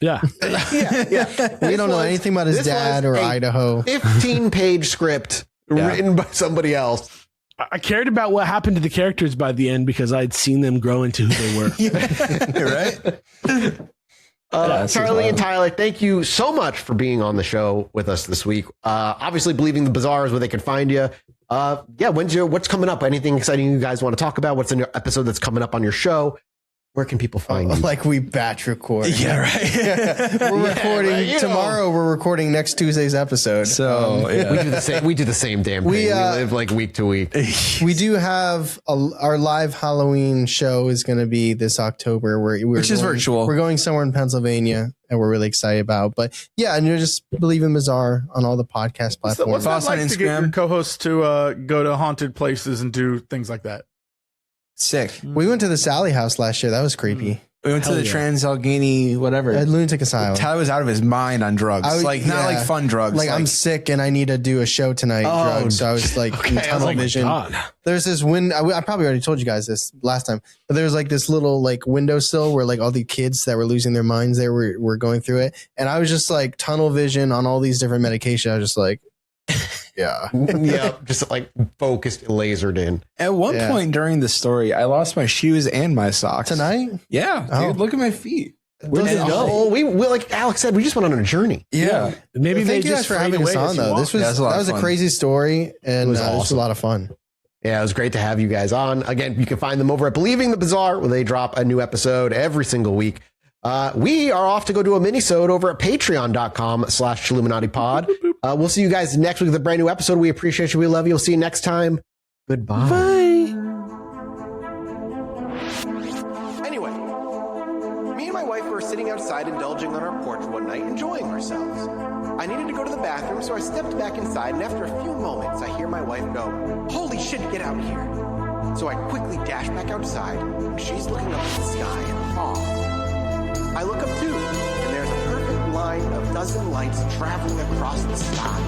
yeah. yeah. we don't know anything about his this dad was or a Idaho. 15-page script written by somebody else. I cared about what happened to the characters by the end because I'd seen them grow into who they were. Right? Charlie and Tyler, thank you so much for being on the show with us this week. Obviously, Believing the Bazaar is where they can find you. What's coming up? Anything exciting you guys want to talk about? What's in your episode that's coming up on your show? Where can people find you? Like we batch record. Yeah, right. We're recording right, you know. tomorrow. We're recording next Tuesday's episode. So, yeah. We do the same damn thing. We live like week to week. We do have our live Halloween show is going to be this October, Which is virtual. We're going somewhere in Pennsylvania, and we're really excited about. But yeah, and you just Believe in Bazaar on all the podcast platforms. what's that Follow us on like to get your Instagram. co-hosts to go to haunted places and do things like that? Sick. We went to the Sally house last year. That was creepy. We went to the Trans-Allegheny, whatever. At Lunatic Asylum. Tyler was out of his mind on drugs. Not like fun drugs. Like I'm sick and I need to do a show tonight. Drugs. So I was like in tunnel vision. God. There's this window. I probably already told you guys this last time, but there's like this little like windowsill where like all the kids that were losing their minds there were going through it, and I was just like tunnel vision on all these different medications. I was just like, yeah. Yeah, just like focused, lasered in. At one Yeah. point during the story, I lost my shoes and my socks. Tonight? Yeah, Oh. dude, look at my feet. Where did it go? Oh, we like Alex said, we just went on a journey. Yeah. Maybe they Thank you guys just for fade having away us on as you though. walk. This was Yeah, it was a lot that of was a fun. crazy story, and It was this was a awesome. lot of fun. Yeah, it was great to have you guys on. Again, you can find them over at Believing the Bazaar, where they drop a new episode every single week. We are off to go do a mini-sode over at patreon.com/ChilluminatiPod. We'll see you guys next week with a brand new episode. We appreciate you. We love you. We'll see you next time. Goodbye. Bye. Anyway, me and my wife were sitting outside indulging on our porch one night, enjoying ourselves. I needed to go to the bathroom, so I stepped back inside, and after a few moments, I hear my wife go, "Holy shit, get out here." So I quickly dash back outside, and she's looking up at the sky in awe. I look up too, and there's a perfect line of dozen lights traveling across the sky.